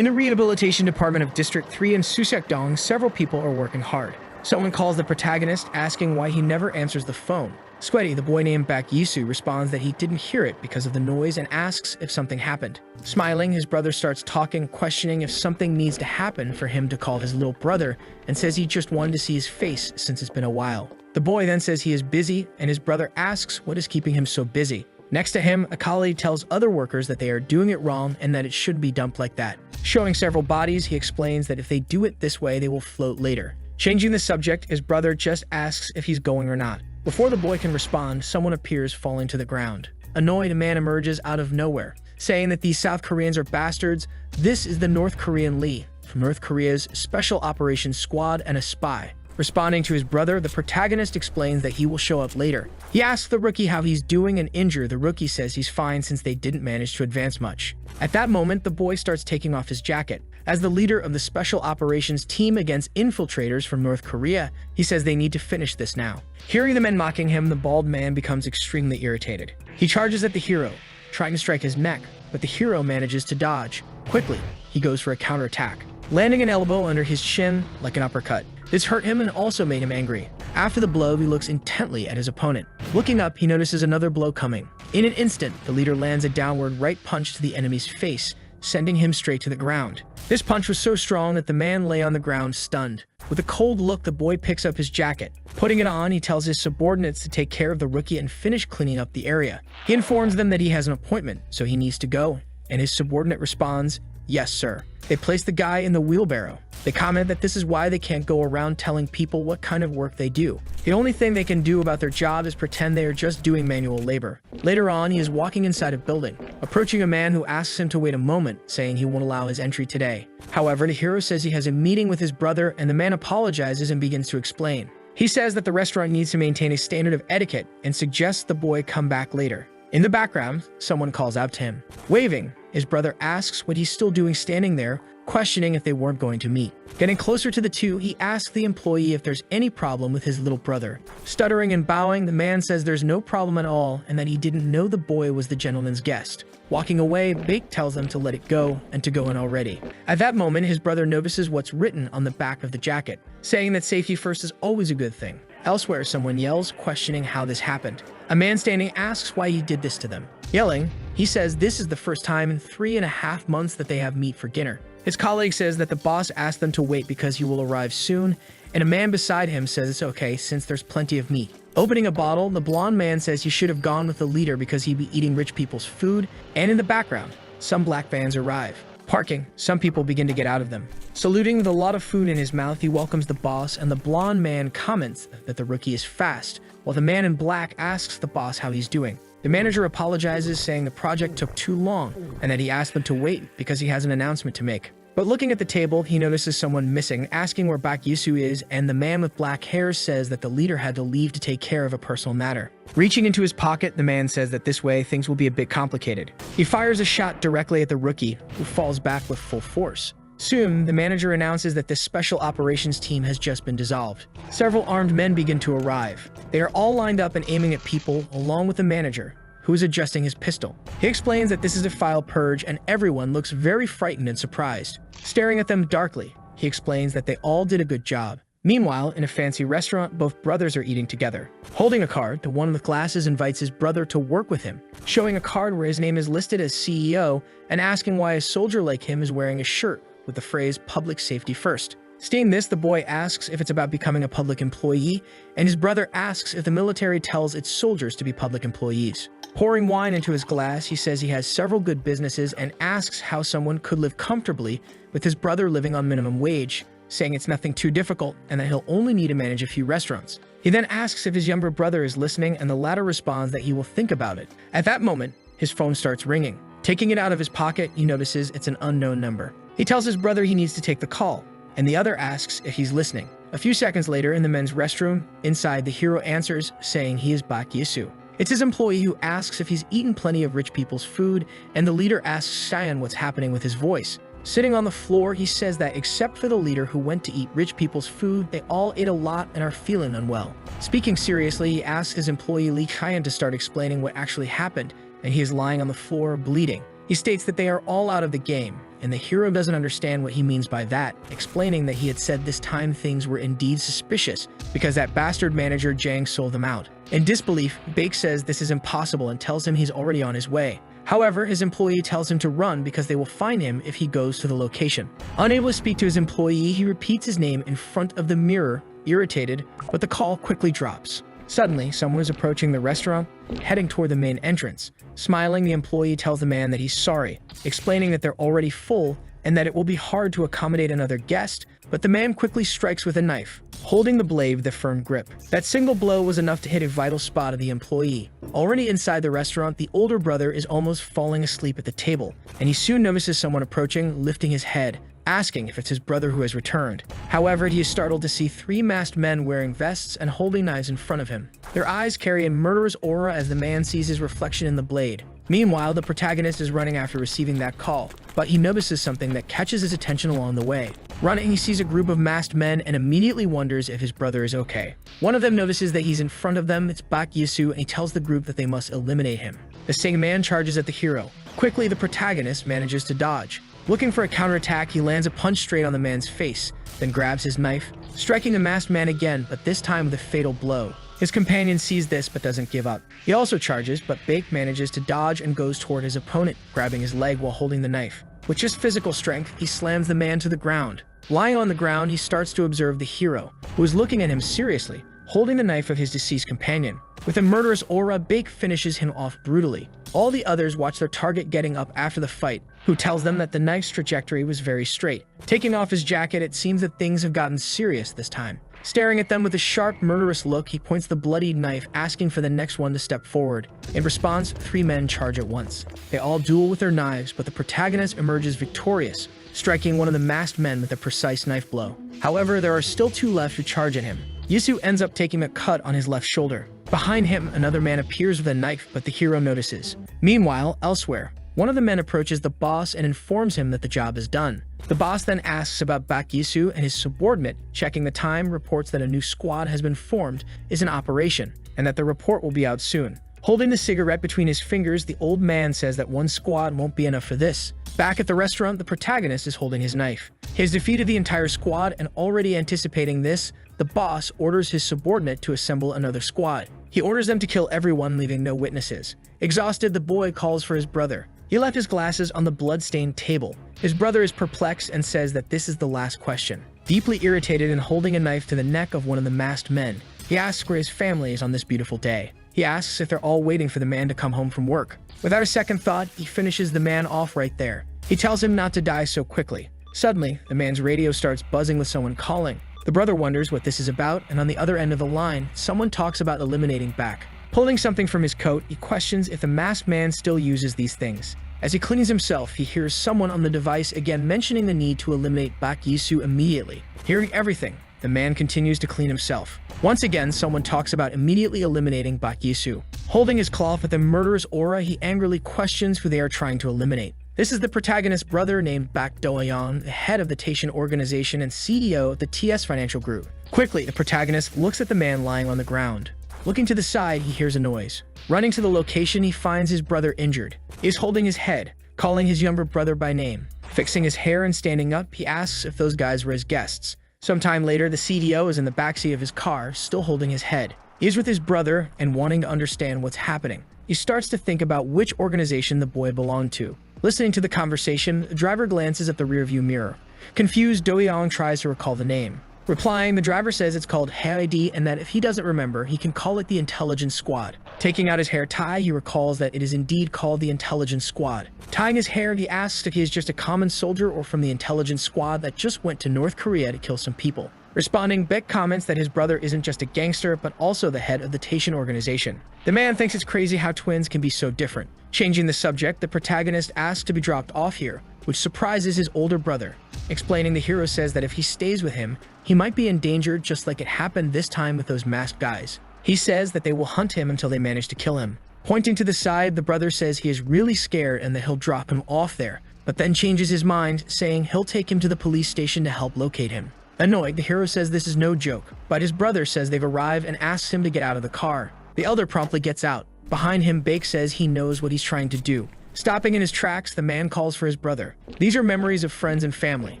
In the rehabilitation department of District 3 in Susekdong, several people are working hard. Someone calls the protagonist, asking why he never answers the phone. Sweaty, the boy named Baek Yisu, responds that he didn't hear it because of the noise and asks if something happened. Smiling, his brother starts talking, questioning if something needs to happen for him to call his little brother, and says he just wanted to see his face since it's been a while. The boy then says he is busy, and his brother asks what is keeping him so busy. Next to him, a colleague tells other workers that they are doing it wrong and that it shouldn't be dumped like that. Showing several bodies, he explains that if they do it this way, they will float later. Changing the subject, his brother just asks if he's going or not. Before the boy can respond, someone appears falling to the ground. Annoyed, a man emerges out of nowhere, saying that these South Koreans are bastards. This is the North Korean Lee, from North Korea's Special Operations Squad and a spy. Responding to his brother, the protagonist explains that he will show up later. He asks the rookie how he's doing and injured. The rookie says he's fine since they didn't manage to advance much. At that moment, the boy starts taking off his jacket. As the leader of the Special Operations team against infiltrators from North Korea, he says they need to finish this now. Hearing the men mocking him, the bald man becomes extremely irritated. He charges at the hero, trying to strike his neck, but the hero manages to dodge. Quickly, he goes for a counterattack, landing an elbow under his chin like an uppercut. This hurt him and also made him angry. After the blow, he looks intently at his opponent. Looking up, he notices another blow coming. In an instant, the leader lands a downward right punch to the enemy's face, sending him straight to the ground. This punch was so strong that the man lay on the ground stunned. With a cold look, the boy picks up his jacket. Putting it on, he tells his subordinates to take care of the rookie and finish cleaning up the area. He informs them that he has an appointment, so he needs to go, and his subordinate responds, "Yes, sir." They place the guy in the wheelbarrow. They comment that this is why they can't go around telling people what kind of work they do. The only thing they can do about their job is pretend they are just doing manual labor. Later on, he is walking inside a building, approaching a man who asks him to wait a moment, saying he won't allow his entry today. However, the hero says he has a meeting with his brother, and the man apologizes and begins to explain. He says that the restaurant needs to maintain a standard of etiquette and suggests the boy come back later. In the background, someone calls out to him. Waving, his brother asks what he's still doing standing there, questioning if they weren't going to meet. Getting closer to the two, he asks the employee if there's any problem with his little brother. Stuttering and bowing, the man says there's no problem at all and that he didn't know the boy was the gentleman's guest. Walking away, Baek tells them to let it go and to go in already. At that moment, his brother notices what's written on the back of the jacket, saying that safety first is always a good thing. Elsewhere, someone yells, questioning how this happened. A man standing asks why he did this to them. Yelling, he says this is the first time in 3.5 months that they have meat for dinner. His colleague says that the boss asked them to wait because he will arrive soon, and a man beside him says it's okay since there's plenty of meat. Opening a bottle, the blonde man says he should have gone with the leader because he'd be eating rich people's food, and in the background, some black vans arrive. Parking, some people begin to get out of them. Saluting with a lot of food in his mouth, he welcomes the boss, and the blonde man comments that the rookie is fast, while the man in black asks the boss how he's doing. The manager apologizes, saying the project took too long and that he asked them to wait because he has an announcement to make. But looking at the table, he notices someone missing, asking where Baek Yisu is, and the man with black hair says that the leader had to leave to take care of a personal matter. Reaching into his pocket, the man says that this way things will be a bit complicated. He fires a shot directly at the rookie, who falls back with full force. Soon, the manager announces that this special operations team has just been dissolved. Several armed men begin to arrive. They are all lined up and aiming at people, along with the manager, who is adjusting his pistol. He explains that this is a file purge, and everyone looks very frightened and surprised. Staring at them darkly, he explains that they all did a good job. Meanwhile, in a fancy restaurant, both brothers are eating together. Holding a card, the one with glasses invites his brother to work with him, showing a card where his name is listed as CEO and asking why a soldier like him is wearing a shirt with the phrase "public safety first." Seeing this, the boy asks if it's about becoming a public employee, and his brother asks if the military tells its soldiers to be public employees. Pouring wine into his glass, he says he has several good businesses and asks how someone could live comfortably with his brother living on minimum wage, saying it's nothing too difficult and that he'll only need to manage a few restaurants. He then asks if his younger brother is listening, and the latter responds that he will think about it. At that moment, his phone starts ringing. Taking it out of his pocket, he notices it's an unknown number. He tells his brother he needs to take the call, and the other asks if he's listening. A few seconds later, in the men's restroom, inside, the hero answers, saying he is Baek Yisu. It's his employee who asks if he's eaten plenty of rich people's food, and the leader asks Cheyenne what's happening with his voice. Sitting on the floor, he says that except for the leader who went to eat rich people's food, they all ate a lot and are feeling unwell. Speaking seriously, he asks his employee Lee Cheyenne to start explaining what actually happened, and he is lying on the floor, bleeding. He states that they are all out of the game, and the hero doesn't understand what he means by that, explaining that he had said this time things were indeed suspicious because that bastard manager Jang sold them out. In disbelief, Bake says this is impossible and tells him he's already on his way. However, his employee tells him to run because they will find him if he goes to the location. Unable to speak to his employee, he repeats his name in front of the mirror, irritated, but the call quickly drops. Suddenly, someone is approaching the restaurant, heading toward the main entrance. Smiling, the employee tells the man that he's sorry, explaining that they're already full and that it will be hard to accommodate another guest, but the man quickly strikes with a knife, holding the blade with a firm grip. That single blow was enough to hit a vital spot of the employee. Already inside the restaurant, the older brother is almost falling asleep at the table, and he soon notices someone approaching, lifting his head, asking if it's his brother who has returned. However, he is startled to see three masked men wearing vests and holding knives in front of him. Their eyes carry a murderous aura as the man sees his reflection in the blade. Meanwhile, the protagonist is running after receiving that call, but he notices something that catches his attention along the way. Running, he sees a group of masked men and immediately wonders if his brother is okay. One of them notices that he's in front of them, it's Bak Yisu, and he tells the group that they must eliminate him. The same man charges at the hero. Quickly, the protagonist manages to dodge. Looking for a counterattack, he lands a punch straight on the man's face, then grabs his knife, striking the masked man again, but this time with a fatal blow. His companion sees this but doesn't give up. He also charges, but Bake manages to dodge and goes toward his opponent, grabbing his leg while holding the knife. With just physical strength, he slams the man to the ground. Lying on the ground, he starts to observe the hero, who is looking at him seriously, holding the knife of his deceased companion. With a murderous aura, Bake finishes him off brutally. All the others watch their target getting up after the fight, who tells them that the knife's trajectory was very straight. Taking off his jacket, it seems that things have gotten serious this time. Staring at them with a sharp, murderous look, he points the bloodied knife, asking for the next one to step forward. In response, three men charge at once. They all duel with their knives, but the protagonist emerges victorious, striking one of the masked men with a precise knife blow. However, there are still two left who charge at him. Yisu ends up taking a cut on his left shoulder. Behind him, another man appears with a knife, but the hero notices. Meanwhile, elsewhere, one of the men approaches the boss and informs him that the job is done. The boss then asks about Bak Yisu, and his subordinate, checking the time, reports that a new squad has been formed, is in operation, and that the report will be out soon. Holding the cigarette between his fingers, the old man says that one squad won't be enough for this. Back at the restaurant, the protagonist is holding his knife. He has defeated the entire squad, and already anticipating this, the boss orders his subordinate to assemble another squad. He orders them to kill everyone, leaving no witnesses. Exhausted, the boy calls for his brother. He left his glasses on the blood-stained table. His brother is perplexed and says that this is the last question. Deeply irritated and holding a knife to the neck of one of the masked men, he asks where his family is on this beautiful day. He asks if they're all waiting for the man to come home from work. Without a second thought, he finishes the man off right there. He tells him not to die so quickly. Suddenly, the man's radio starts buzzing with someone calling. The brother wonders what this is about, and on the other end of the line, someone talks about eliminating Bak. Pulling something from his coat, he questions if the masked man still uses these things. As he cleans himself, he hears someone on the device again mentioning the need to eliminate Bak Yisu immediately. Hearing everything, the man continues to clean himself. Once again, someone talks about immediately eliminating Bak Yisu. Holding his cloth with a murderous aura, he angrily questions who they are trying to eliminate. This is the protagonist's brother named Bak Doyan, the head of the Taishan organization and CEO of the TS Financial Group. Quickly, the protagonist looks at the man lying on the ground. Looking to the side, he hears a noise. Running to the location, he finds his brother injured. He is holding his head, calling his younger brother by name. Fixing his hair and standing up, he asks if those guys were his guests. Sometime later, the CDO is in the backseat of his car, still holding his head. He is with his brother and wanting to understand what's happening. He starts to think about which organization the boy belonged to. Listening to the conversation, the driver glances at the rearview mirror. Confused, Do-young tries to recall the name. Replying, the driver says it's called HID and that if he doesn't remember, he can call it the Intelligence Squad. Taking out his hair tie, he recalls that it is indeed called the Intelligence Squad. Tying his hair, he asks if he is just a common soldier or from the Intelligence Squad that just went to North Korea to kill some people. Responding, Beck comments that his brother isn't just a gangster, but also the head of the Taishan organization. The man thinks it's crazy how twins can be so different. Changing the subject, the protagonist asks to be dropped off here, which surprises his older brother. Explaining, the hero says that if he stays with him, he might be in danger just like it happened this time with those masked guys. He says that they will hunt him until they manage to kill him. Pointing to the side, the brother says he is really scared and that he'll drop him off there, but then changes his mind, saying he'll take him to the police station to help locate him. Annoyed, the hero says this is no joke, but his brother says they've arrived and asks him to get out of the car. The elder promptly gets out. Behind him, Bake says he knows what he's trying to do. Stopping in his tracks, the man calls for his brother. These are memories of friends and family.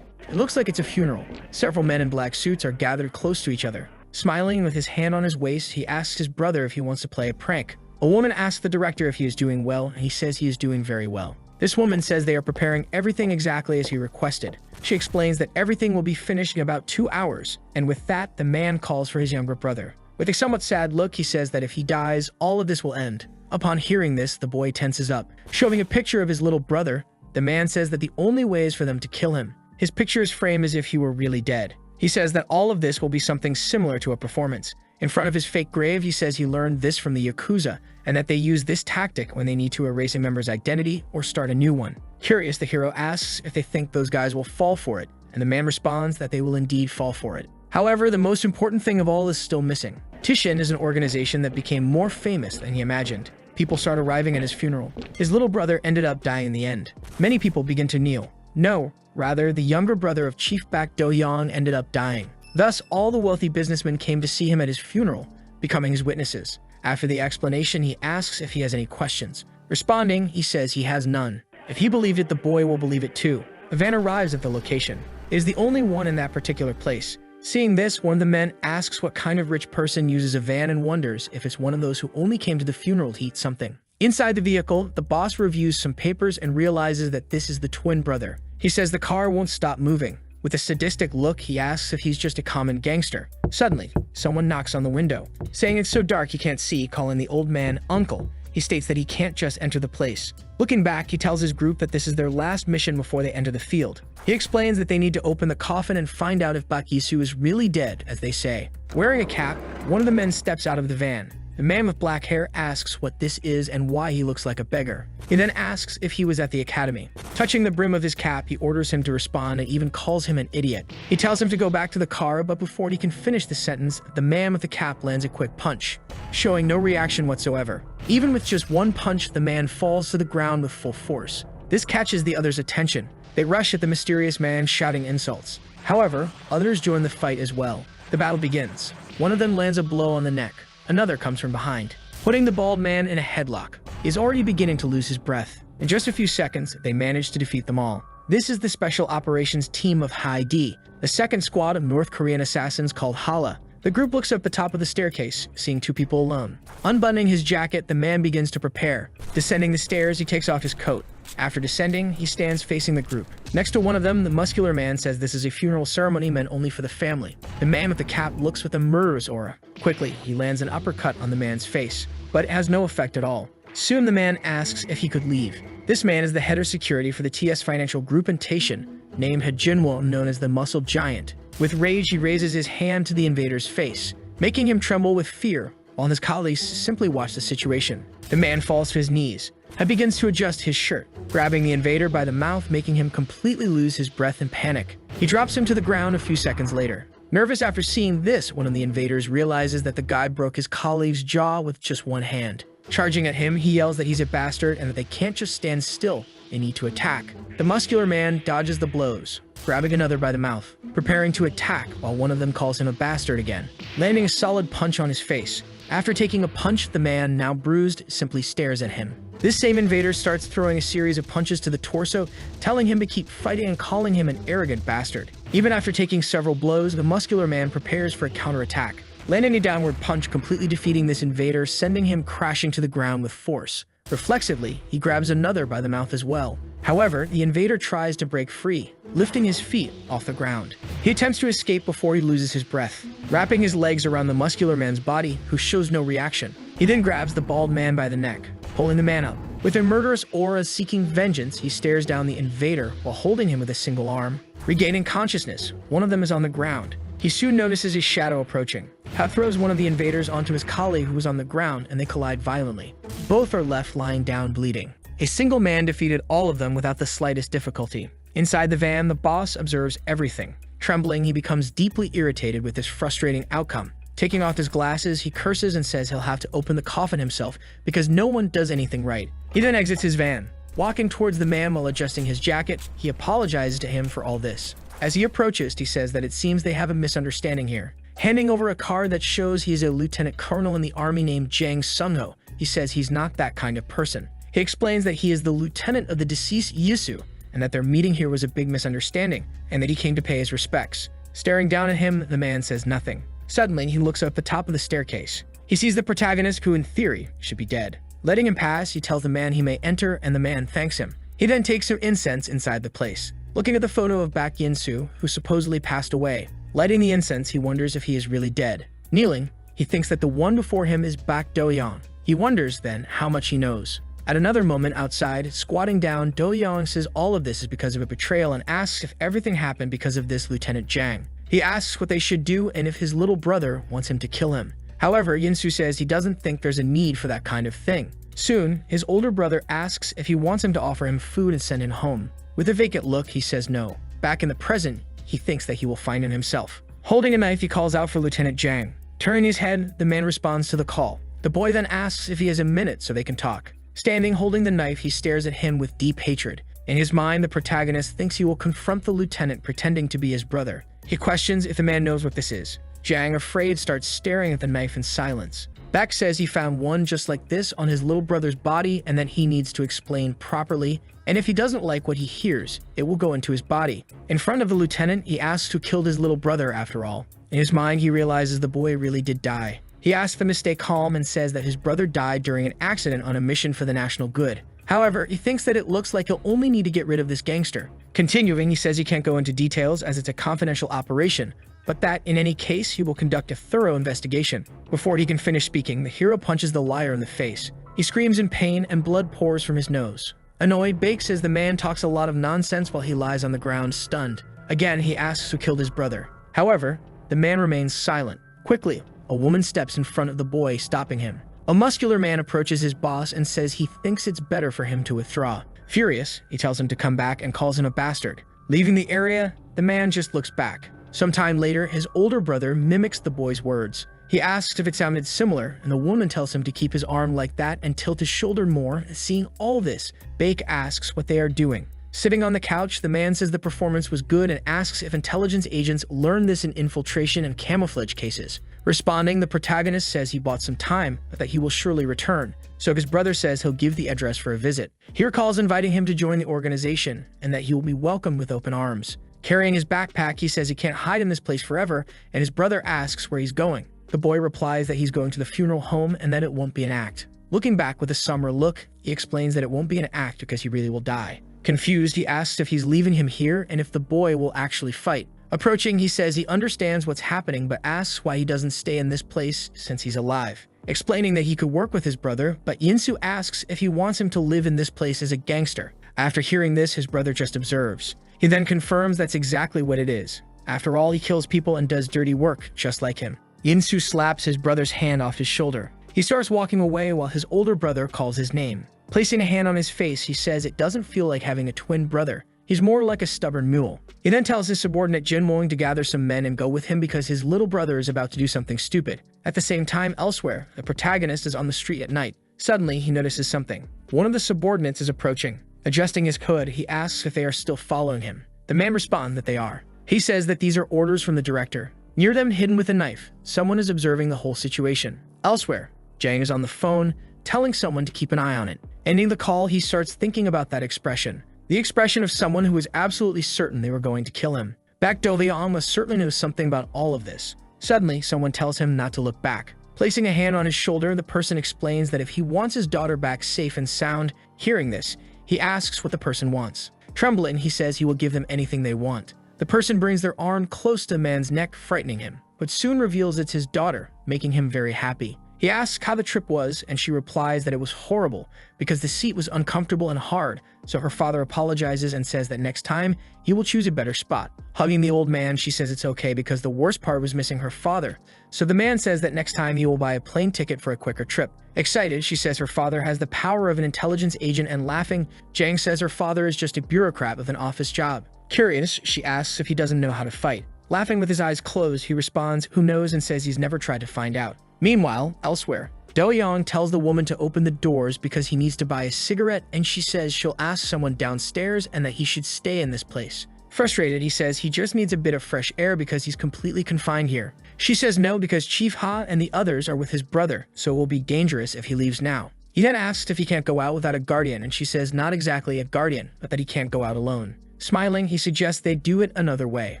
It looks like it's a funeral. Several men in black suits are gathered close to each other. Smiling with his hand on his waist, he asks his brother if he wants to play a prank. A woman asks the director if he is doing well, and he says he is doing very well. This woman says they are preparing everything exactly as he requested. She explains that everything will be finished in about 2 hours, and with that, the man calls for his younger brother. With a somewhat sad look, he says that if he dies, all of this will end. Upon hearing this, the boy tenses up. Showing a picture of his little brother, the man says that the only way is for them to kill him. His picture is framed as if he were really dead. He says that all of this will be something similar to a performance. In front of his fake grave, he says he learned this from the Yakuza, and that they use this tactic when they need to erase a member's identity or start a new one. Curious, the hero asks if they think those guys will fall for it, and the man responds that they will indeed fall for it. However, the most important thing of all is still missing. Tishin is an organization that became more famous than he imagined. People start arriving at his funeral. His little brother ended up dying in the end. Many people begin to kneel. No, rather, the younger brother of Chief Bak Do-young ended up dying. Thus, all the wealthy businessmen came to see him at his funeral, becoming his witnesses. After the explanation, he asks if he has any questions. Responding, he says he has none. If he believed it, the boy will believe it too. A van arrives at the location. It is the only one in that particular place. Seeing this, one of the men asks what kind of rich person uses a van and wonders if it's one of those who only came to the funeral to eat something. Inside the vehicle, the boss reviews some papers and realizes that this is the twin brother. He says the car won't stop moving. With a sadistic look, he asks if he's just a common gangster. Suddenly, someone knocks on the window. Saying it's so dark he can't see, calling the old man Uncle. He states that he can't just enter the place. Looking back, he tells his group that this is their last mission before they enter the field. He explains that they need to open the coffin and find out if Bakisu is really dead, as they say. Wearing a cap, one of the men steps out of the van. The man with black hair asks what this is and why he looks like a beggar. He then asks if he was at the academy. Touching the brim of his cap, he orders him to respond and even calls him an idiot. He tells him to go back to the car, but before he can finish the sentence, the man with the cap lands a quick punch, showing no reaction whatsoever. Even with just one punch, the man falls to the ground with full force. This catches the others' attention. They rush at the mysterious man, shouting insults. However, others join the fight as well. The battle begins. One of them lands a blow on the neck. Another comes from behind, putting the bald man in a headlock. He is already beginning to lose his breath. In just a few seconds, they manage to defeat them all. This is the Special Operations Team of Haidi, the second squad of North Korean assassins called Hala. The group looks up the top of the staircase, seeing 2 people alone. Unbuttoning his jacket, the man begins to prepare. Descending the stairs, he takes off his coat. After descending, he stands facing the group. Next to one of them, the muscular man says this is a funeral ceremony meant only for the family. The man with the cap looks with a murderous aura. Quickly, he lands an uppercut on the man's face, but it has no effect at all. Soon the man asks if he could leave. This man is the head of security for the TS Financial Group in Taishan, named Hajinwo, known as the Muscle Giant. With rage, he raises his hand to the invader's face, making him tremble with fear, while his colleagues simply watch the situation. The man falls to his knees and begins to adjust his shirt, grabbing the invader by the mouth, making him completely lose his breath in panic. He drops him to the ground a few seconds later. Nervous after seeing this, one of the invaders realizes that the guy broke his colleague's jaw with just one hand. Charging at him, he yells that he's a bastard and that they can't just stand still, they need to attack. The muscular man dodges the blows, grabbing another by the mouth, preparing to attack while one of them calls him a bastard again, landing a solid punch on his face. After taking a punch, the man, now bruised, simply stares at him. This same invader starts throwing a series of punches to the torso, telling him to keep fighting and calling him an arrogant bastard. Even after taking several blows, the muscular man prepares for a counterattack, landing a downward punch, completely defeating this invader, sending him crashing to the ground with force. Reflexively, he grabs another by the mouth as well. However, the invader tries to break free, lifting his feet off the ground. He attempts to escape before he loses his breath, wrapping his legs around the muscular man's body, who shows no reaction. He then grabs the bald man by the neck, pulling the man up. With a murderous aura seeking vengeance, he stares down the invader while holding him with a single arm. Regaining consciousness, one of them is on the ground. He soon notices a shadow approaching. Pat throws one of the invaders onto his colleague who was on the ground, and they collide violently. Both are left lying down bleeding. A single man defeated all of them without the slightest difficulty. Inside the van, the boss observes everything. Trembling, he becomes deeply irritated with this frustrating outcome. Taking off his glasses, he curses and says he'll have to open the coffin himself because no one does anything right. He then exits his van. Walking towards the man while adjusting his jacket, he apologizes to him for all this. As he approaches, he says that it seems they have a misunderstanding here. Handing over a card that shows he is a lieutenant colonel in the army named Jang Sung-ho, he says he's not that kind of person. He explains that he is the lieutenant of the deceased Yisu, and that their meeting here was a big misunderstanding, and that he came to pay his respects. Staring down at him, the man says nothing. Suddenly, he looks up at the top of the staircase. He sees the protagonist, who in theory should be dead. Letting him pass, he tells the man he may enter, and the man thanks him. He then takes some incense inside the place. Looking at the photo of Baek Yin-soo, who supposedly passed away, lighting the incense, he wonders if he is really dead. Kneeling, he thinks that the one before him is Baek Do-young. He wonders, then, how much he knows. At another moment outside, squatting down, Do-young says all of this is because of a betrayal and asks if everything happened because of this Lieutenant Jang. He asks what they should do and if his little brother wants him to kill him. However, Yin-soo says he doesn't think there's a need for that kind of thing. Soon, his older brother asks if he wants him to offer him food and send him home. With a vacant look, he says no. Back in the present, he thinks that he will find him himself. Holding a knife, he calls out for Lieutenant Jang. Turning his head, the man responds to the call. The boy then asks if he has a minute so they can talk. Standing, holding the knife, he stares at him with deep hatred. In his mind, the protagonist thinks he will confront the lieutenant pretending to be his brother. He questions if the man knows what this is. Jang, afraid, starts staring at the knife in silence. Baek says he found one just like this on his little brother's body and that he needs to explain properly, and if he doesn't like what he hears, it will go into his body. In front of the lieutenant, he asks who killed his little brother after all. In his mind, he realizes the boy really did die. He asks them to stay calm and says that his brother died during an accident on a mission for the national good. However, he thinks that it looks like he'll only need to get rid of this gangster. Continuing, he says he can't go into details as it's a confidential operation, but that in any case, he will conduct a thorough investigation. Before he can finish speaking, the hero punches the liar in the face. He screams in pain and blood pours from his nose. Annoyed, Baek says the man talks a lot of nonsense while he lies on the ground, stunned. Again, he asks who killed his brother. However, the man remains silent. Quickly, a woman steps in front of the boy, stopping him. A muscular man approaches his boss and says he thinks it's better for him to withdraw. Furious, he tells him to come back and calls him a bastard. Leaving the area, the man just looks back. Sometime later, his older brother mimics the boy's words. He asks if it sounded similar, and the woman tells him to keep his arm like that and tilt his shoulder more. Seeing all this, Baek asks what they are doing. Sitting on the couch, the man says the performance was good and asks if intelligence agents learn this in infiltration and camouflage cases. Responding, the protagonist says he bought some time, but that he will surely return. So his brother says he'll give the address for a visit. He recalls inviting him to join the organization, and that he will be welcomed with open arms. Carrying his backpack, he says he can't hide in this place forever, and his brother asks where he's going. The boy replies that he's going to the funeral home and that it won't be an act. Looking back with a somber look, he explains that it won't be an act because he really will die. Confused, he asks if he's leaving him here and if the boy will actually fight. Approaching, he says he understands what's happening but asks why he doesn't stay in this place since he's alive. Explaining that he could work with his brother, but Yin-soo asks if he wants him to live in this place as a gangster. After hearing this, his brother just observes. He then confirms that's exactly what it is. After all, he kills people and does dirty work, just like him. Yin-soo slaps his brother's hand off his shoulder. He starts walking away while his older brother calls his name. Placing a hand on his face, he says it doesn't feel like having a twin brother. He's more like a stubborn mule. He then tells his subordinate Jin Woong to gather some men and go with him because his little brother is about to do something stupid. At the same time, elsewhere, the protagonist is on the street at night. Suddenly, he notices something. One of the subordinates is approaching. Adjusting his hood, he asks if they are still following him. The man responds that they are. He says that these are orders from the director. Near them, hidden with a knife, someone is observing the whole situation. Elsewhere, Jang is on the phone, telling someone to keep an eye on it. Ending the call, he starts thinking about that expression. The expression of someone who was absolutely certain they were going to kill him. Baek Do-young must certainly know something about all of this. Suddenly, someone tells him not to look back. Placing a hand on his shoulder, the person explains that if he wants his daughter back safe and sound, hearing this, he asks what the person wants. Trembling, he says he will give them anything they want. The person brings their arm close to the man's neck, frightening him, but soon reveals it's his daughter, making him very happy. He asks how the trip was, and she replies that it was horrible because the seat was uncomfortable and hard, so her father apologizes and says that next time, he will choose a better spot. Hugging the old man, she says it's okay because the worst part was missing her father, so the man says that next time he will buy a plane ticket for a quicker trip. Excited, she says her father has the power of an intelligence agent, and laughing, Jang says her father is just a bureaucrat with an office job. Curious, she asks if he doesn't know how to fight. Laughing with his eyes closed, he responds, who knows, and says he's never tried to find out. Meanwhile, elsewhere, Do-young tells the woman to open the doors because he needs to buy a cigarette, and she says she'll ask someone downstairs and that he should stay in this place. Frustrated, he says he just needs a bit of fresh air because he's completely confined here. She says no because Chief Ha and the others are with his brother, so it will be dangerous if he leaves now. He then asks if he can't go out without a guardian, and she says not exactly a guardian, but that he can't go out alone. Smiling, he suggests they do it another way.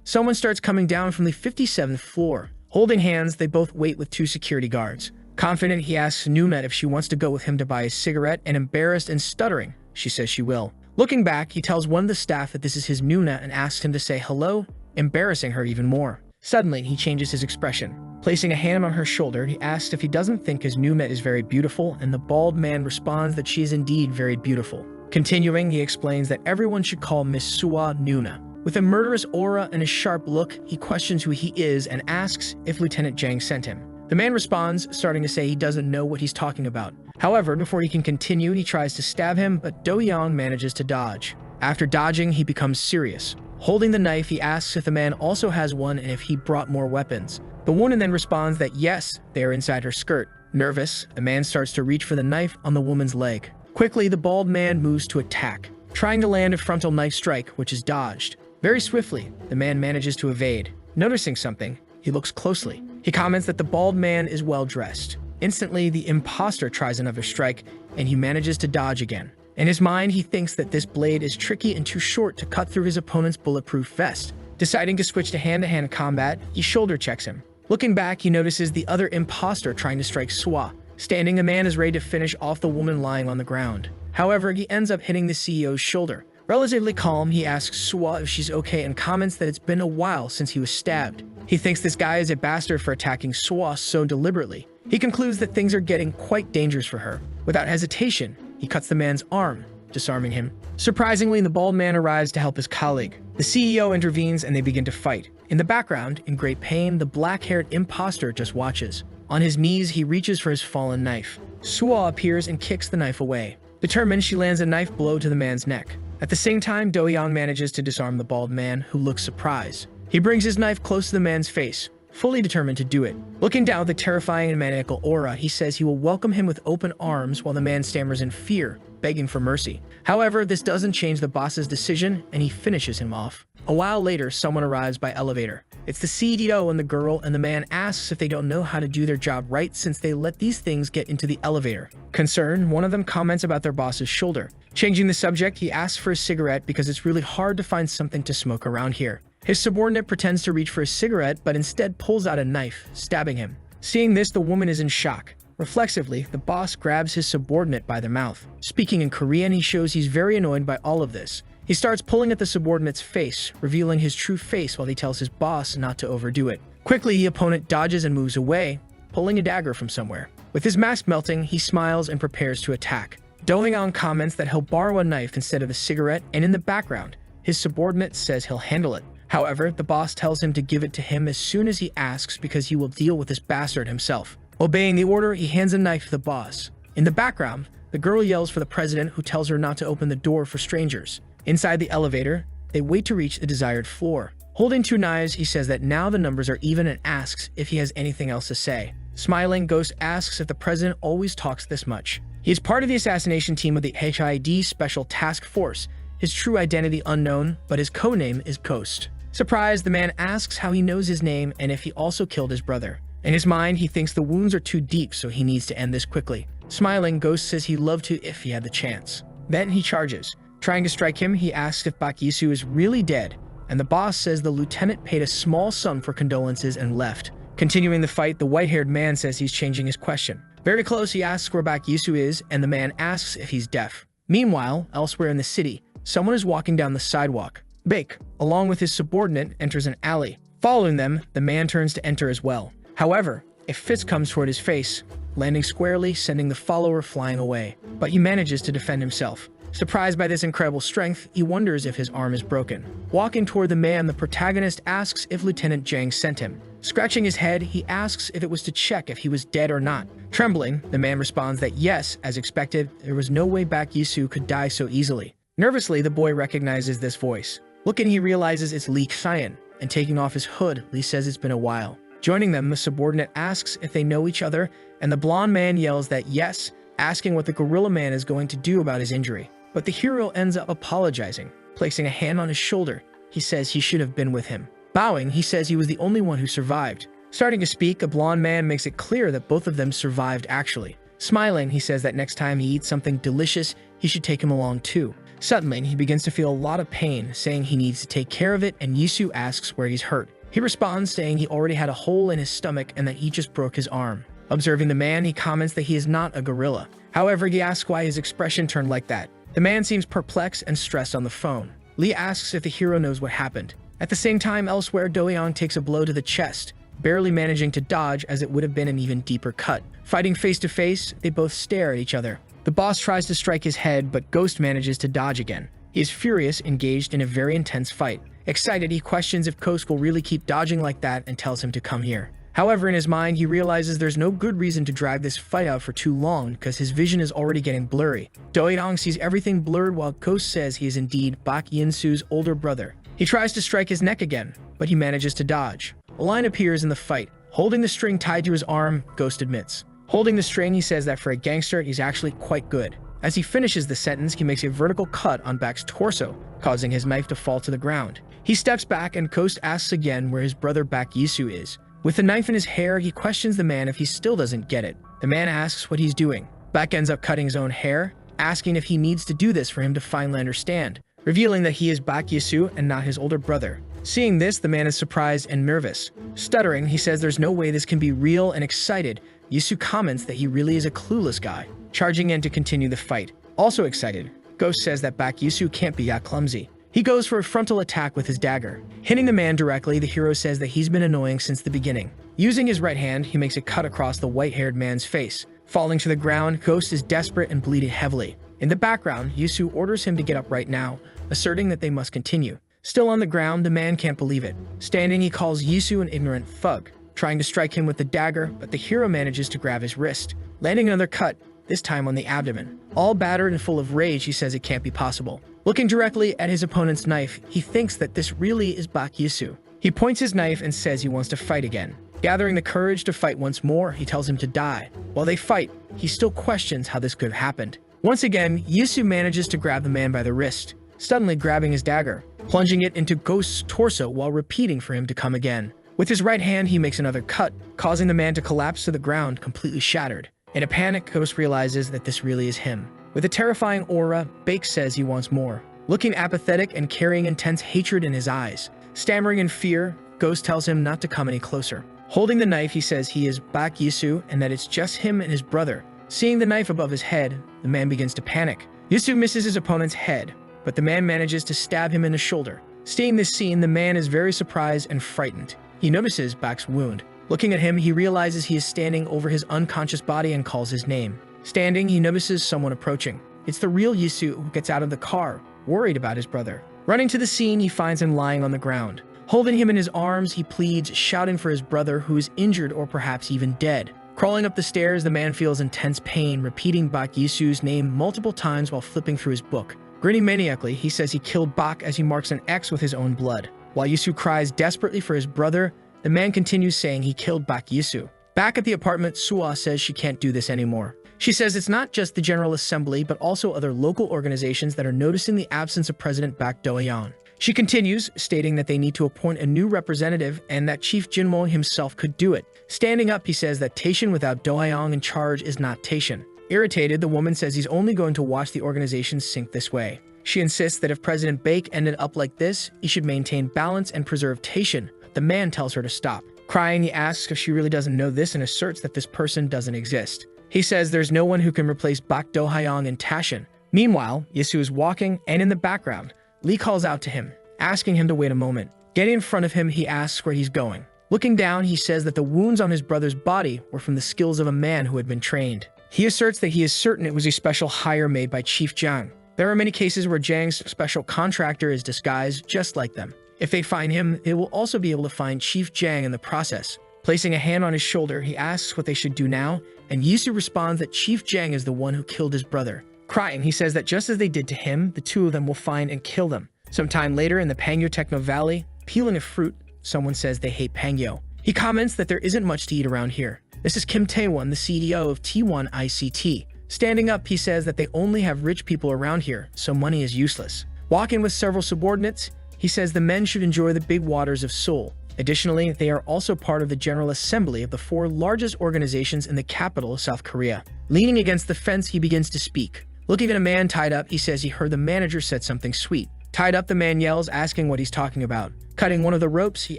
Someone starts coming down from the 57th floor. Holding hands, they both wait with 2 security guards. Confident, he asks Nuna if she wants to go with him to buy a cigarette, and embarrassed and stuttering, she says she will. Looking back, he tells one of the staff that this is his Nuna and asks him to say hello, embarrassing her even more. Suddenly, he changes his expression. Placing a hand on her shoulder, he asks if he doesn't think his Nuna is very beautiful, and the bald man responds that she is indeed very beautiful. Continuing, he explains that everyone should call Miss Suwa Nuna. With a murderous aura and a sharp look, he questions who he is and asks if Lieutenant Jang sent him. The man responds, starting to say he doesn't know what he's talking about. However, before he can continue, he tries to stab him, but Do Young manages to dodge. After dodging, he becomes serious. Holding the knife, he asks if the man also has one and if he brought more weapons. The woman then responds that yes, they are inside her skirt. Nervous, the man starts to reach for the knife on the woman's leg. Quickly, the bald man moves to attack, trying to land a frontal knife strike, which is dodged. Very swiftly, the man manages to evade. Noticing something, he looks closely. He comments that the bald man is well dressed. Instantly, the imposter tries another strike, and he manages to dodge again. In his mind, he thinks that this blade is tricky and too short to cut through his opponent's bulletproof vest. Deciding to switch to hand-to-hand combat, he shoulder checks him. Looking back, he notices the other imposter trying to strike Swa. Standing, the man is ready to finish off the woman lying on the ground. However, he ends up hitting the CEO's shoulder. Relatively calm, he asks Swa if she's okay and comments that it's been a while since he was stabbed. He thinks this guy is a bastard for attacking Swa so deliberately. He concludes that things are getting quite dangerous for her. Without hesitation, he cuts the man's arm, disarming him. Surprisingly, the bald man arrives to help his colleague. The CEO intervenes and they begin to fight. In the background, in great pain, the black-haired imposter just watches. On his knees, he reaches for his fallen knife. Swa appears and kicks the knife away. Determined, she lands a knife blow to the man's neck. At the same time, Do Young manages to disarm the bald man, who looks surprised. He brings his knife close to the man's face, fully determined to do it. Looking down with a terrifying and maniacal aura, he says he will welcome him with open arms while the man stammers in fear, begging for mercy. However, this doesn't change the boss's decision, and he finishes him off. A while later, someone arrives by elevator. It's the CEO and the girl, and the man asks if they don't know how to do their job right since they let these things get into the elevator. Concerned, one of them comments about their boss's shoulder. Changing the subject, he asks for a cigarette because it's really hard to find something to smoke around here. His subordinate pretends to reach for a cigarette, but instead pulls out a knife, stabbing him. Seeing this, the woman is in shock. Reflexively, the boss grabs his subordinate by the mouth. Speaking in Korean, he shows he's very annoyed by all of this. He starts pulling at the subordinate's face, revealing his true face while he tells his boss not to overdo it. Quickly, the opponent dodges and moves away, pulling a dagger from somewhere. With his mask melting, he smiles and prepares to attack. Do Young comments that he'll borrow a knife instead of a cigarette, and in the background, his subordinate says he'll handle it. However, the boss tells him to give it to him as soon as he asks because he will deal with this bastard himself. Obeying the order, he hands a knife to the boss. In the background, the girl yells for the president, who tells her not to open the door for strangers. Inside the elevator, they wait to reach the desired floor. Holding 2 knives, he says that now the numbers are even and asks if he has anything else to say. Smiling, Ghost asks if the president always talks this much. He is part of the assassination team of the HID Special Task Force, his true identity unknown, but his codename is Ghost. Surprised, the man asks how he knows his name and if he also killed his brother. In his mind, he thinks the wounds are too deep, so he needs to end this quickly. Smiling, Ghost says he'd love to if he had the chance. Then he charges. Trying to strike him, he asks if Bak Yisu is really dead, and the boss says the lieutenant paid a small sum for condolences and left. Continuing the fight, the white-haired man says he's changing his question. Very close, he asks where Bak Yisu is, and the man asks if he's deaf. Meanwhile, elsewhere in the city, someone is walking down the sidewalk. Bake, along with his subordinate, enters an alley. Following them, the man turns to enter as well. However, a fist comes toward his face, landing squarely, sending the follower flying away. But he manages to defend himself. Surprised by this incredible strength, he wonders if his arm is broken. Walking toward the man, the protagonist asks if Lieutenant Jang sent him. Scratching his head, he asks if it was to check if he was dead or not. Trembling, the man responds that yes, as expected, there was no way Bak Yisu could die so easily. Nervously, the boy recognizes this voice. Looking, he realizes it's Lee Xian, and taking off his hood, Lee says it's been a while. Joining them, the subordinate asks if they know each other, and the blonde man yells that yes, asking what the gorilla man is going to do about his injury. But the hero ends up apologizing. Placing a hand on his shoulder, he says he should have been with him. Bowing, he says he was the only one who survived. Starting to speak, a blonde man makes it clear that both of them survived actually. Smiling, he says that next time he eats something delicious, he should take him along too. Suddenly, he begins to feel a lot of pain, saying he needs to take care of it, and Yisu asks where he's hurt. He responds saying he already had a hole in his stomach and that he just broke his arm. Observing the man, he comments that he is not a gorilla. However, he asks why his expression turned like that. The man seems perplexed and stressed on the phone. Lee asks if the hero knows what happened. At the same time, elsewhere, Do-young takes a blow to the chest, barely managing to dodge as it would have been an even deeper cut. Fighting face to face, they both stare at each other. The boss tries to strike his head, but Ghost manages to dodge again. He is furious, engaged in a very intense fight. Excited, he questions if Ghost will really keep dodging like that and tells him to come here. However, in his mind, he realizes there's no good reason to drag this fight out for too long because his vision is already getting blurry. Do-young sees everything blurred while Ghost says he is indeed Bak Yin-su's older brother. He tries to strike his neck again, but he manages to dodge. A line appears in the fight. Holding the string tied to his arm, Ghost admits. Holding the string, he says that for a gangster, he's actually quite good. As he finishes the sentence, he makes a vertical cut on Bak's torso, causing his knife to fall to the ground. He steps back and Ghost asks again where his brother Bak Yisu is. With the knife in his hair, he questions the man if he still doesn't get it. The man asks what he's doing. Bak ends up cutting his own hair, asking if he needs to do this for him to finally understand, revealing that he is Bak Yisu and not his older brother. Seeing this, the man is surprised and nervous. Stuttering, he says there's no way this can be real, and excited, Yisu comments that he really is a clueless guy, charging in to continue the fight. Also excited, Ghost says that Bak Yisu can't be that clumsy. He goes for a frontal attack with his dagger. Hitting the man directly, the hero says that he's been annoying since the beginning. Using his right hand, he makes a cut across the white-haired man's face. Falling to the ground, Ghost is desperate and bleeding heavily. In the background, Yisu orders him to get up right now, asserting that they must continue. Still on the ground, the man can't believe it. Standing, he calls Yisu an ignorant thug, trying to strike him with the dagger, but the hero manages to grab his wrist, landing another cut, this time on the abdomen. All battered and full of rage, he says it can't be possible. Looking directly at his opponent's knife, he thinks that this really is Bak Yisu. He points his knife and says he wants to fight again. Gathering the courage to fight once more, he tells him to die. While they fight, he still questions how this could have happened. Once again, Yisu manages to grab the man by the wrist, suddenly grabbing his dagger, plunging it into Ghost's torso while repeating for him to come again. With his right hand, he makes another cut, causing the man to collapse to the ground, completely shattered. In a panic, Ghost realizes that this really is him. With a terrifying aura, Bake says he wants more. Looking apathetic and carrying intense hatred in his eyes. Stammering in fear, Ghost tells him not to come any closer. Holding the knife, he says he is Bak Yisu and that it's just him and his brother. Seeing the knife above his head, the man begins to panic. Yisu misses his opponent's head, but the man manages to stab him in the shoulder. Seeing this scene, the man is very surprised and frightened. He notices Bak's wound. Looking at him, he realizes he is standing over his unconscious body and calls his name. Standing, he notices someone approaching. It's the real Yisu who gets out of the car, worried about his brother. Running to the scene, he finds him lying on the ground. Holding him in his arms, he pleads, shouting for his brother who is injured or perhaps even dead. Crawling up the stairs, the man feels intense pain, repeating Bak Yisu's name multiple times while flipping through his book. Grinning maniacally, he says he killed Bak as he marks an X with his own blood. While Yisu cries desperately for his brother, the man continues saying he killed Bak Yisu. Back at the apartment, Suwa says she can't do this anymore. She says it's not just the General Assembly, but also other local organizations that are noticing the absence of President Bak Do-young. She continues, stating that they need to appoint a new representative and that Chief Jinmo himself could do it. Standing up, he says that Taishan without Do-young in charge is not Taishan. Irritated, the woman says he's only going to watch the organization sink this way. She insists that if President Bake ended up like this, he should maintain balance and preserve Taishan. The man tells her to stop. Crying, he asks if she really doesn't know this and asserts that this person doesn't exist. He says there's no one who can replace Bak Do-young and Taishan. Meanwhile, Yisu is walking, and in the background, Lee calls out to him, asking him to wait a moment. Getting in front of him, he asks where he's going. Looking down, he says that the wounds on his brother's body were from the skills of a man who had been trained. He asserts that he is certain it was a special hire made by Chief Jiang. There are many cases where Jiang's special contractor is disguised just like them. If they find him, they will also be able to find Chief Jiang in the process. Placing a hand on his shoulder, he asks what they should do now, and Yisu responds that Chief Jiang is the one who killed his brother. Crying, he says that just as they did to him, the two of them will find and kill them. Sometime later in the Pangyo Techno Valley, peeling a fruit, someone says they hate Pangyo. He comments that there isn't much to eat around here. This is Kim Taewon, the CEO of T1 ICT. Standing up, he says that they only have rich people around here, so money is useless. Walking with several subordinates, he says the men should enjoy the big waters of Seoul. Additionally, they are also part of the General Assembly of the 4 largest organizations in the capital of South Korea. Leaning against the fence, he begins to speak. Looking at a man tied up, he says he heard the manager said something sweet. Tied up, the man yells, asking what he's talking about. Cutting one of the ropes, he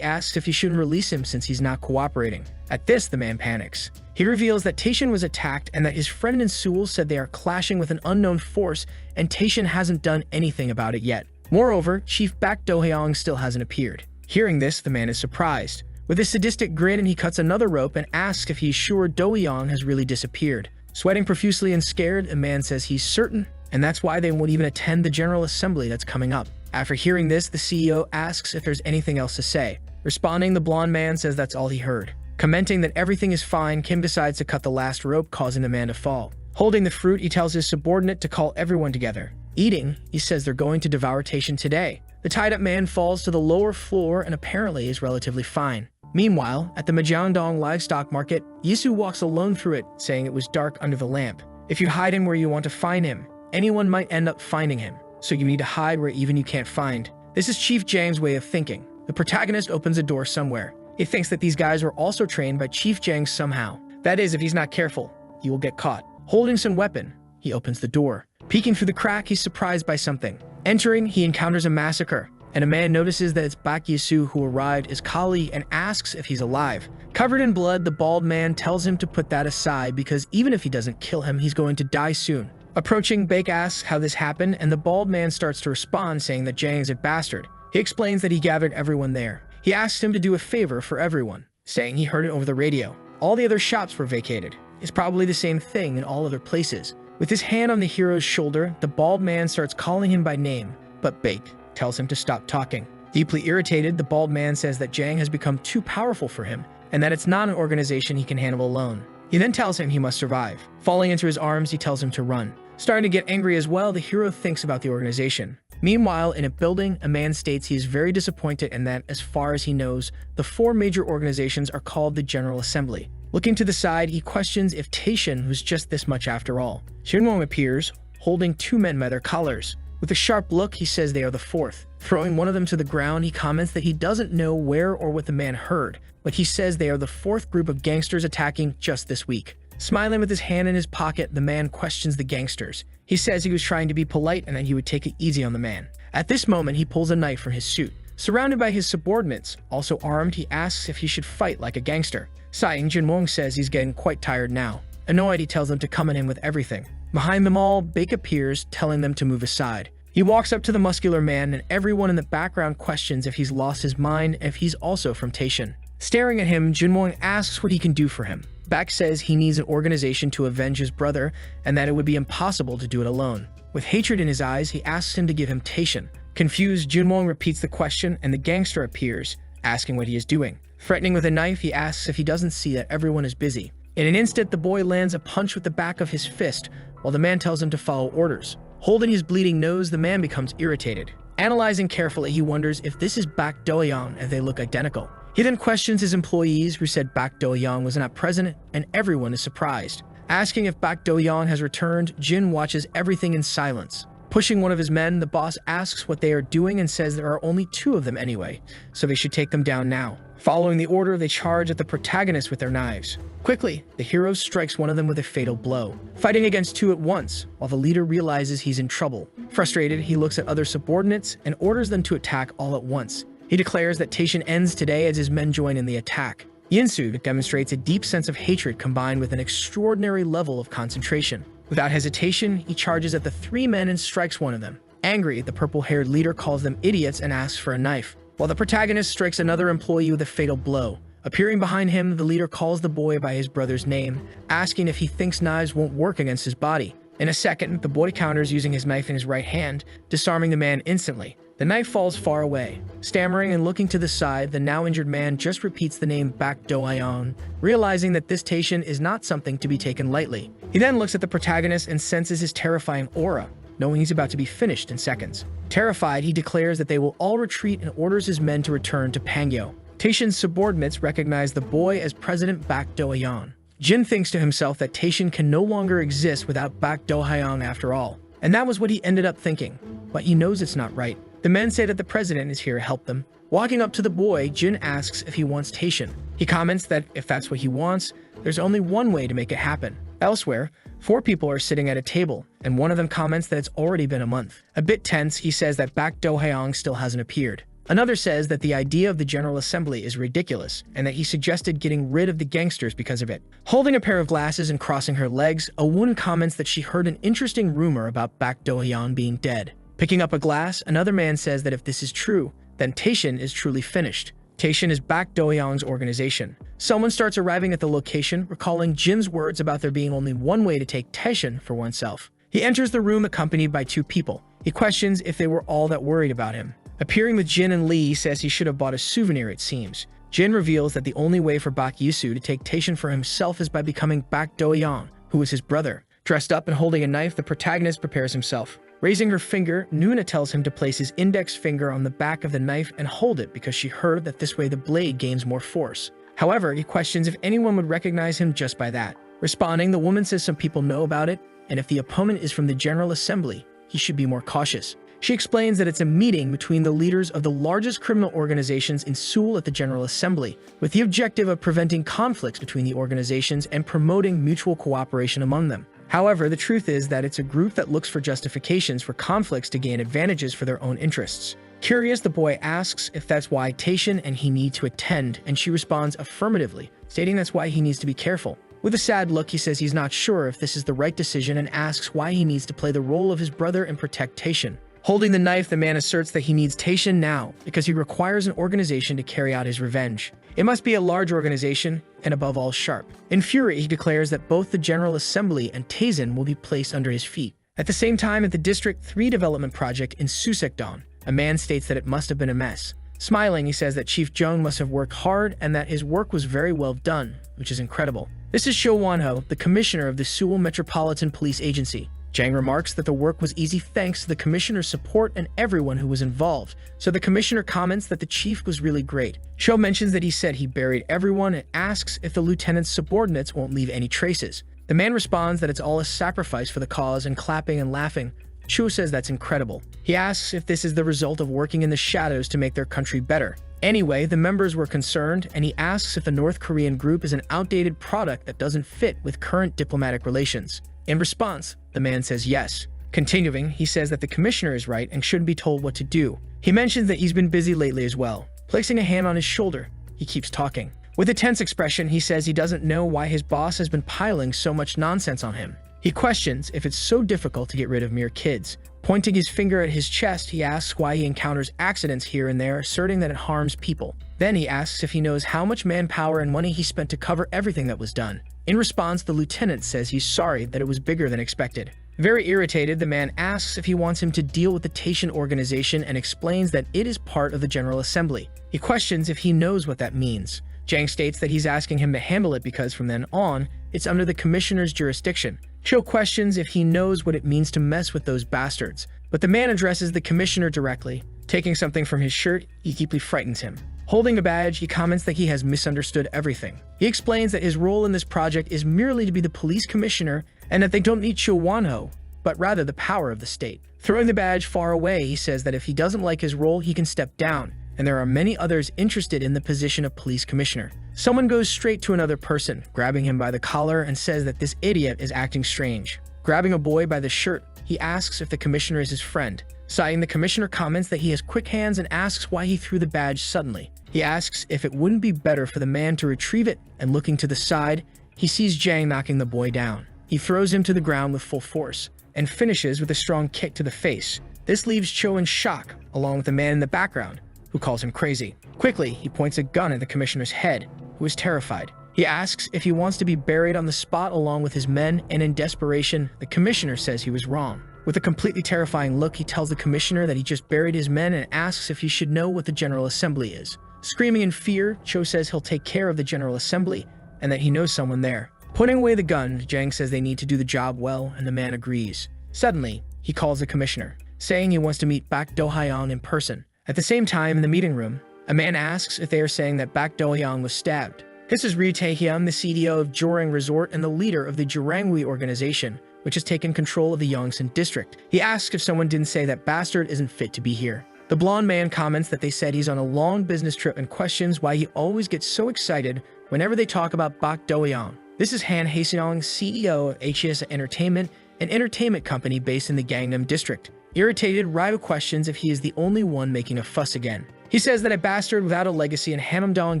asks if he shouldn't release him since he's not cooperating. At this, the man panics. He reveals that Taishin was attacked and that his friend and Seul said they are clashing with an unknown force and Taishin hasn't done anything about it yet. Moreover, Chief Bak Do-hyung still hasn't appeared. Hearing this, the man is surprised. With a sadistic grin, he cuts another rope and asks if he's sure Do-hyung has really disappeared. Sweating profusely and scared, the man says he's certain, and that's why they won't even attend the General Assembly that's coming up. After hearing this, the CEO asks if there's anything else to say. Responding, the blonde man says that's all he heard. Commenting that everything is fine, Kim decides to cut the last rope, causing the man to fall. Holding the fruit, he tells his subordinate to call everyone together. Eating, he says they're going to devour Taishin today. The tied-up man falls to the lower floor and apparently is relatively fine. Meanwhile, at the Majiangdong livestock market, Yisu walks alone through it, saying it was dark under the lamp. If you hide him where you want to find him, anyone might end up finding him, so you need to hide where even you can't find. This is Chief Jang's way of thinking. The protagonist opens a door somewhere. He thinks that these guys were also trained by Chief Jang somehow. That is, if he's not careful, he will get caught. Holding some weapon, he opens the door. Peeking through the crack, he's surprised by something. Entering, he encounters a massacre, and a man notices that it's Bak Yisu who arrived as colleague and asks if he's alive. Covered in blood, the bald man tells him to put that aside because even if he doesn't kill him, he's going to die soon. Approaching, Bake asks how this happened, and the bald man starts to respond, saying that Jang is a bastard. He explains that he gathered everyone there. He asks him to do a favor for everyone, saying he heard it over the radio. All the other shops were vacated. It's probably the same thing in all other places. With his hand on the hero's shoulder, the bald man starts calling him by name, but Bake tells him to stop talking. Deeply irritated, the bald man says that Jang has become too powerful for him, and that it's not an organization he can handle alone. He then tells him he must survive. Falling into his arms, he tells him to run. Starting to get angry as well, the hero thinks about the organization. Meanwhile, in a building, a man states he is very disappointed and that, as far as he knows, the 4 major organizations are called the General Assembly. Looking to the side, he questions if Taishin was just this much after all. Jinwon appears, holding 2 men by their collars. With a sharp look, he says they are the 4th. Throwing one of them to the ground, he comments that he doesn't know where or what the man heard, but he says they are the 4th group of gangsters attacking just this week. Smiling with his hand in his pocket, the man questions the gangsters. He says he was trying to be polite and that he would take it easy on the man. At this moment, he pulls a knife from his suit. Surrounded by his subordinates, also armed, he asks if he should fight like a gangster. Sighing, Jinwon says he's getting quite tired now. Annoyed, he tells them to come at him with everything. Behind them all, Bake appears, telling them to move aside. He walks up to the muscular man, and everyone in the background questions if he's lost his mind and if he's also from Taishin. Staring at him, Jinwon asks what he can do for him. Bak says he needs an organization to avenge his brother and that it would be impossible to do it alone. With hatred in his eyes, he asks him to give him Taishin. Confused, Jinwon repeats the question and the gangster appears, asking what he is doing. Threatening with a knife, he asks if he doesn't see that everyone is busy. In an instant, the boy lands a punch with the back of his fist, while the man tells him to follow orders. Holding his bleeding nose, the man becomes irritated. Analyzing carefully, he wonders if this is Bak Do-hyung as they look identical. He then questions his employees who said Bak Do-hyung was not present, and everyone is surprised. Asking if Bak Do-hyung has returned, Jin watches everything in silence. Pushing one of his men, the boss asks what they are doing and says there are only 2 of them anyway, so they should take them down now. Following the order, they charge at the protagonist with their knives. Quickly, the hero strikes one of them with a fatal blow, fighting against 2 at once, while the leader realizes he's in trouble. Frustrated, he looks at other subordinates and orders them to attack all at once. He declares that Taishin ends today as his men join in the attack. Yinsu demonstrates a deep sense of hatred combined with an extraordinary level of concentration. Without hesitation, he charges at the 3 men and strikes one of them. Angry, the purple-haired leader calls them idiots and asks for a knife, while the protagonist strikes another employee with a fatal blow. Appearing behind him, the leader calls the boy by his brother's name, asking if he thinks knives won't work against his body. In a second, the boy counters using his knife in his right hand, disarming the man instantly. The knife falls far away. Stammering and looking to the side, the now injured man just repeats the name Bak Do-hyung, realizing that this Taishin is not something to be taken lightly. He then looks at the protagonist and senses his terrifying aura, knowing he's about to be finished in seconds. Terrified, he declares that they will all retreat and orders his men to return to Pangyo. Taishin's subordinates recognize the boy as President Bak Do-hyung. Jin thinks to himself that Taishin can no longer exist without Bak Do-hyung after all, and that was what he ended up thinking, but he knows it's not right. The men say that the president is here to help them. Walking up to the boy, Jin asks if he wants Taishan. He comments that if that's what he wants, there's only one way to make it happen. Elsewhere, 4 people are sitting at a table, and one of them comments that it's already been a month. A bit tense, he says that Baek Do-hyung still hasn't appeared. Another says that the idea of the General Assembly is ridiculous, and that he suggested getting rid of the gangsters because of it. Holding a pair of glasses and crossing her legs, a woman comments that she heard an interesting rumor about Baek Do-hyung being dead. Picking up a glass, another man says that if this is true, then Taishan is truly finished. Taishan is Baek Do-hyung's organization. Someone starts arriving at the location, recalling Jin's words about there being only one way to take Taishan for oneself. He enters the room accompanied by 2 people. He questions if they were all that worried about him. Appearing with Jin and Lee, says he should have bought a souvenir, it seems. Jin reveals that the only way for Baek Yisu to take Taishan for himself is by becoming Baek Do-hyung, who is his brother. Dressed up and holding a knife, the protagonist prepares himself. Raising her finger, Nuna tells him to place his index finger on the back of the knife and hold it because she heard that this way the blade gains more force. However, he questions if anyone would recognize him just by that. Responding, the woman says some people know about it, and if the opponent is from the General Assembly, he should be more cautious. She explains that it's a meeting between the leaders of the largest criminal organizations in Seoul at the General Assembly, with the objective of preventing conflicts between the organizations and promoting mutual cooperation among them. However, the truth is that it's a group that looks for justifications for conflicts to gain advantages for their own interests. Curious, the boy asks if that's why Taishan and he need to attend, and she responds affirmatively, stating that's why he needs to be careful. With a sad look, he says he's not sure if this is the right decision and asks why he needs to play the role of his brother and protect Taishan. Holding the knife, the man asserts that he needs Taishan now because he requires an organization to carry out his revenge. It must be a large organization and above all sharp. In fury, he declares that both the General Assembly and Taishan will be placed under his feet. At the same time, at the District 3 development project in Susekdong, a man states that it must have been a mess. Smiling, he says that Chief Jung must have worked hard and that his work was very well done, which is incredible. This is Sho Won-ho, the commissioner of the Seoul Metropolitan Police Agency. Jang remarks that the work was easy thanks to the commissioner's support and everyone who was involved, so the commissioner comments that the chief was really great. Cho mentions that he said he buried everyone and asks if the lieutenant's subordinates won't leave any traces. The man responds that it's all a sacrifice for the cause, and clapping and laughing. Cho says that's incredible. He asks if this is the result of working in the shadows to make their country better. Anyway, the members were concerned, and he asks if the North Korean group is an outdated product that doesn't fit with current diplomatic relations. In response, the man says yes. Continuing, he says that the commissioner is right and shouldn't be told what to do. He mentions that he's been busy lately as well. Placing a hand on his shoulder, he keeps talking. With a tense expression, he says he doesn't know why his boss has been piling so much nonsense on him. He questions if it's so difficult to get rid of mere kids. Pointing his finger at his chest, he asks why he encounters accidents here and there, asserting that it harms people. Then he asks if he knows how much manpower and money he spent to cover everything that was done. In response, the lieutenant says he's sorry that it was bigger than expected. Very irritated, the man asks if he wants him to deal with the Taishan organization and explains that it is part of the General Assembly. He questions if he knows what that means. Jang states that he's asking him to handle it because from then on, it's under the commissioner's jurisdiction. Cho questions if he knows what it means to mess with those bastards, but the man addresses the commissioner directly. Taking something from his shirt, he deeply frightens him. Holding a badge, he comments that he has misunderstood everything. He explains that his role in this project is merely to be the police commissioner and that they don't need Cho Won-ho, but rather the power of the state. Throwing the badge far away, he says that if he doesn't like his role, he can step down, and there are many others interested in the position of police commissioner. Someone goes straight to another person, grabbing him by the collar and says that this idiot is acting strange. Grabbing a boy by the shirt, he asks if the commissioner is his friend. Sighing, the commissioner comments that he has quick hands and asks why he threw the badge suddenly. He asks if it wouldn't be better for the man to retrieve it, and looking to the side, he sees Jang knocking the boy down. He throws him to the ground with full force, and finishes with a strong kick to the face. This leaves Cho in shock, along with the man in the background, who calls him crazy. Quickly, he points a gun at the commissioner's head, who is terrified. He asks if he wants to be buried on the spot along with his men, and in desperation, the commissioner says he was wrong. With a completely terrifying look, he tells the commissioner that he just buried his men and asks if he should know what the General Assembly is. Screaming in fear, Cho says he'll take care of the General Assembly and that he knows someone there. Putting away the gun, Jang says they need to do the job well, and the man agrees. Suddenly, he calls the commissioner, saying he wants to meet Baek Do-hyung in person. At the same time, in the meeting room, a man asks if they are saying that Baek Do-hyung was stabbed. This is Ri Tae-hyun, the CDO of Jorang Resort and the leader of the Jorangwi organization, which has taken control of the Yongsan district. He asks if someone didn't say that bastard isn't fit to be here. The blonde man comments that they said he's on a long business trip and questions why he always gets so excited whenever they talk about Bak Do-yeon. This is Han Hae-seong, CEO of HES Entertainment, an entertainment company based in the Gangnam district. Irritated, Ryu questions if he is the only one making a fuss again. He says that a bastard without a legacy in Hamdong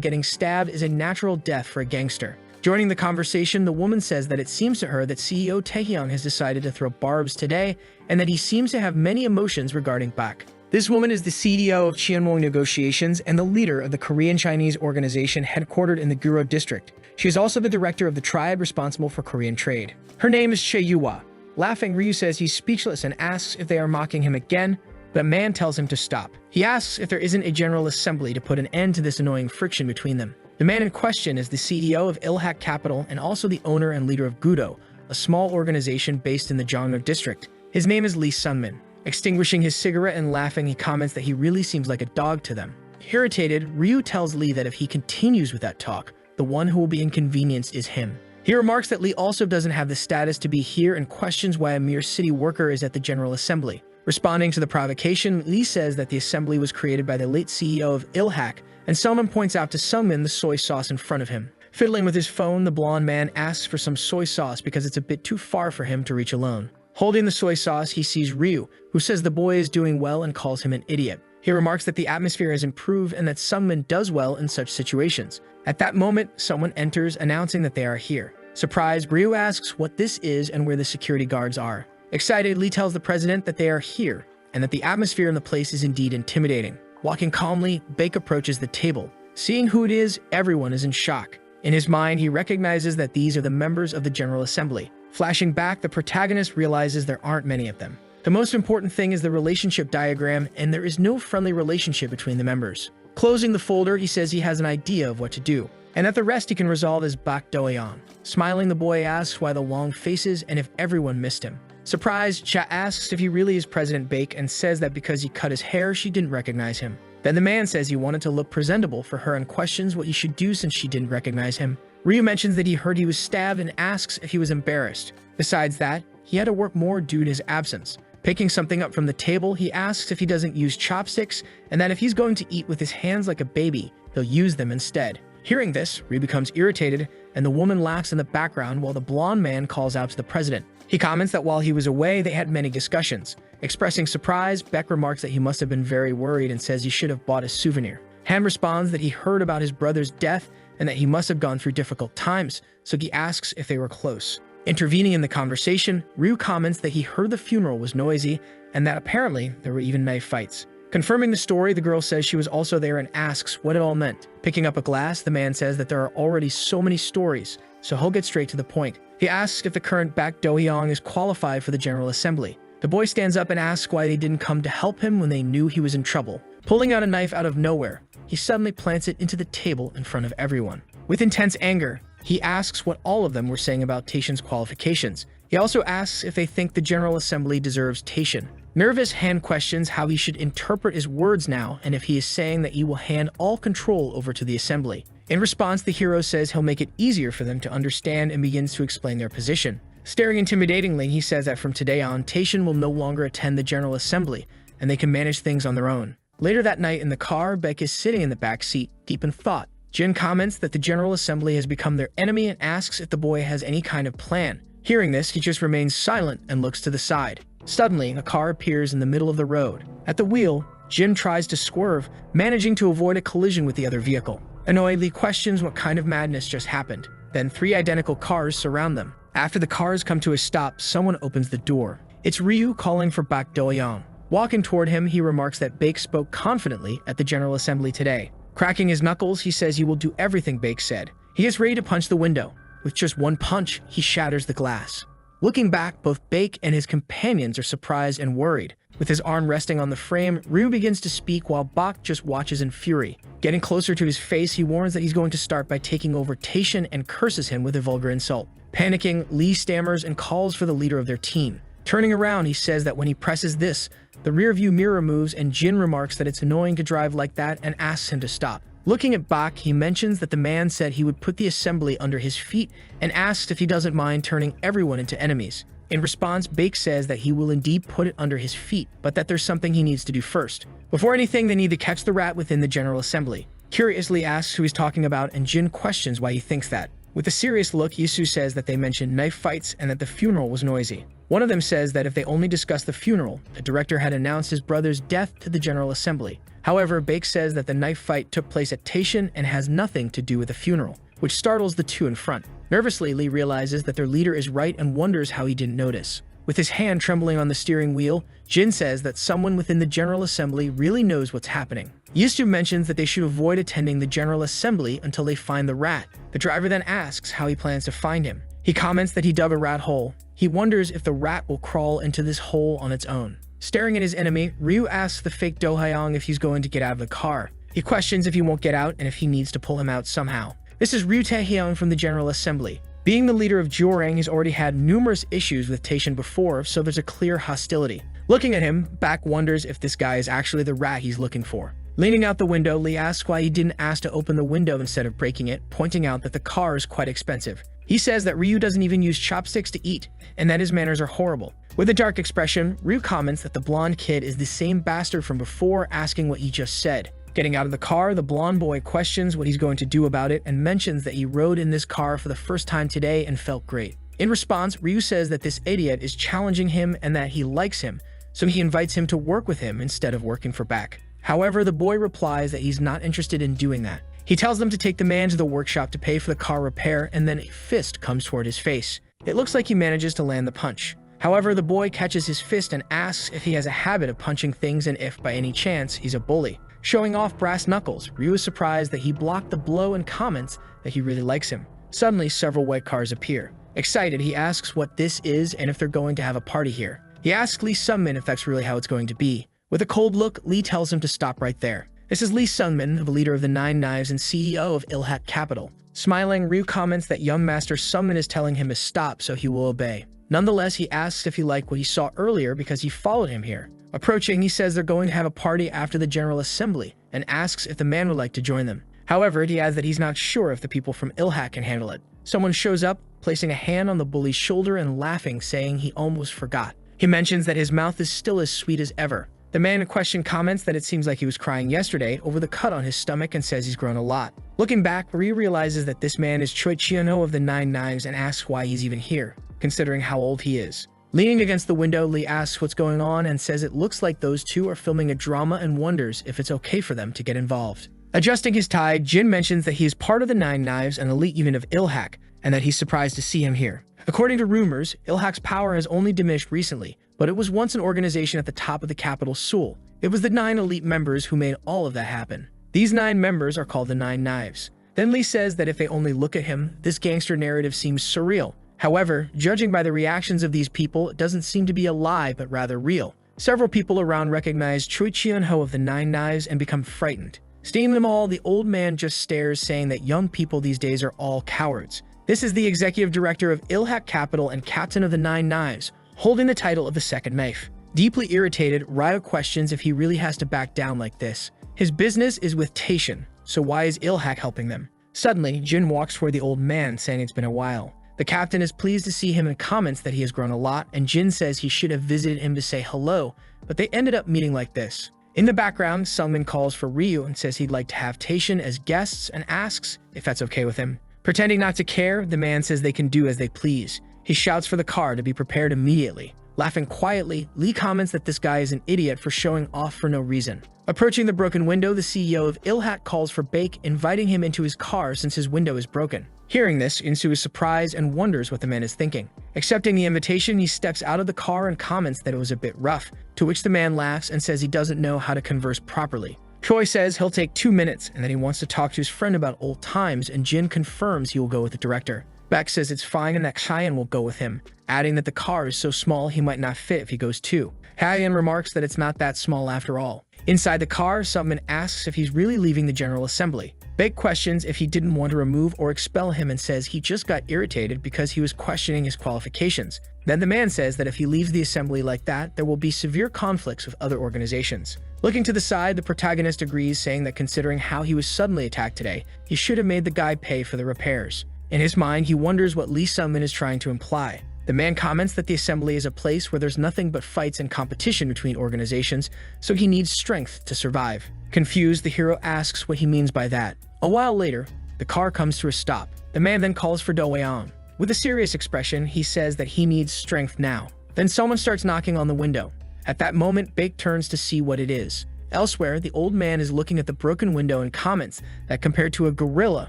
getting stabbed is a natural death for a gangster. Joining the conversation, the woman says that it seems to her that CEO Taehyung has decided to throw barbs today and that he seems to have many emotions regarding Bak. This woman is the CEO of Cheonwon Negotiations and the leader of the Korean-Chinese organization headquartered in the Guro district. She is also the director of the tribe responsible for Korean trade. Her name is Che Yuwa. Laughing, Ryu says he's speechless and asks if they are mocking him again, but a man tells him to stop. He asks if there isn't a general assembly to put an end to this annoying friction between them. The man in question is the CEO of Ilhak Capital and also the owner and leader of Gudo, a small organization based in the Jongno district. His name is Lee Sunmin. Extinguishing his cigarette and laughing, he comments that he really seems like a dog to them. Irritated, Ryu tells Lee that if he continues with that talk, the one who will be inconvenienced is him. He remarks that Lee also doesn't have the status to be here and questions why a mere city worker is at the General Assembly. Responding to the provocation, Lee says that the assembly was created by the late CEO of Ilhak, and Selman points out to Sungmin the soy sauce in front of him. Fiddling with his phone, the blonde man asks for some soy sauce because it's a bit too far for him to reach alone. Holding the soy sauce, he sees Ryu, who says the boy is doing well and calls him an idiot. He remarks that the atmosphere has improved and that Sungmin does well in such situations. At that moment, someone enters, announcing that they are here. Surprised, Ryu asks what this is and where the security guards are. Excited, Lee tells the president that they are here, and that the atmosphere in the place is indeed intimidating. Walking calmly, Baek approaches the table. Seeing who it is, everyone is in shock. In his mind, he recognizes that these are the members of the General Assembly. Flashing back, the protagonist realizes there aren't many of them. The most important thing is the relationship diagram, and there is no friendly relationship between the members. Closing the folder, he says he has an idea of what to do, and that the rest he can resolve as Bak Do-yeon. Smiling, the boy asks why the long faces and if everyone missed him. Surprised, Cha asks if he really is President Baek and says that because he cut his hair, she didn't recognize him. Then the man says he wanted to look presentable for her and questions what he should do since she didn't recognize him. Ryu mentions that he heard he was stabbed and asks if he was embarrassed. Besides that, he had to work more due to his absence. Picking something up from the table, he asks if he doesn't use chopsticks and that if he's going to eat with his hands like a baby, he'll use them instead. Hearing this, Ryu becomes irritated and the woman laughs in the background while the blonde man calls out to the president. He comments that while he was away, they had many discussions. Expressing surprise, Baek remarks that he must have been very worried and says he should have bought a souvenir. Han responds that he heard about his brother's death and that he must have gone through difficult times, so he asks if they were close. Intervening in the conversation, Ryu comments that he heard the funeral was noisy and that apparently there were even knife fights. Confirming the story, the girl says she was also there and asks what it all meant. Picking up a glass, the man says that there are already so many stories, so he'll get straight to the point. He asks if the current Bak Do-yeon is qualified for the General Assembly. The boy stands up and asks why they didn't come to help him when they knew he was in trouble. Pulling out a knife out of nowhere, he suddenly plants it into the table in front of everyone. With intense anger, he asks what all of them were saying about Taishan's qualifications. He also asks if they think the General Assembly deserves Taishan. Nervous, Han questions how he should interpret his words now and if he is saying that he will hand all control over to the Assembly. In response, the hero says he'll make it easier for them to understand and begins to explain their position. Staring intimidatingly, he says that from today on, Taishan will no longer attend the General Assembly and they can manage things on their own. Later that night in the car, Baek is sitting in the back seat, deep in thought. Jin comments that the General Assembly has become their enemy and asks if the boy has any kind of plan. Hearing this, he just remains silent and looks to the side. Suddenly, a car appears in the middle of the road. At the wheel, Jin tries to swerve, managing to avoid a collision with the other vehicle. Annoyedly questions what kind of madness just happened. Then 3 identical cars surround them. After the cars come to a stop, someone opens the door. It's Ryu calling for Bak Do-yeon. Walking toward him, he remarks that Baek spoke confidently at the General Assembly today. Cracking his knuckles, he says he will do everything Baek said. He is ready to punch the window. With just one punch, he shatters the glass. Looking back, both Baek and his companions are surprised and worried. With his arm resting on the frame, Ryu begins to speak while Bak just watches in fury. Getting closer to his face, he warns that he's going to start by taking over Taishan and curses him with a vulgar insult. Panicking, Lee stammers and calls for the leader of their team. Turning around, he says that when he presses this, the rearview mirror moves and Jin remarks that it's annoying to drive like that and asks him to stop. Looking at Bak, he mentions that the man said he would put the assembly under his feet and asks if he doesn't mind turning everyone into enemies. In response, Bake says that he will indeed put it under his feet, but that there's something he needs to do first. Before anything, they need to catch the rat within the General Assembly. Curiously asks who he's talking about, and Jin questions why he thinks that. With a serious look, Yisu says that they mentioned knife fights and that the funeral was noisy. One of them says that if they only discussed the funeral, the director had announced his brother's death to the General Assembly. However, Bake says that the knife fight took place at Taishan and has nothing to do with the funeral, which startles the two in front. Nervously, Lee realizes that their leader is right and wonders how he didn't notice. With his hand trembling on the steering wheel, Jin says that someone within the General Assembly really knows what's happening. Yisu mentions that they should avoid attending the General Assembly until they find the rat. The driver then asks how he plans to find him. He comments that he dug a rat hole. He wonders if the rat will crawl into this hole on its own. Staring at his enemy, Ryu asks the fake Do Hyung if he's going to get out of the car. He questions if he won't get out and if he needs to pull him out somehow. This is Ryu Taehyung from the General Assembly. Being the leader of Jorang, he's already had numerous issues with Taishan before, so there's a clear hostility. Looking at him, Bak wonders if this guy is actually the rat he's looking for. Leaning out the window, Lee asks why he didn't ask to open the window instead of breaking it, pointing out that the car is quite expensive. He says that Ryu doesn't even use chopsticks to eat, and that his manners are horrible. With a dark expression, Ryu comments that the blonde kid is the same bastard from before, asking what he just said. Getting out of the car, the blonde boy questions what he's going to do about it and mentions that he rode in this car for the first time today and felt great. In response, Ryu says that this idiot is challenging him and that he likes him, so he invites him to work with him instead of working for Bak. However, the boy replies that he's not interested in doing that. He tells them to take the man to the workshop to pay for the car repair, and then a fist comes toward his face. It looks like he manages to land the punch. However, the boy catches his fist and asks if he has a habit of punching things and if, by any chance, he's a bully. Showing off brass knuckles, Ryu is surprised that he blocked the blow and comments that he really likes him. Suddenly, several white cars appear. Excited, he asks what this is and if they're going to have a party here. He asks Lee Sungmin if that's really how it's going to be. With a cold look, Lee tells him to stop right there. This is Lee Sungmin, the leader of the Nine Knives and CEO of Ilhat Capital. Smiling, Ryu comments that young Master Sungmin is telling him to stop, so he will obey. Nonetheless, he asks if he liked what he saw earlier because he followed him here. Approaching, he says they're going to have a party after the General Assembly and asks if the man would like to join them. However, he adds that he's not sure if the people from Ilhat can handle it. Someone shows up, placing a hand on the bully's shoulder and laughing, saying he almost forgot. He mentions that his mouth is still as sweet as ever. The man in question comments that it seems like he was crying yesterday over the cut on his stomach and says he's grown a lot. Looking back, Ryu realizes that this man is Choi Chien-ho of the Nine Knives and asks why he's even here, considering how old he is. Leaning against the window, Lee asks what's going on and says it looks like those two are filming a drama and wonders if it's okay for them to get involved. Adjusting his tie, Jin mentions that he is part of the Nine Knives and elite unit of Ilhak, and that he's surprised to see him here. According to rumors, Ilhak's power has only diminished recently, but it was once an organization at the top of the capital, Seoul. It was the 9 elite members who made all of that happen. These 9 members are called the Nine Knives. Then Lee says that if they only look at him, this gangster narrative seems surreal. However, judging by the reactions of these people, it doesn't seem to be a lie, but rather real. Several people around recognize Choi Chien-ho of the Nine Knives and become frightened. Seeing them all, the old man just stares, saying that young people these days are all cowards. This is the executive director of Ilhat Capital and captain of the Nine Knives, holding the title of the second knife. Deeply irritated, Ryo questions if he really has to back down like this. His business is with Taishan, so why is Ilhak helping them? Suddenly, Jin walks toward the old man, saying it's been a while. The captain is pleased to see him and comments that he has grown a lot, and Jin says he should have visited him to say hello, but they ended up meeting like this. In the background, Sungmin calls for Ryu and says he'd like to have Taishan as guests and asks if that's okay with him. Pretending not to care, the man says they can do as they please. He shouts for the car to be prepared immediately. Laughing quietly, Lee comments that this guy is an idiot for showing off for no reason. Approaching the broken window, the CEO of Ilhat calls for Bake, inviting him into his car since his window is broken. Hearing this, Insu is surprised and wonders what the man is thinking. Accepting the invitation, he steps out of the car and comments that it was a bit rough, to which the man laughs and says he doesn't know how to converse properly. Choi says he'll take 2 minutes and that he wants to talk to his friend about old times, and Jin confirms he will go with the director. Beck says it's fine and that Cheyenne will go with him, adding that the car is so small he might not fit if he goes too. Cheyenne remarks that it's not that small after all. Inside the car, Sungmin asks if he's really leaving the General Assembly. Beck questions if he didn't want to remove or expel him and says he just got irritated because he was questioning his qualifications. Then the man says that if he leaves the assembly like that, there will be severe conflicts with other organizations. Looking to the side, the protagonist agrees, saying that considering how he was suddenly attacked today, he should have made the guy pay for the repairs. In his mind, he wonders what Lee Sungmin is trying to imply. The man comments that the assembly is a place where there's nothing but fights and competition between organizations, so he needs strength to survive. Confused, the hero asks what he means by that. A while later, the car comes to a stop. The man then calls for Do-Won. With a serious expression, he says that he needs strength now. Then someone starts knocking on the window. At that moment, Baek turns to see what it is. Elsewhere, the old man is looking at the broken window and comments that compared to a gorilla,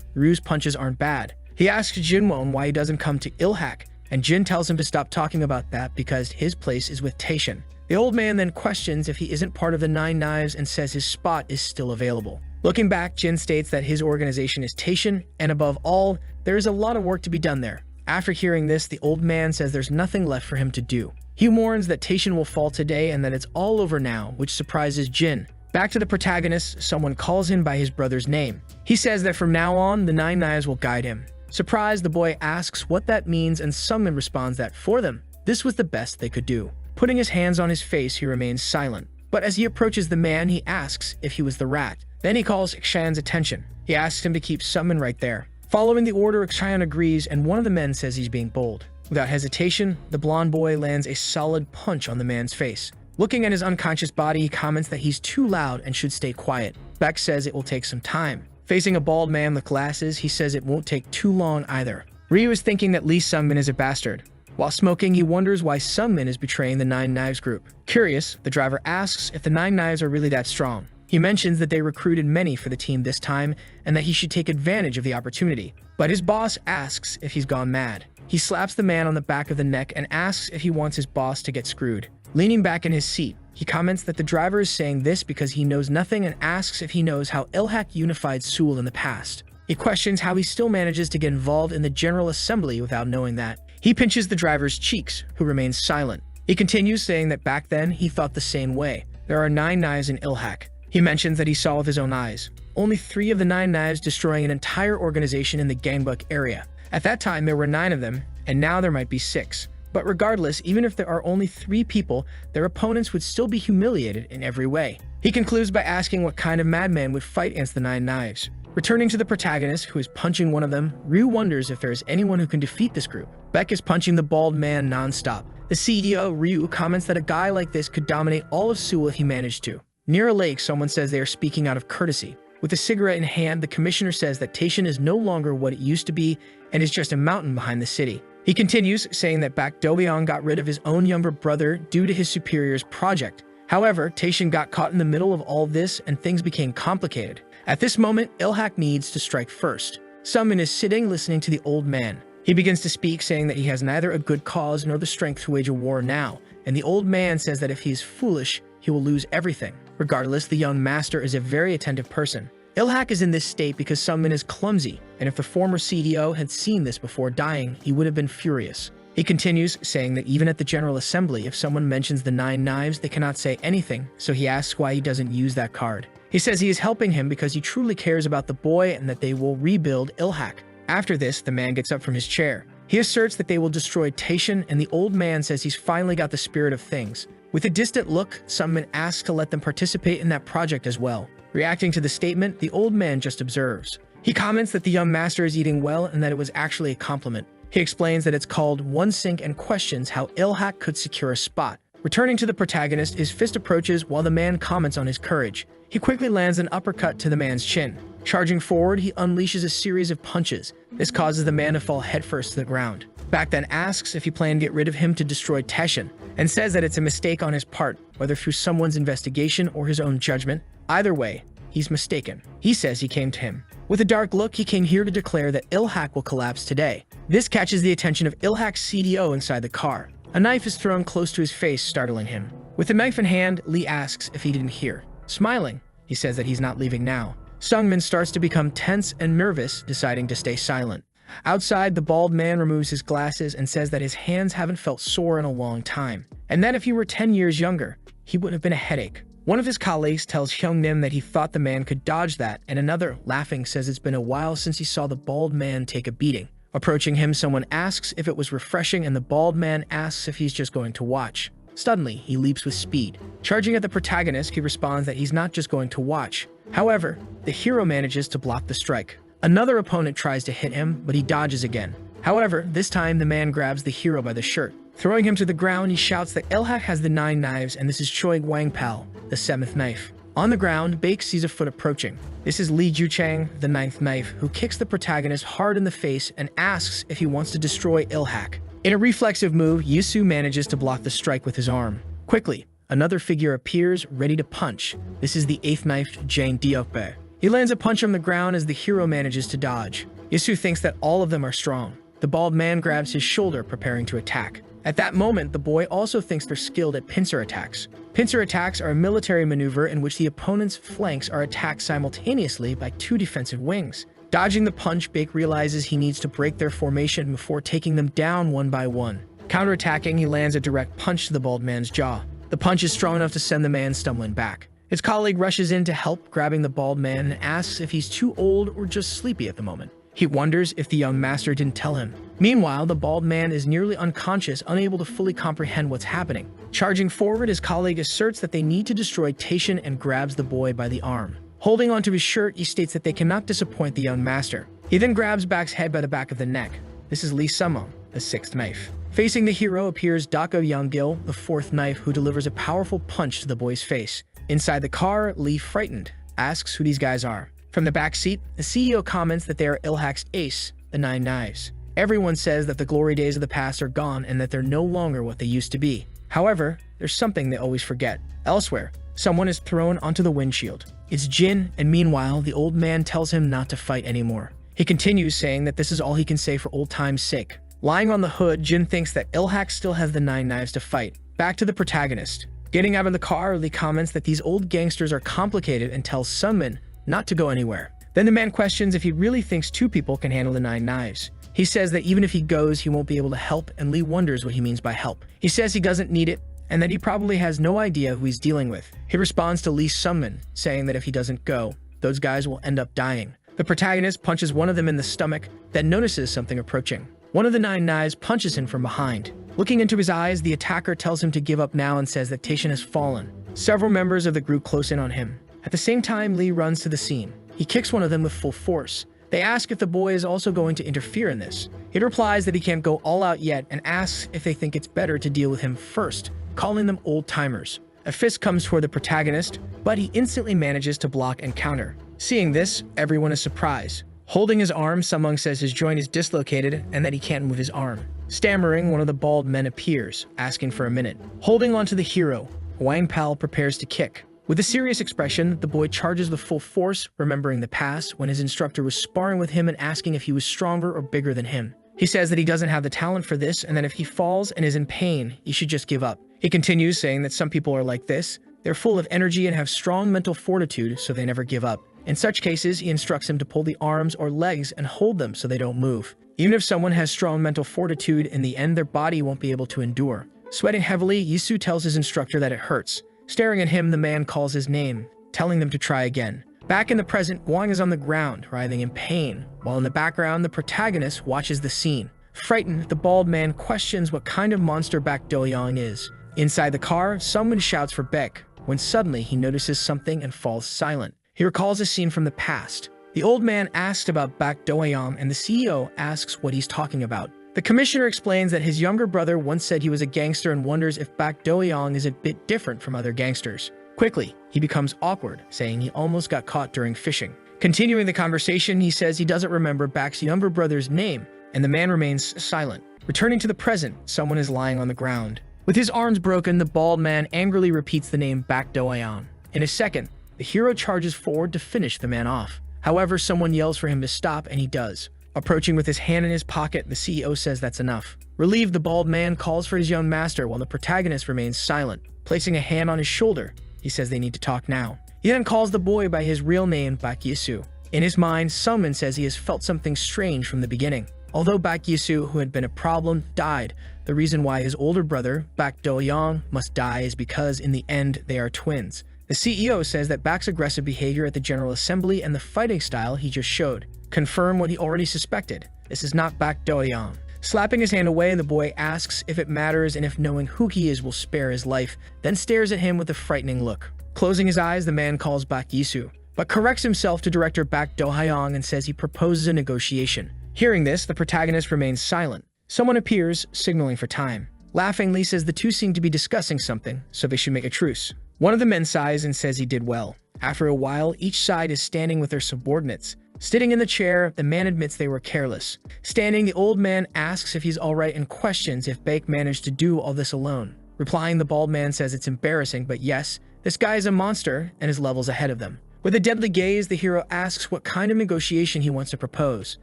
Ryu's punches aren't bad. He asks Jinwon why he doesn't come to Ilhak, and Jin tells him to stop talking about that because his place is with Taishin. The old man then questions if he isn't part of the Nine Knives and says his spot is still available. Looking back, Jin states that his organization is Taishin, and above all, there is a lot of work to be done there. After hearing this, the old man says there's nothing left for him to do. He warns that Taishin will fall today and that it's all over now, which surprises Jin. Back to the protagonist, someone calls him by his brother's name. He says that from now on, the Nine Knives will guide him. Surprised, the boy asks what that means, and Sungmin responds that for them, this was the best they could do. Putting his hands on his face, he remains silent. But as he approaches the man, he asks if he was the rat. Then he calls Xian's attention. He asks him to keep Sungmin right there. Following the order, Xian agrees, and one of the men says he's being bold. Without hesitation, the blonde boy lands a solid punch on the man's face. Looking at his unconscious body, he comments that he's too loud and should stay quiet. Beck says it will take some time. Facing a bald man with glasses, he says it won't take too long either. Ryu is thinking that Lee Sungmin is a bastard. While smoking, he wonders why Sungmin is betraying the Nine Knives group. Curious, the driver asks if the Nine Knives are really that strong. He mentions that they recruited many for the team this time and that he should take advantage of the opportunity. But his boss asks if he's gone mad. He slaps the man on the back of the neck and asks if he wants his boss to get screwed. Leaning back in his seat, he comments that the driver is saying this because he knows nothing and asks if he knows how Ilhak unified Seoul in the past. He questions how he still manages to get involved in the General Assembly without knowing that. He pinches the driver's cheeks, who remains silent. He continues saying that back then he thought the same way. There are 9 knives in Ilhak. He mentions that he saw with his own eyes. Only 3 of the 9 knives destroying an entire organization in the Gangbuk area. At that time there were 9 of them, and now there might be 6. But regardless, even if there are only 3 people, their opponents would still be humiliated in every way. He concludes by asking what kind of madman would fight against the 9 knives. Returning to the protagonist, who is punching one of them, Ryu wonders if there is anyone who can defeat this group. Beck is punching the bald man non-stop. The CEO, Ryu, comments that a guy like this could dominate all of Seoul if he managed to. Near a lake, someone says they are speaking out of courtesy. With a cigarette in hand, the commissioner says that Taishin is no longer what it used to be and is just a mountain behind the city. He continues, saying that back Do-Won got rid of his own younger brother due to his superior's project. However, Taishin got caught in the middle of all this and things became complicated. At this moment, Ilhak needs to strike first. Sungmin is sitting listening to the old man. He begins to speak, saying that he has neither a good cause nor the strength to wage a war now, and the old man says that if he is foolish, he will lose everything. Regardless, the young master is a very attentive person. Ilhak is in this state because Sungmin is clumsy, and if the former CDO had seen this before dying, he would have been furious. He continues, saying that even at the General Assembly, if someone mentions the 9 knives, they cannot say anything, so he asks why he doesn't use that card. He says he is helping him because he truly cares about the boy and that they will rebuild Ilhak. After this, the man gets up from his chair. He asserts that they will destroy Taishin, and the old man says he's finally got the spirit of things. With a distant look, Sungmin asks to let them participate in that project as well. Reacting to the statement, the old man just observes. He comments that the young master is eating well and that it was actually a compliment. He explains that it's called one sink and questions how Ilhak could secure a spot. Returning to the protagonist, his fist approaches while the man comments on his courage. He quickly lands an uppercut to the man's chin. Charging forward, he unleashes a series of punches. This causes the man to fall headfirst to the ground. Back then asks if he planned to get rid of him to destroy Taishin, and says that it's a mistake on his part, whether through someone's investigation or his own judgment. Either way, he's mistaken. He says he came to him. With a dark look, he came here to declare that Ilhak will collapse today. This catches the attention of Ilhak's CDO inside the car. A knife is thrown close to his face, startling him. With the knife in hand, Lee asks if he didn't hear. Smiling, he says that he's not leaving now. Sungmin starts to become tense and nervous, deciding to stay silent. Outside, the bald man removes his glasses and says that his hands haven't felt sore in a long time, and that if he were 10 years younger, he wouldn't have been a headache. One of his colleagues tells Hyungnim that he thought the man could dodge that, and another, laughing, says it's been a while since he saw the bald man take a beating. Approaching him, someone asks if it was refreshing, and the bald man asks if he's just going to watch. Suddenly, he leaps with speed. Charging at the protagonist, he responds that he's not just going to watch. However, the hero manages to block the strike. Another opponent tries to hit him, but he dodges again. However, this time the man grabs the hero by the shirt. Throwing him to the ground, he shouts that Ilhak has the 9 knives and this is Choi Wangpal, the 7th knife. On the ground, Bake sees a foot approaching. This is Li Juchang, the 9th knife, who kicks the protagonist hard in the face and asks if he wants to destroy Ilhak. In a reflexive move, Yisu manages to block the strike with his arm. Quickly, another figure appears, ready to punch. This is the 8th knife, Jane Diokbe. He lands a punch on the ground as the hero manages to dodge. Yisu thinks that all of them are strong. The bald man grabs his shoulder, preparing to attack. At that moment, the boy also thinks they're skilled at pincer attacks. Pincer attacks are a military maneuver in which the opponent's flanks are attacked simultaneously by 2 defensive wings. Dodging the punch, Bake realizes he needs to break their formation before taking them down one by one. Counterattacking, he lands a direct punch to the bald man's jaw. The punch is strong enough to send the man stumbling back. His colleague rushes in to help, grabbing the bald man and asks if he's too old or just sleepy at the moment. He wonders if the young master didn't tell him. Meanwhile, the bald man is nearly unconscious, unable to fully comprehend what's happening. Charging forward, his colleague asserts that they need to destroy Taishin and grabs the boy by the arm. Holding onto his shirt, he states that they cannot disappoint the young master. He then grabs Bak's head by the back of the neck. This is Lee Summo, the 6th knife. Facing the hero appears Dako Yanggil, the 4th knife, who delivers a powerful punch to the boy's face. Inside the car, Lee, frightened, asks who these guys are. From the back seat, the CEO comments that they are Ilhak's ace, the 9 knives. Everyone says that the glory days of the past are gone and that they're no longer what they used to be. However, there's something they always forget. Elsewhere, someone is thrown onto the windshield. It's Jin, and meanwhile, the old man tells him not to fight anymore. He continues saying that this is all he can say for old time's sake. Lying on the hood, Jin thinks that Ilhak still has the 9 knives to fight. Back to the protagonist. Getting out of the car, Lee comments that these old gangsters are complicated and tells Sunmin not to go anywhere. Then the man questions if he really thinks 2 people can handle the 9 knives. He says that even if he goes, he won't be able to help, and Lee wonders what he means by help. He says he doesn't need it, and that he probably has no idea who he's dealing with. He responds to Lee's Sunmin, saying that if he doesn't go, those guys will end up dying. The protagonist punches one of them in the stomach, then notices something approaching. One of the 9 knives punches him from behind. Looking into his eyes, the attacker tells him to give up now and says that Taishin has fallen. Several members of the group close in on him. At the same time, Lee runs to the scene. He kicks one of them with full force. They ask if the boy is also going to interfere in this. He replies that he can't go all out yet and asks if they think it's better to deal with him first, calling them old-timers. A fist comes toward the protagonist, but he instantly manages to block and counter. Seeing this, everyone is surprised. Holding his arm, Samung says his joint is dislocated and that he can't move his arm. Stammering, one of the bald men appears, asking for a minute. Holding onto the hero, Wang Pal prepares to kick. With a serious expression, the boy charges with full force, remembering the past when his instructor was sparring with him and asking if he was stronger or bigger than him. He says that he doesn't have the talent for this and that if he falls and is in pain, he should just give up. He continues saying that some people are like this. They're full of energy and have strong mental fortitude, so they never give up. In such cases, he instructs him to pull the arms or legs and hold them so they don't move. Even if someone has strong mental fortitude, in the end their body won't be able to endure. Sweating heavily, Yisu tells his instructor that it hurts. Staring at him, the man calls his name, telling them to try again. Back in the present, Wang is on the ground, writhing in pain, while in the background, the protagonist watches the scene. Frightened, the bald man questions what kind of monster Bak Do-young is. Inside the car, someone shouts for Beck, when suddenly he notices something and falls silent. He recalls a scene from the past. The old man asks about Bak Do-young, and the CEO asks what he's talking about. The commissioner explains that his younger brother once said he was a gangster and wonders if Bak Do-young is a bit different from other gangsters. Quickly, he becomes awkward, saying he almost got caught during fishing. Continuing the conversation, he says he doesn't remember Bak's younger brother's name, and the man remains silent. Returning to the present, someone is lying on the ground. With his arms broken, the bald man angrily repeats the name Bak Do-young. In a second, the hero charges forward to finish the man off. However, someone yells for him to stop, and he does. Approaching with his hand in his pocket, the CEO says that's enough. Relieved, the bald man calls for his young master while the protagonist remains silent. Placing a hand on his shoulder, he says they need to talk now. He then calls the boy by his real name, Bak Yisu. In his mind, Sunmin says he has felt something strange from the beginning. Although Bak Yisu, who had been a problem, died, the reason why his older brother, Bak Do-young, must die is because in the end they are twins. The CEO says that Bak's aggressive behavior at the General Assembly and the fighting style he just showed confirm what he already suspected. This is not Bak Do-young. Slapping his hand away, the boy asks if it matters and if knowing who he is will spare his life, then stares at him with a frightening look. Closing his eyes, the man calls Bak Yisu, but corrects himself to director Bak Do-young and says he proposes a negotiation. Hearing this, the protagonist remains silent. Someone appears, signaling for time. Laughing, Lee says the two seem to be discussing something, so they should make a truce. One of the men sighs and says he did well. After a while, each side is standing with their subordinates. Sitting in the chair, the man admits they were careless. Standing, the old man asks if he's alright and questions if Baek managed to do all this alone. Replying, the bald man says it's embarrassing, but yes, this guy is a monster and his level's ahead of them. With a deadly gaze, the hero asks what kind of negotiation he wants to propose.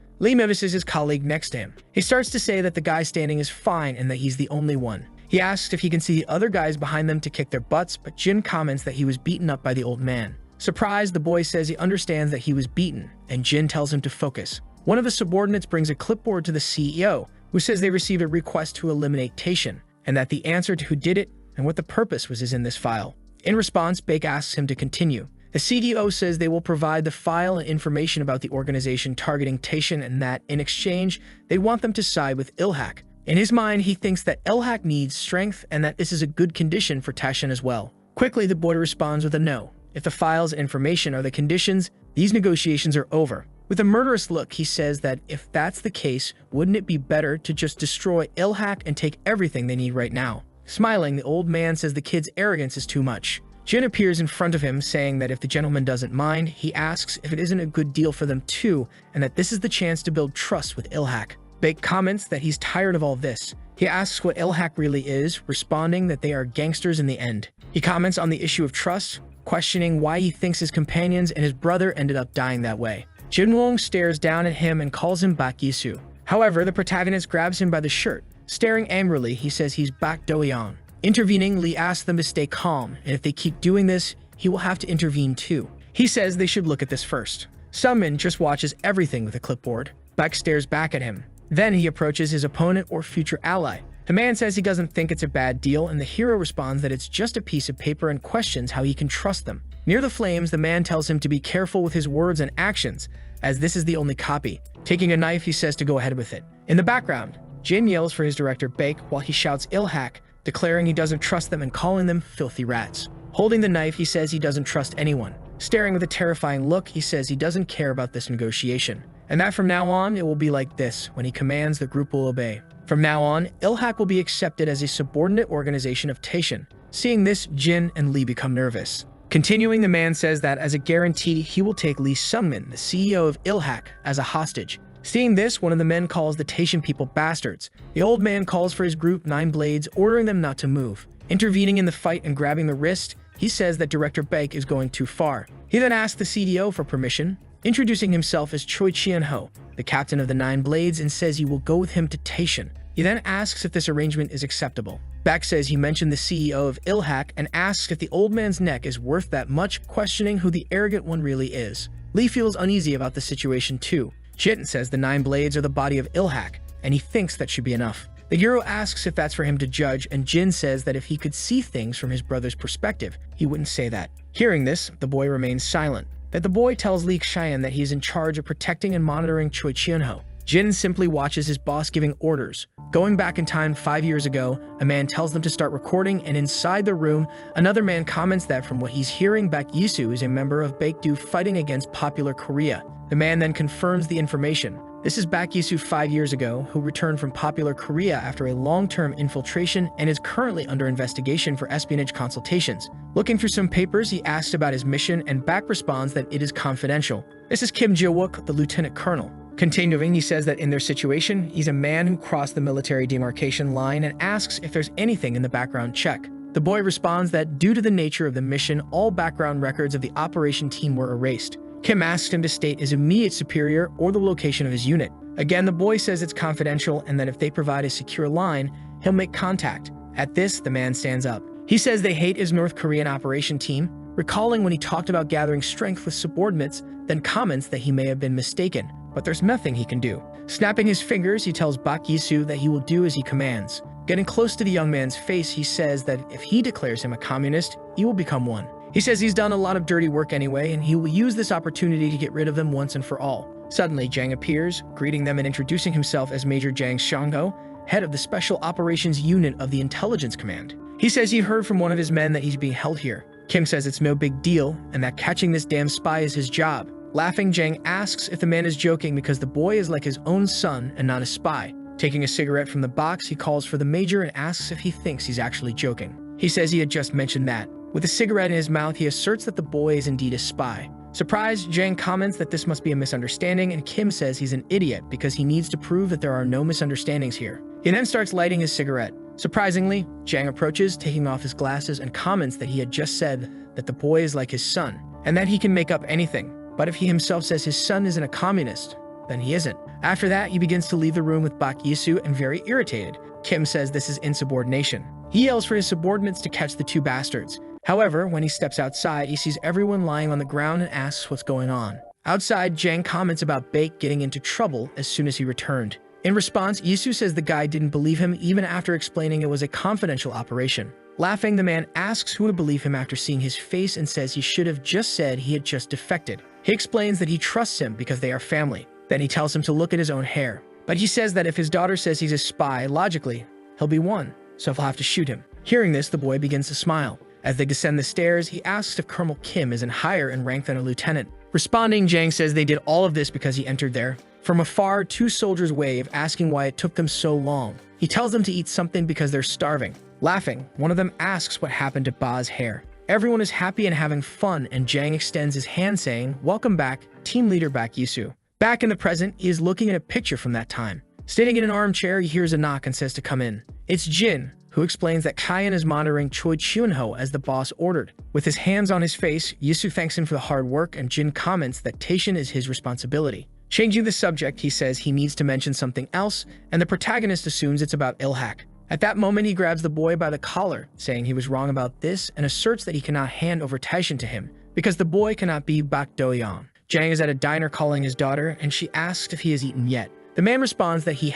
Lee notices his colleague next to him. He starts to say that the guy standing is fine and that he's the only one. He asks if he can see the other guys behind them to kick their butts, but Jin comments that he was beaten up by the old man. Surprised, the boy says he understands that he was beaten, and Jin tells him to focus. One of the subordinates brings a clipboard to the CEO, who says they received a request to eliminate Taishin, and that the answer to who did it and what the purpose was is in this file. In response, Baek asks him to continue. The CDO says they will provide the file and information about the organization targeting Taishin and that, in exchange, they want them to side with Ilhak. In his mind, he thinks that Ilhak needs strength and that this is a good condition for Taishin as well. Quickly, the boy responds with a no. If the files and information are the conditions, these negotiations are over. With a murderous look, he says that if that's the case, wouldn't it be better to just destroy Ilhak and take everything they need right now? Smiling, the old man says the kid's arrogance is too much. Jin appears in front of him, saying that if the gentleman doesn't mind, he asks if it isn't a good deal for them too, and that this is the chance to build trust with Ilhak. Baek comments that he's tired of all this. He asks what Ilhak really is, responding that they are gangsters in the end. He comments on the issue of trust, questioning why he thinks his companions and his brother ended up dying that way. Jinwoo stares down at him and calls him Bak Yisu. However, the protagonist grabs him by the shirt. Staring angrily, he says he's Bak Doyeon. Intervening, Lee asks them to stay calm, and if they keep doing this, he will have to intervene too. He says they should look at this first. Sunmin just watches everything with a clipboard. Bak stares back at him. Then he approaches his opponent or future ally. The man says he doesn't think it's a bad deal, and the hero responds that it's just a piece of paper and questions how he can trust them. Near the flames, the man tells him to be careful with his words and actions, as this is the only copy. Taking a knife, he says to go ahead with it. In the background, Jin yells for his director Baek while he shouts Ilhak, declaring he doesn't trust them and calling them filthy rats. Holding the knife, he says he doesn't trust anyone. Staring with a terrifying look, he says he doesn't care about this negotiation, and that from now on, it will be like this. When he commands, the group will obey. From now on, Ilhak will be accepted as a subordinate organization of Taishin. Seeing this, Jin and Lee become nervous. Continuing, the man says that as a guarantee, he will take Lee Sungmin, the CEO of Ilhak, as a hostage. Seeing this, one of the men calls the Taishin people bastards. The old man calls for his group 9 Blades, ordering them not to move. Intervening in the fight and grabbing the wrist, he says that Director Baek is going too far. He then asks the CDO for permission, introducing himself as Choi Chien-ho, the captain of the 9 Blades, and says he will go with him to Taishin. He then asks if this arrangement is acceptable. Baek says he mentioned the CEO of Ilhak and asks if the old man's neck is worth that much, questioning who the arrogant one really is. Lee feels uneasy about the situation too. Jin says the 9 Blades are the body of Ilhak, and he thinks that should be enough. The hero asks if that's for him to judge, and Jin says that if he could see things from his brother's perspective, he wouldn't say that. Hearing this, the boy remains silent. That the boy tells Lee Xian that he is in charge of protecting and monitoring Choi Chien-ho. Jin simply watches his boss giving orders. Going back in time 5 years ago, a man tells them to start recording, and inside the room, another man comments that from what he's hearing, Bak Yisu is a member of Baekdu fighting against Popular Korea. The man then confirms the information. This is Bak Yisu 5 years ago, who returned from Popular Korea after a long-term infiltration and is currently under investigation for espionage consultations. Looking through some papers, he asks about his mission, and Bak responds that it is confidential. This is Kim Ji-wook, the lieutenant colonel. Continuing, he says that in their situation, he's a man who crossed the military demarcation line and asks if there's anything in the background check. The boy responds that due to the nature of the mission, all background records of the operation team were erased. Kim asks him to state his immediate superior or the location of his unit. Again, the boy says it's confidential and that if they provide a secure line, he'll make contact. At this, the man stands up. He says they hate his North Korean operation team, recalling when he talked about gathering strength with subordinates, then comments that he may have been mistaken, but there's nothing he can do. Snapping his fingers, he tells Bak Yisu that he will do as he commands. Getting close to the young man's face, he says that if he declares him a communist, he will become one. He says he's done a lot of dirty work anyway, and he will use this opportunity to get rid of them once and for all. Suddenly, Jang appears, greeting them and introducing himself as Major Jang Shangho, head of the Special Operations Unit of the Intelligence Command. He says he heard from one of his men that he's being held here. Kim says it's no big deal, and that catching this damn spy is his job. Laughing, Jang asks if the man is joking because the boy is like his own son and not a spy. Taking a cigarette from the box, he calls for the major and asks if he thinks he's actually joking. He says he had just mentioned that. With a cigarette in his mouth, he asserts that the boy is indeed a spy. Surprised, Jang comments that this must be a misunderstanding, and Kim says he's an idiot because he needs to prove that there are no misunderstandings here. He then starts lighting his cigarette. Surprisingly, Jang approaches, taking off his glasses, and comments that he had just said that the boy is like his son, and that he can make up anything. But if he himself says his son isn't a communist, then he isn't. After that, he begins to leave the room with Bak Yisu and very irritated. Kim says this is insubordination. He yells for his subordinates to catch the two bastards. However, when he steps outside, he sees everyone lying on the ground and asks what's going on. Outside, Jang comments about Baek getting into trouble as soon as he returned. In response, Yisu says the guy didn't believe him even after explaining it was a confidential operation. Laughing, the man asks who would believe him after seeing his face and says he should have just said he had just defected. He explains that he trusts him because they are family. Then he tells him to look at his own hair. But he says that if his daughter says he's a spy, logically, he'll be one, so he'll have to shoot him. Hearing this, the boy begins to smile. As they descend the stairs, he asks if Colonel Kim isn't higher in rank than a lieutenant. Responding, Jang says they did all of this because he entered there. From afar, two soldiers wave, asking why it took them so long. He tells them to eat something because they're starving. Laughing, one of them asks what happened to Ba's hair. Everyone is happy and having fun, and Jang extends his hand saying, "Welcome back, team leader Bak Yisu." Back in the present, he is looking at a picture from that time. Sitting in an armchair, he hears a knock and says to come in. It's Jin, who explains that Kyan is monitoring Choi Chunho as the boss ordered. With his hands on his face, Yisu thanks him for the hard work, and Jin comments that Taishin is his responsibility. Changing the subject, he says he needs to mention something else, and the protagonist assumes it's about Ilhak. At that moment, he grabs the boy by the collar, saying he was wrong about this, and asserts that he cannot hand over Taishin to him, because the boy cannot be Bak Do-young. Jang is at a diner calling his daughter, and she asks if he has eaten yet. The man responds that he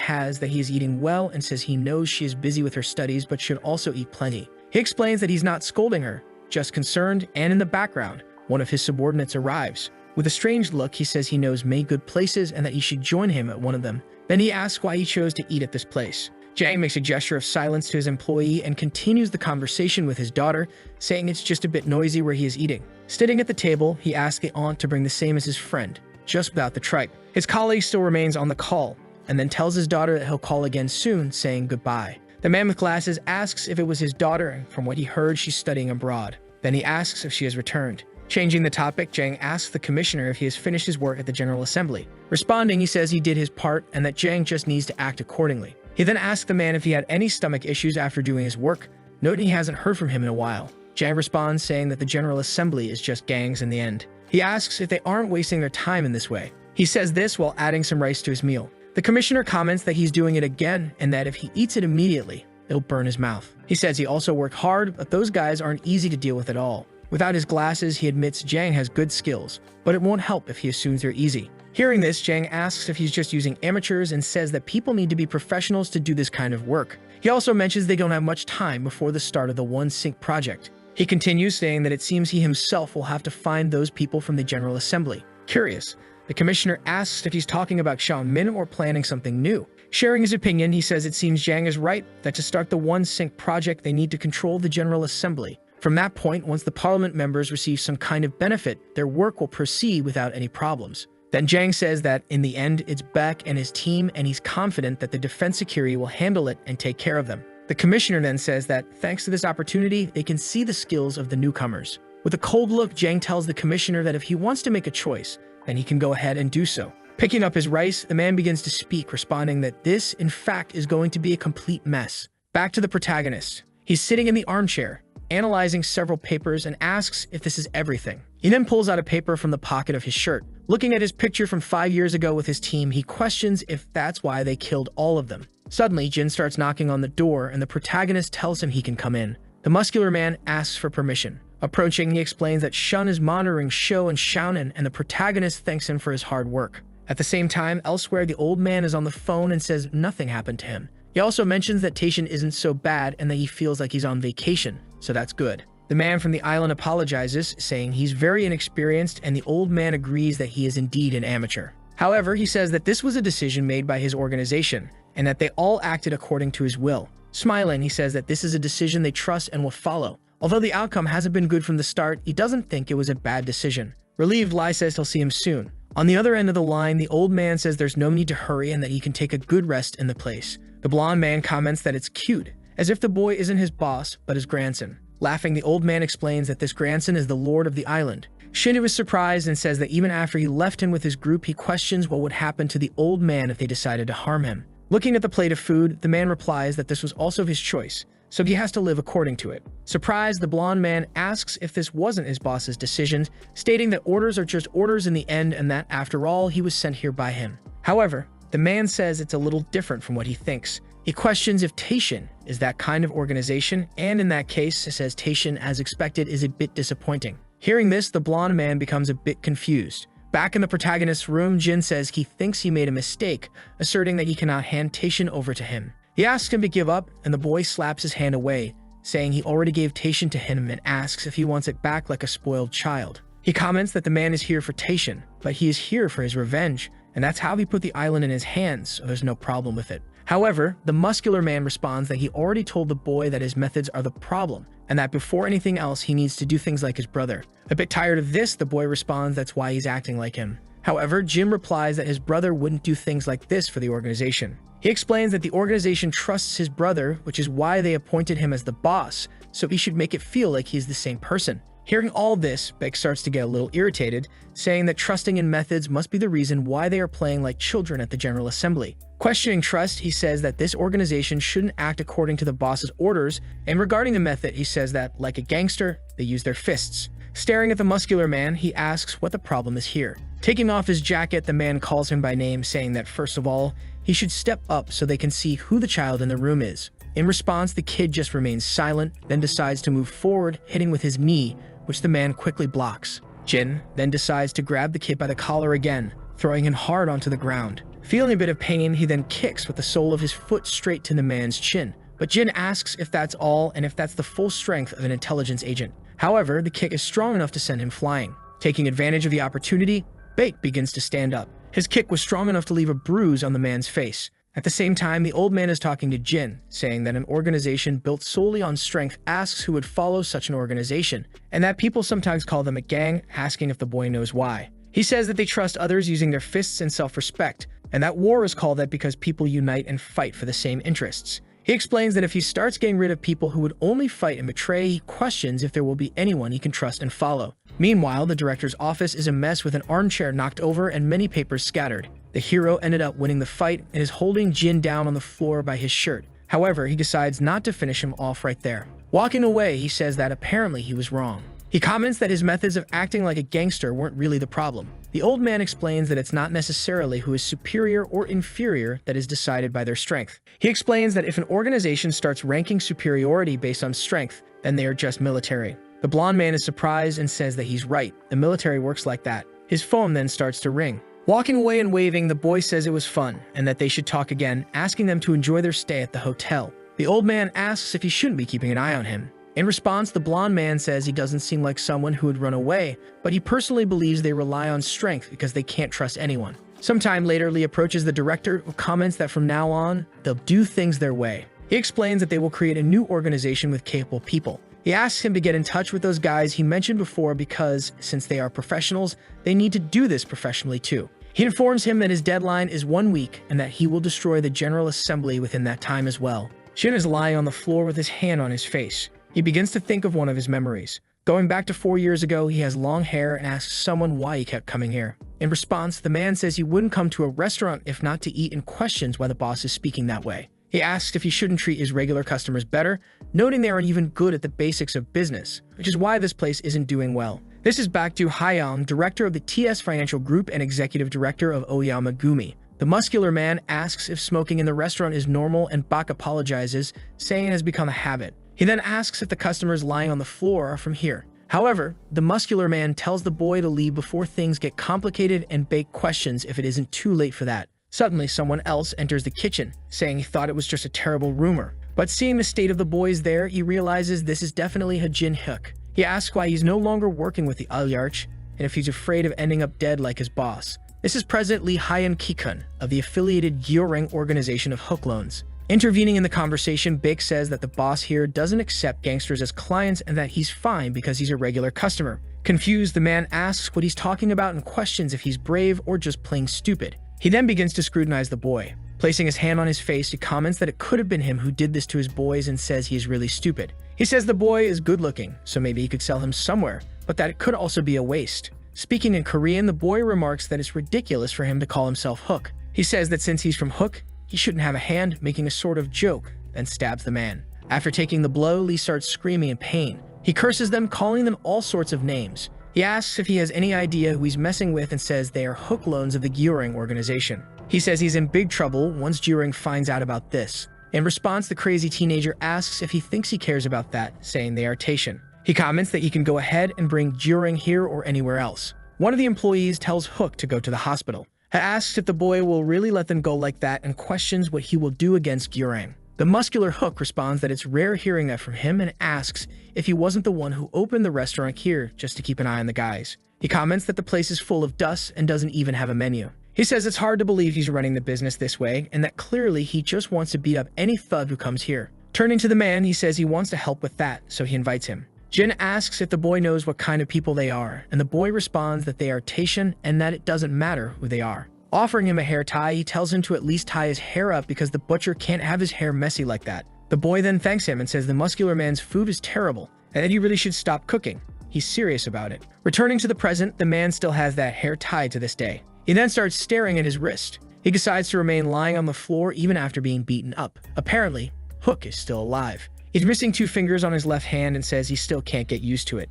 is eating well, and says he knows she is busy with her studies but should also eat plenty. He explains that he's not scolding her, just concerned, and in the background, one of his subordinates arrives. With a strange look, he says he knows many good places and that he should join him at one of them. Then he asks why he chose to eat at this place. Jang makes a gesture of silence to his employee and continues the conversation with his daughter, saying it's just a bit noisy where he is eating. Sitting at the table, he asks the aunt to bring the same as his friend, just without the tripe. His colleague still remains on the call, and then tells his daughter that he'll call again soon, saying goodbye. The man with glasses asks if it was his daughter, and from what he heard, she's studying abroad. Then he asks if she has returned. Changing the topic, Jang asks the commissioner if he has finished his work at the General Assembly. Responding, he says he did his part and that Jang just needs to act accordingly. He then asks the man if he had any stomach issues after doing his work, noting he hasn't heard from him in a while. Jang responds saying that the General Assembly is just gangs in the end. He asks if they aren't wasting their time in this way. He says this while adding some rice to his meal. The commissioner comments that he's doing it again and that if he eats it immediately, it'll burn his mouth. He says he also worked hard, but those guys aren't easy to deal with at all. Without his glasses, he admits Jang has good skills, but it won't help if he assumes they're easy. Hearing this, Jang asks if he's just using amateurs and says that people need to be professionals to do this kind of work. He also mentions they don't have much time before the start of the One Sync project. He continues saying that it seems he himself will have to find those people from the General Assembly. Curious, the commissioner asks if he's talking about Xiao Min or planning something new. Sharing his opinion, he says it seems Jang is right that to start the One Sync project, they need to control the General Assembly. From that point, once the parliament members receive some kind of benefit, their work will proceed without any problems. Then Jang says that in the end, it's Beck and his team, and he's confident that the defense security will handle it and take care of them. The commissioner then says that thanks to this opportunity, they can see the skills of the newcomers. With a cold look, Jang tells the commissioner that if he wants to make a choice, then he can go ahead and do so. Picking up his rice, the man begins to speak, responding that this, in fact, is going to be a complete mess. Back to the protagonist. He's sitting in the armchair, analyzing several papers, and asks if this is everything. He then pulls out a paper from the pocket of his shirt. Looking at his picture from 5 years ago with his team, he questions if that's why they killed all of them. Suddenly, Jin starts knocking on the door, and the protagonist tells him he can come in. The muscular man asks for permission. Approaching, he explains that Shun is monitoring Shou and Xiaonan, and the protagonist thanks him for his hard work. At the same time, elsewhere, the old man is on the phone and says nothing happened to him. He also mentions that Taishin isn't so bad and that he feels like he's on vacation, so that's good. The man from the island apologizes, saying he's very inexperienced, and the old man agrees that he is indeed an amateur. However, he says that this was a decision made by his organization, and that they all acted according to his will. Smiling, he says that this is a decision they trust and will follow. Although the outcome hasn't been good from the start, he doesn't think it was a bad decision. Relieved, Lai says he'll see him soon. On the other end of the line, the old man says there's no need to hurry and that he can take a good rest in the place. The blonde man comments that it's cute, as if the boy isn't his boss, but his grandson. Laughing, the old man explains that this grandson is the lord of the island. Shinju is surprised and says that even after he left him with his group, he questions what would happen to the old man if they decided to harm him. Looking at the plate of food, the man replies that this was also his choice, so he has to live according to it. Surprised, the blonde man asks if this wasn't his boss's decision, stating that orders are just orders in the end and that, after all, he was sent here by him. However, the man says it's a little different from what he thinks. He questions if Taishin is that kind of organization, and in that case, says Taishin, as expected, is a bit disappointing. Hearing this, the blonde man becomes a bit confused. Back in the protagonist's room, Jin says he thinks he made a mistake, asserting that he cannot hand Taishin over to him. He asks him to give up, and the boy slaps his hand away, saying he already gave Taishin to him and asks if he wants it back like a spoiled child. He comments that the man is here for Taishin, but he is here for his revenge, and that's how he put the island in his hands, so there's no problem with it. However, the muscular man responds that he already told the boy that his methods are the problem, and that before anything else he needs to do things like his brother. A bit tired of this, the boy responds that's why he's acting like him. However, Jim replies that his brother wouldn't do things like this for the organization. He explains that the organization trusts his brother, which is why they appointed him as the boss, so he should make it feel like he's the same person. Hearing all this, Beck starts to get a little irritated, saying that trusting in methods must be the reason why they are playing like children at the General Assembly. Questioning trust, he says that this organization shouldn't act according to the boss's orders, and regarding the method, he says that, like a gangster, they use their fists. Staring at the muscular man, he asks what the problem is here. Taking off his jacket, the man calls him by name, saying that first of all, he should step up so they can see who the child in the room is. In response, the kid just remains silent, then decides to move forward, hitting with his knee, which the man quickly blocks. Jin then decides to grab the kid by the collar again, throwing him hard onto the ground. Feeling a bit of pain, he then kicks with the sole of his foot straight to the man's chin. But Jin asks if that's all and if that's the full strength of an intelligence agent. However, the kick is strong enough to send him flying. Taking advantage of the opportunity, Baek begins to stand up. His kick was strong enough to leave a bruise on the man's face. At the same time, the old man is talking to Jin, saying that an organization built solely on strength asks who would follow such an organization, and that people sometimes call them a gang, asking if the boy knows why. He says that they trust others using their fists and self-respect, and that war is called that because people unite and fight for the same interests. He explains that if he starts getting rid of people who would only fight and betray, he questions if there will be anyone he can trust and follow. Meanwhile, the director's office is a mess with an armchair knocked over and many papers scattered. The hero ended up winning the fight and is holding Jin down on the floor by his shirt. However, he decides not to finish him off right there. Walking away, he says that apparently he was wrong. He comments that his methods of acting like a gangster weren't really the problem. The old man explains that it's not necessarily who is superior or inferior that is decided by their strength. He explains that if an organization starts ranking superiority based on strength, then they are just military. The blonde man is surprised and says that he's right. The military works like that. His phone then starts to ring. Walking away and waving, the boy says it was fun and that they should talk again, asking them to enjoy their stay at the hotel. The old man asks if he shouldn't be keeping an eye on him. In response, the blonde man says he doesn't seem like someone who would run away, but he personally believes they rely on strength because they can't trust anyone. Sometime later, Lee approaches the director, who comments that from now on, they'll do things their way. He explains that they will create a new organization with capable people. He asks him to get in touch with those guys he mentioned before because, since they are professionals, they need to do this professionally too. He informs him that his deadline is 1 week and that he will destroy the General Assembly within that time as well. Shin is lying on the floor with his hand on his face. He begins to think of one of his memories. Going back to 4 years ago, he has long hair and asks someone why he kept coming here. In response, the man says he wouldn't come to a restaurant if not to eat and questions why the boss is speaking that way. He asks if he shouldn't treat his regular customers better, noting they aren't even good at the basics of business, which is why this place isn't doing well. This is back to Hayam, director of the TS Financial Group and executive director of Oyama Gumi. The muscular man asks if smoking in the restaurant is normal and Bak apologizes, saying it has become a habit. He then asks if the customers lying on the floor are from here. However, the muscular man tells the boy to leave before things get complicated and Baek questions if it isn't too late for that. Suddenly, someone else enters the kitchen, saying he thought it was just a terrible rumor. But seeing the state of the boys there, he realizes this is definitely Hajin Hyuk. He asks why he's no longer working with the Alyarch, and if he's afraid of ending up dead like his boss. This is President Lee Hyun Kikun of the affiliated Gyoreng organization of hook loans. Intervening in the conversation, Baek says that the boss here doesn't accept gangsters as clients and that he's fine because he's a regular customer. Confused, the man asks what he's talking about and questions if he's brave or just plain stupid. He then begins to scrutinize the boy. Placing his hand on his face, he comments that it could have been him who did this to his boys and says he is really stupid. He says the boy is good looking, so maybe he could sell him somewhere, but that it could also be a waste. Speaking in Korean, the boy remarks that it's ridiculous for him to call himself Hook. He says that since he's from Hook, he shouldn't have a hand, making a sort of joke, then stabs the man. After taking the blow, Lee starts screaming in pain. He curses them, calling them all sorts of names. He asks if he has any idea who he's messing with and says they are Hook loans of the Gyoring organization. He says he's in big trouble once Gyoring finds out about this. In response, the crazy teenager asks if he thinks he cares about that, saying they are Taishan. He comments that he can go ahead and bring Gyoring here or anywhere else. One of the employees tells Hook to go to the hospital. He asks if the boy will really let them go like that and questions what he will do against Gyoring. The muscular Hook responds that it's rare hearing that from him and asks if he wasn't the one who opened the restaurant here just to keep an eye on the guys. He comments that the place is full of dust and doesn't even have a menu. He says it's hard to believe he's running the business this way and that clearly he just wants to beat up any thug who comes here. Turning to the man, he says he wants to help with that, so he invites him. Jin asks if the boy knows what kind of people they are, and the boy responds that they are Taishan and that it doesn't matter who they are. Offering him a hair tie, he tells him to at least tie his hair up because the butcher can't have his hair messy like that. The boy then thanks him and says the muscular man's food is terrible and that he really should stop cooking. He's serious about it. Returning to the present, the man still has that hair tied to this day. He then starts staring at his wrist. He decides to remain lying on the floor even after being beaten up. Apparently, Hook is still alive. He's missing 2 fingers on his left hand and says he still can't get used to it.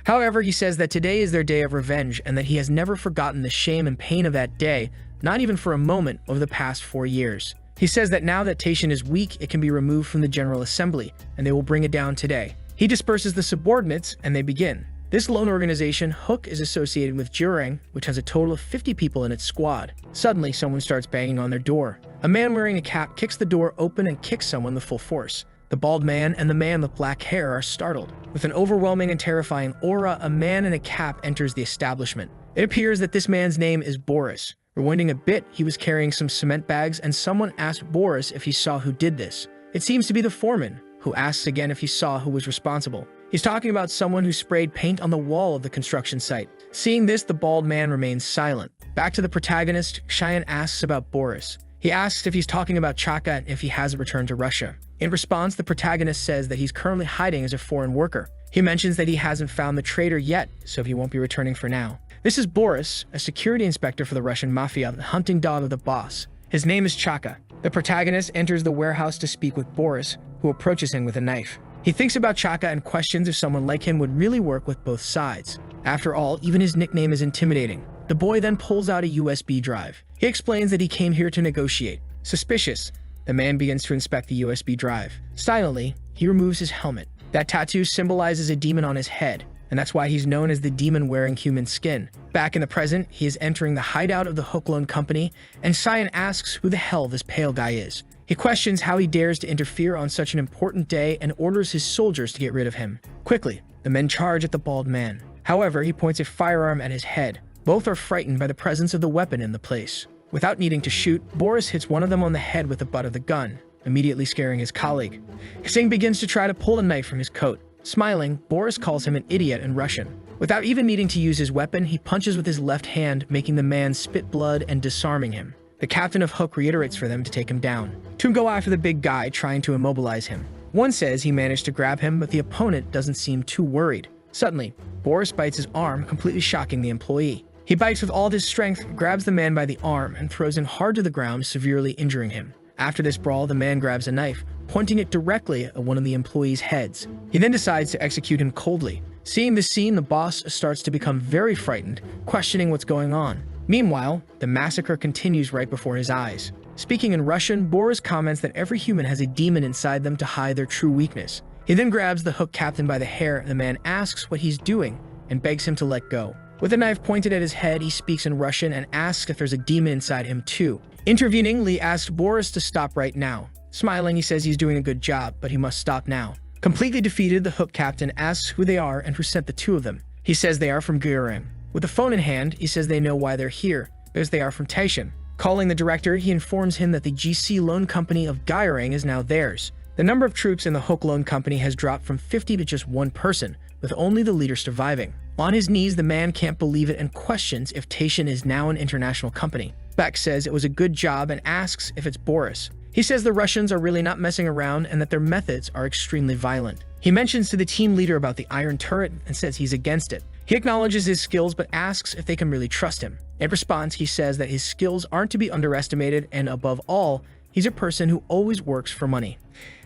However, he says that today is their day of revenge and that he has never forgotten the shame and pain of that day, not even for a moment, over the past 4 years. He says that now that Taishan is weak, it can be removed from the General Assembly, and they will bring it down today. He disperses the subordinates, and they begin. This lone organization, Hook, is associated with Gyoring, which has a total of 50 people in its squad. Suddenly, someone starts banging on their door. A man wearing a cap kicks the door open and kicks someone with full force. The bald man and the man with black hair are startled. With an overwhelming and terrifying aura, a man in a cap enters the establishment. It appears that this man's name is Boris. Rewinding a bit, he was carrying some cement bags and someone asked Boris if he saw who did this. It seems to be the foreman, who asks again if he saw who was responsible. He's talking about someone who sprayed paint on the wall of the construction site. Seeing this, the bald man remains silent. Back to the protagonist, Cheyenne asks about Boris. He asks if he's talking about Chaka and if he hasn't returned to Russia. In response, the protagonist says that he's currently hiding as a foreign worker. He mentions that he hasn't found the traitor yet, so he won't be returning for now. This is Boris, a security inspector for the Russian Mafia, the hunting dog of the boss. His name is Chaka. The protagonist enters the warehouse to speak with Boris, who approaches him with a knife. He thinks about Chaka and questions if someone like him would really work with both sides. After all, even his nickname is intimidating. The boy then pulls out a USB drive. He explains that he came here to negotiate. Suspicious, the man begins to inspect the USB drive. Silently, he removes his helmet. That tattoo symbolizes a demon on his head, and that's why he's known as the demon wearing human skin. Back in the present, he is entering the hideout of the Hook Loan Company, and Cyan asks who the hell this pale guy is. He questions how he dares to interfere on such an important day and orders his soldiers to get rid of him. Quickly, the men charge at the bald man. However, he points a firearm at his head. Both are frightened by the presence of the weapon in the place. Without needing to shoot, Boris hits one of them on the head with the butt of the gun, immediately scaring his colleague. Singh begins to try to pull a knife from his coat. Smiling, Boris calls him an idiot in Russian. Without even needing to use his weapon, he punches with his left hand, making the man spit blood and disarming him. The captain of Hook reiterates for them to take him down. Two go after the big guy, trying to immobilize him. One says he managed to grab him, but the opponent doesn't seem too worried. Suddenly, Boris bites his arm, completely shocking the employee. He bites with all his strength, grabs the man by the arm, and throws him hard to the ground, severely injuring him. After this brawl, the man grabs a knife, pointing it directly at one of the employees' heads. He then decides to execute him coldly. Seeing this scene, the boss starts to become very frightened, questioning what's going on. Meanwhile, the massacre continues right before his eyes. Speaking in Russian, Boris comments that every human has a demon inside them to hide their true weakness. He then grabs the Hook captain by the hair, and the man asks what he's doing and begs him to let go. With a knife pointed at his head, he speaks in Russian and asks if there's a demon inside him too. Intervening, Lee asks Boris to stop right now. Smiling, he says he's doing a good job, but he must stop now. Completely defeated, the Hook captain asks who they are and who sent the two of them. He says they are from Gyoring. With the phone in hand, he says they know why they're here, because they are from Taishan. Calling the director, he informs him that the GC loan company of Gyoring is now theirs. The number of troops in the Hook Loan Company has dropped from 50 to just one person, with only the leader surviving. On his knees, the man can't believe it and questions if Taishan is now an international company. Beck says it was a good job and asks if it's Boris. He says the Russians are really not messing around and that their methods are extremely violent. He mentions to the team leader about the iron turret and says he's against it. He acknowledges his skills but asks if they can really trust him. In response, he says that his skills aren't to be underestimated and above all, he's a person who always works for money.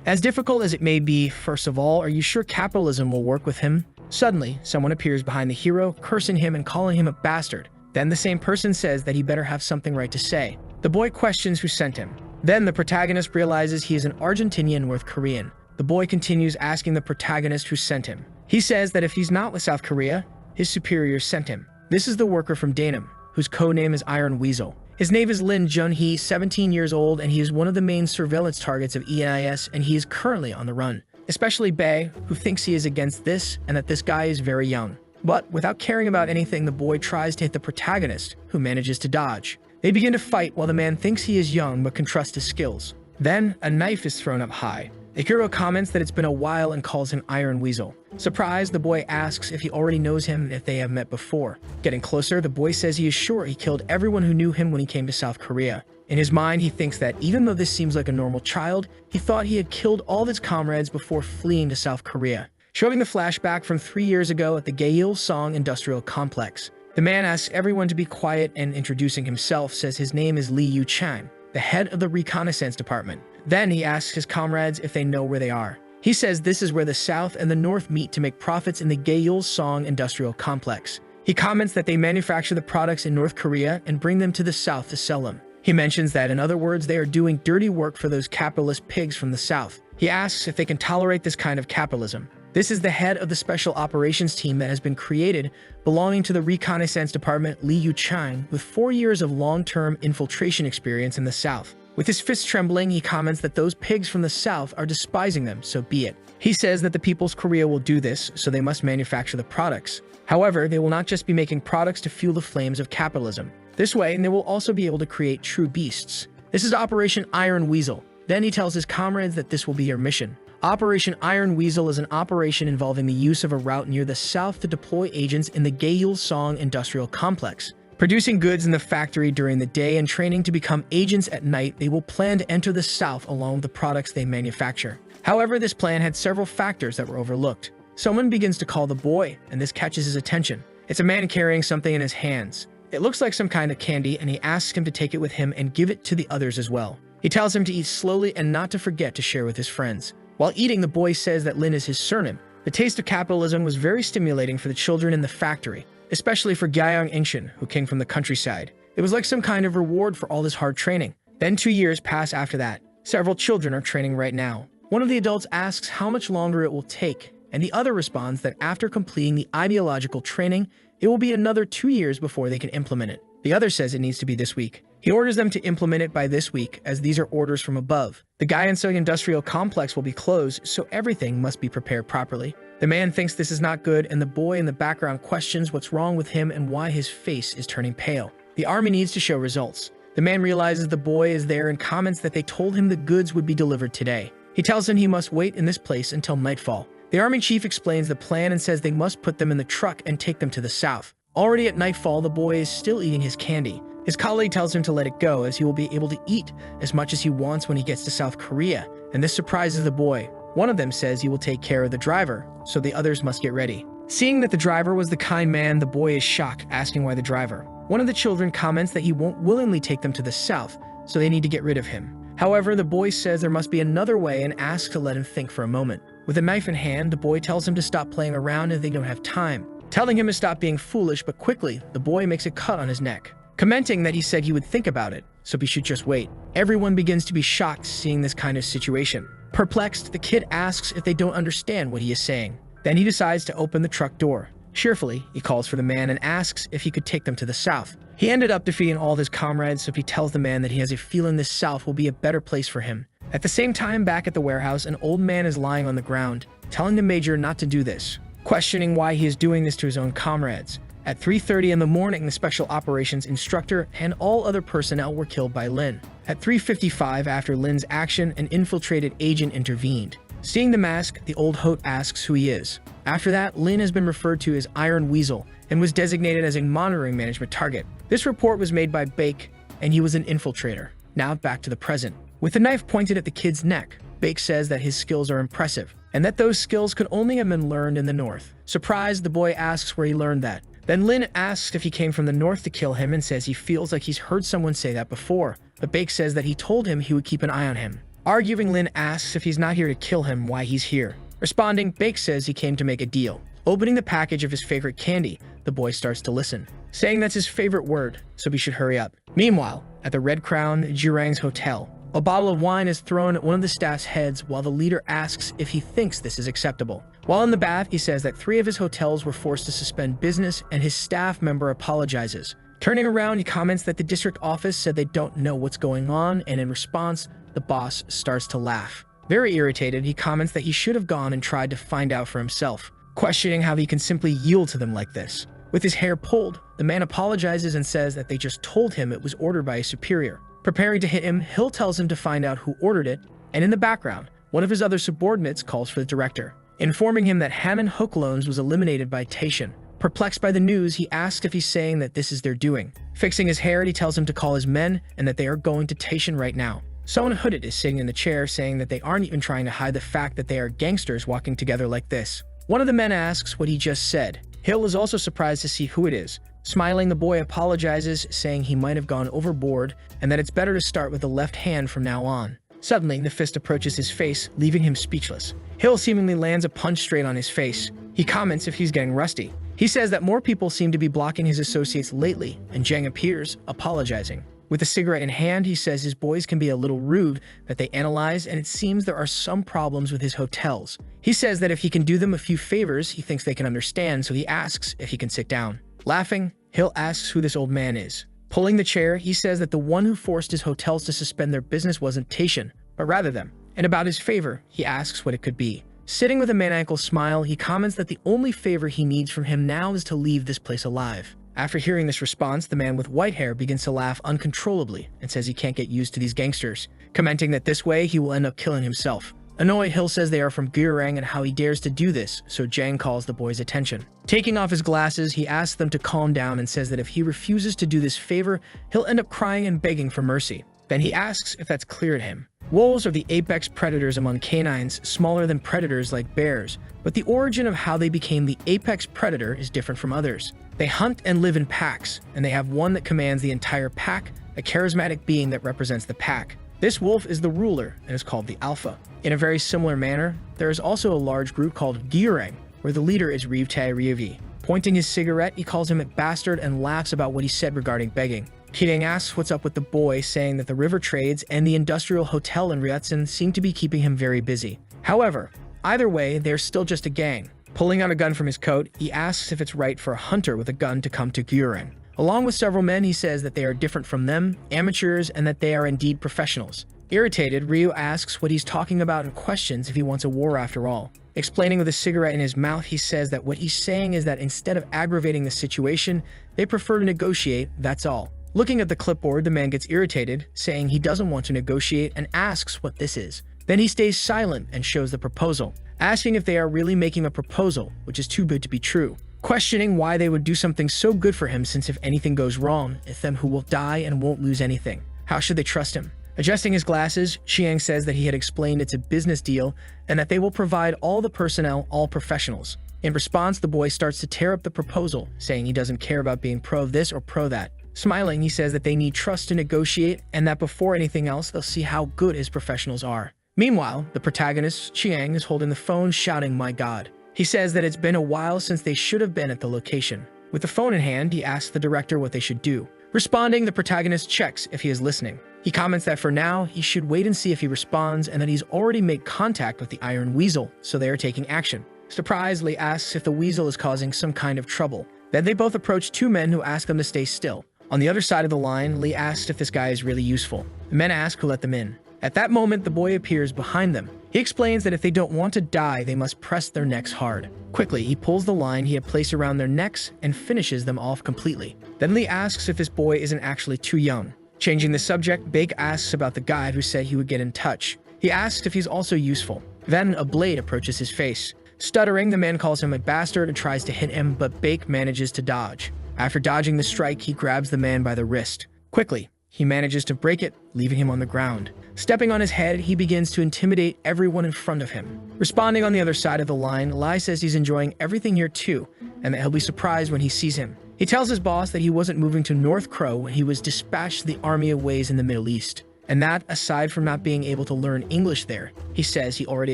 As difficult as it may be, first of all, are you sure capitalism will work with him? Suddenly, someone appears behind the hero, cursing him and calling him a bastard. Then the same person says that he better have something right to say. The boy questions who sent him. Then the protagonist realizes he is an Argentinian North Korean. The boy continues asking the protagonist who sent him. He says that if he's not with South Korea, his superiors sent him. This is the worker from Danum, whose codename is Iron Weasel. His name is Lin Junhee, 17 years old, and he is one of the main surveillance targets of ENIS, and he is currently on the run. Especially Bae, who thinks he is against this and that this guy is very young. But without caring about anything, the boy tries to hit the protagonist, who manages to dodge. They begin to fight while the man thinks he is young but can trust his skills. Then, a knife is thrown up high. The hero comments that it's been a while and calls him Iron Weasel. Surprised, the boy asks if he already knows him and if they have met before. Getting closer, the boy says he is sure he killed everyone who knew him when he came to South Korea. In his mind, he thinks that even though this seems like a normal child, he thought he had killed all of his comrades before fleeing to South Korea. Showing the flashback from 3 years ago at the Gyeilsong Industrial Complex. The man asks everyone to be quiet and introducing himself says his name is Lee Yu-chang, the head of the reconnaissance department. Then he asks his comrades if they know where they are. He says this is where the South and the North meet to make profits in the Gyeilsong Industrial Complex. He comments that they manufacture the products in North Korea and bring them to the South to sell them. He mentions that, in other words, they are doing dirty work for those capitalist pigs from the South. He asks if they can tolerate this kind of capitalism. This is the head of the special operations team that has been created, belonging to the reconnaissance department, Lee Yu-chang, with 4 years of long-term infiltration experience in the South. With his fist trembling, he comments that those pigs from the South are despising them, so be it. He says that the People's Korea will do this, so they must manufacture the products. However, they will not just be making products to fuel the flames of capitalism. This way, they will also be able to create true beasts. This is Operation Iron Weasel. Then he tells his comrades that this will be your mission. Operation Iron Weasel is an operation involving the use of a route near the south to deploy agents in the Gyeilsong Industrial Complex. Producing goods in the factory during the day and training to become agents at night, they will plan to enter the south along with the products they manufacture. However, this plan had several factors that were overlooked. Someone begins to call the boy, and this catches his attention. It's a man carrying something in his hands. It looks like some kind of candy, and he asks him to take it with him and give it to the others as well. He tells him to eat slowly and not to forget to share with his friends. While eating, the boy says that Lin is his surname. The taste of capitalism was very stimulating for the children in the factory, especially for Gyeong Ingshin, who came from the countryside. It was like some kind of reward for all this hard training. Then 2 years pass after that. Several children are training right now. One of the adults asks how much longer it will take, and the other responds that after completing the ideological training, it will be another 2 years before they can implement it. The other says it needs to be this week. He orders them to implement it by this week, as these are orders from above. The Gyeilsong Industrial Complex will be closed, so everything must be prepared properly. The man thinks this is not good, and the boy in the background questions what's wrong with him and why his face is turning pale. The army needs to show results. The man realizes the boy is there and comments that they told him the goods would be delivered today. He tells him he must wait in this place until nightfall. The army chief explains the plan and says they must put them in the truck and take them to the south. Already at nightfall, the boy is still eating his candy. His colleague tells him to let it go, as he will be able to eat as much as he wants when he gets to South Korea, and this surprises the boy. One of them says he will take care of the driver, so the others must get ready. Seeing that the driver was the kind man, the boy is shocked, asking why the driver. One of the children comments that he won't willingly take them to the south, so they need to get rid of him. However, the boy says there must be another way and asks to let him think for a moment. With a knife in hand, the boy tells him to stop playing around as they don't have time. Telling him to stop being foolish, but quickly, the boy makes a cut on his neck, commenting that he said he would think about it, so he should just wait. Everyone begins to be shocked seeing this kind of situation. Perplexed, the kid asks if they don't understand what he is saying. Then he decides to open the truck door. Cheerfully, he calls for the man and asks if he could take them to the south. He ended up defeating all of his comrades, so he tells the man that he has a feeling this south will be a better place for him. At the same time, back at the warehouse, an old man is lying on the ground, telling the major not to do this, questioning why he is doing this to his own comrades. At 3:30 in the morning, the special operations instructor and all other personnel were killed by Lin. At 3:55, after Lin's action, an infiltrated agent intervened. Seeing the mask, the old Hote asks who he is. After that, Lin has been referred to as Iron Weasel and was designated as a monitoring management target. This report was made by Bake, and he was an infiltrator. Now back to the present. With the knife pointed at the kid's neck, Bake says that his skills are impressive, and that those skills could only have been learned in the north. Surprised, the boy asks where he learned that. Then Lin asks if he came from the north to kill him and says he feels like he's heard someone say that before, but Bake says that he told him he would keep an eye on him. Arguing, Lin asks if he's not here to kill him, why he's here. Responding, Bake says he came to make a deal. Opening the package of his favorite candy, the boy starts to listen, saying that's his favorite word, so we should hurry up. Meanwhile, at the Red Crown Jirang's hotel, a bottle of wine is thrown at one of the staff's heads while the leader asks if he thinks this is acceptable. While in the bath, he says that 3 of his hotels were forced to suspend business and his staff member apologizes. Turning around, he comments that the district office said they don't know what's going on, and in response, the boss starts to laugh. Very irritated, he comments that he should have gone and tried to find out for himself, questioning how he can simply yield to them like this. With his hair pulled, the man apologizes and says that they just told him it was ordered by a superior. Preparing to hit him, Hill tells him to find out who ordered it, and in the background, one of his other subordinates calls for the director, informing him that Hammond Hook Loans was eliminated by Taishan. Perplexed by the news, he asks if he's saying that this is their doing. Fixing his hair, he tells him to call his men and that they are going to Taishan right now. Someone hooded is sitting in the chair, saying that they aren't even trying to hide the fact that they are gangsters walking together like this. One of the men asks what he just said. Hill is also surprised to see who it is. Smiling, the boy apologizes, saying he might have gone overboard and that it's better to start with the left hand from now on. Suddenly, the fist approaches his face, leaving him speechless. Hill seemingly lands a punch straight on his face. He comments if he's getting rusty. He says that more people seem to be blocking his associates lately, and Jang appears, apologizing. With a cigarette in hand, he says his boys can be a little rude, that they analyze, and it seems there are some problems with his hotels. He says that if he can do them a few favors, he thinks they can understand, so he asks if he can sit down. Laughing, Hill asks who this old man is. Pulling the chair, he says that the one who forced his hotels to suspend their business wasn't Taishan, but rather them. And about his favor, he asks what it could be. Sitting with a maniacal smile, he comments that the only favor he needs from him now is to leave this place alive. After hearing this response, the man with white hair begins to laugh uncontrollably and says he can't get used to these gangsters, commenting that this way he will end up killing himself. Annoyed, Hill says they are from Gurang and how he dares to do this, so Jang calls the boy's attention. Taking off his glasses, he asks them to calm down and says that if he refuses to do this favor, he'll end up crying and begging for mercy. Then he asks if that's clear to him. Wolves are the apex predators among canines, smaller than predators like bears, but the origin of how they became the apex predator is different from others. They hunt and live in packs, and they have one that commands the entire pack, a charismatic being that represents the pack. This wolf is the ruler and is called the Alpha. In a very similar manner, there is also a large group called Gurang, where the leader is Rivtai Riavi. Pointing his cigarette, he calls him a bastard and laughs about what he said regarding begging. Kirang asks what's up with the boy, saying that the river trades and the industrial hotel in Ryotsun seem to be keeping him very busy. However, either way, they're still just a gang. Pulling out a gun from his coat, he asks if it's right for a hunter with a gun to come to Gurang. Along with several men, he says that they are different from them, amateurs, and that they are indeed professionals. Irritated, Ryu asks what he's talking about and questions if he wants a war after all. Explaining with a cigarette in his mouth, he says that what he's saying is that instead of aggravating the situation, they prefer to negotiate, that's all. Looking at the clipboard, the man gets irritated, saying he doesn't want to negotiate and asks what this is. Then he stays silent and shows the proposal, asking if they are really making a proposal, which is too good to be true. Questioning why they would do something so good for him, since if anything goes wrong, it's them who will die and won't lose anything. How should they trust him? Adjusting his glasses, Chiang says that he had explained it's a business deal and that they will provide all the personnel, all professionals. In response, the boy starts to tear up the proposal, saying he doesn't care about being pro this or pro that. Smiling, he says that they need trust to negotiate and that before anything else, they'll see how good his professionals are. Meanwhile, the protagonist, Chiang, is holding the phone shouting, "My God." He says that it's been a while since they should have been at the location. With the phone in hand, he asks the director what they should do. Responding, the protagonist checks if he is listening. He comments that for now, he should wait and see if he responds and that he's already made contact with the Iron Weasel, so they are taking action. Surprised, Lee asks if the weasel is causing some kind of trouble. Then they both approach 2 men who ask them to stay still. On the other side of the line, Lee asks if this guy is really useful. The men ask who let them in. At that moment, the boy appears behind them. He explains that if they don't want to die, they must press their necks hard. Quickly, he pulls the line he had placed around their necks and finishes them off completely. Then Lee asks if this boy isn't actually too young. Changing the subject, Bake asks about the guide who said he would get in touch. He asks if he's also useful. Then a blade approaches his face. Stuttering, the man calls him a bastard and tries to hit him, but Bake manages to dodge. After dodging the strike, he grabs the man by the wrist. Quickly, he manages to break it, leaving him on the ground. Stepping on his head, he begins to intimidate everyone in front of him. Responding on the other side of the line, Lai says he's enjoying everything here too, and that he'll be surprised when he sees him. He tells his boss that he wasn't moving to North Crow when he was dispatched to the army of ways in the Middle East. And that, aside from not being able to learn English there, he says he already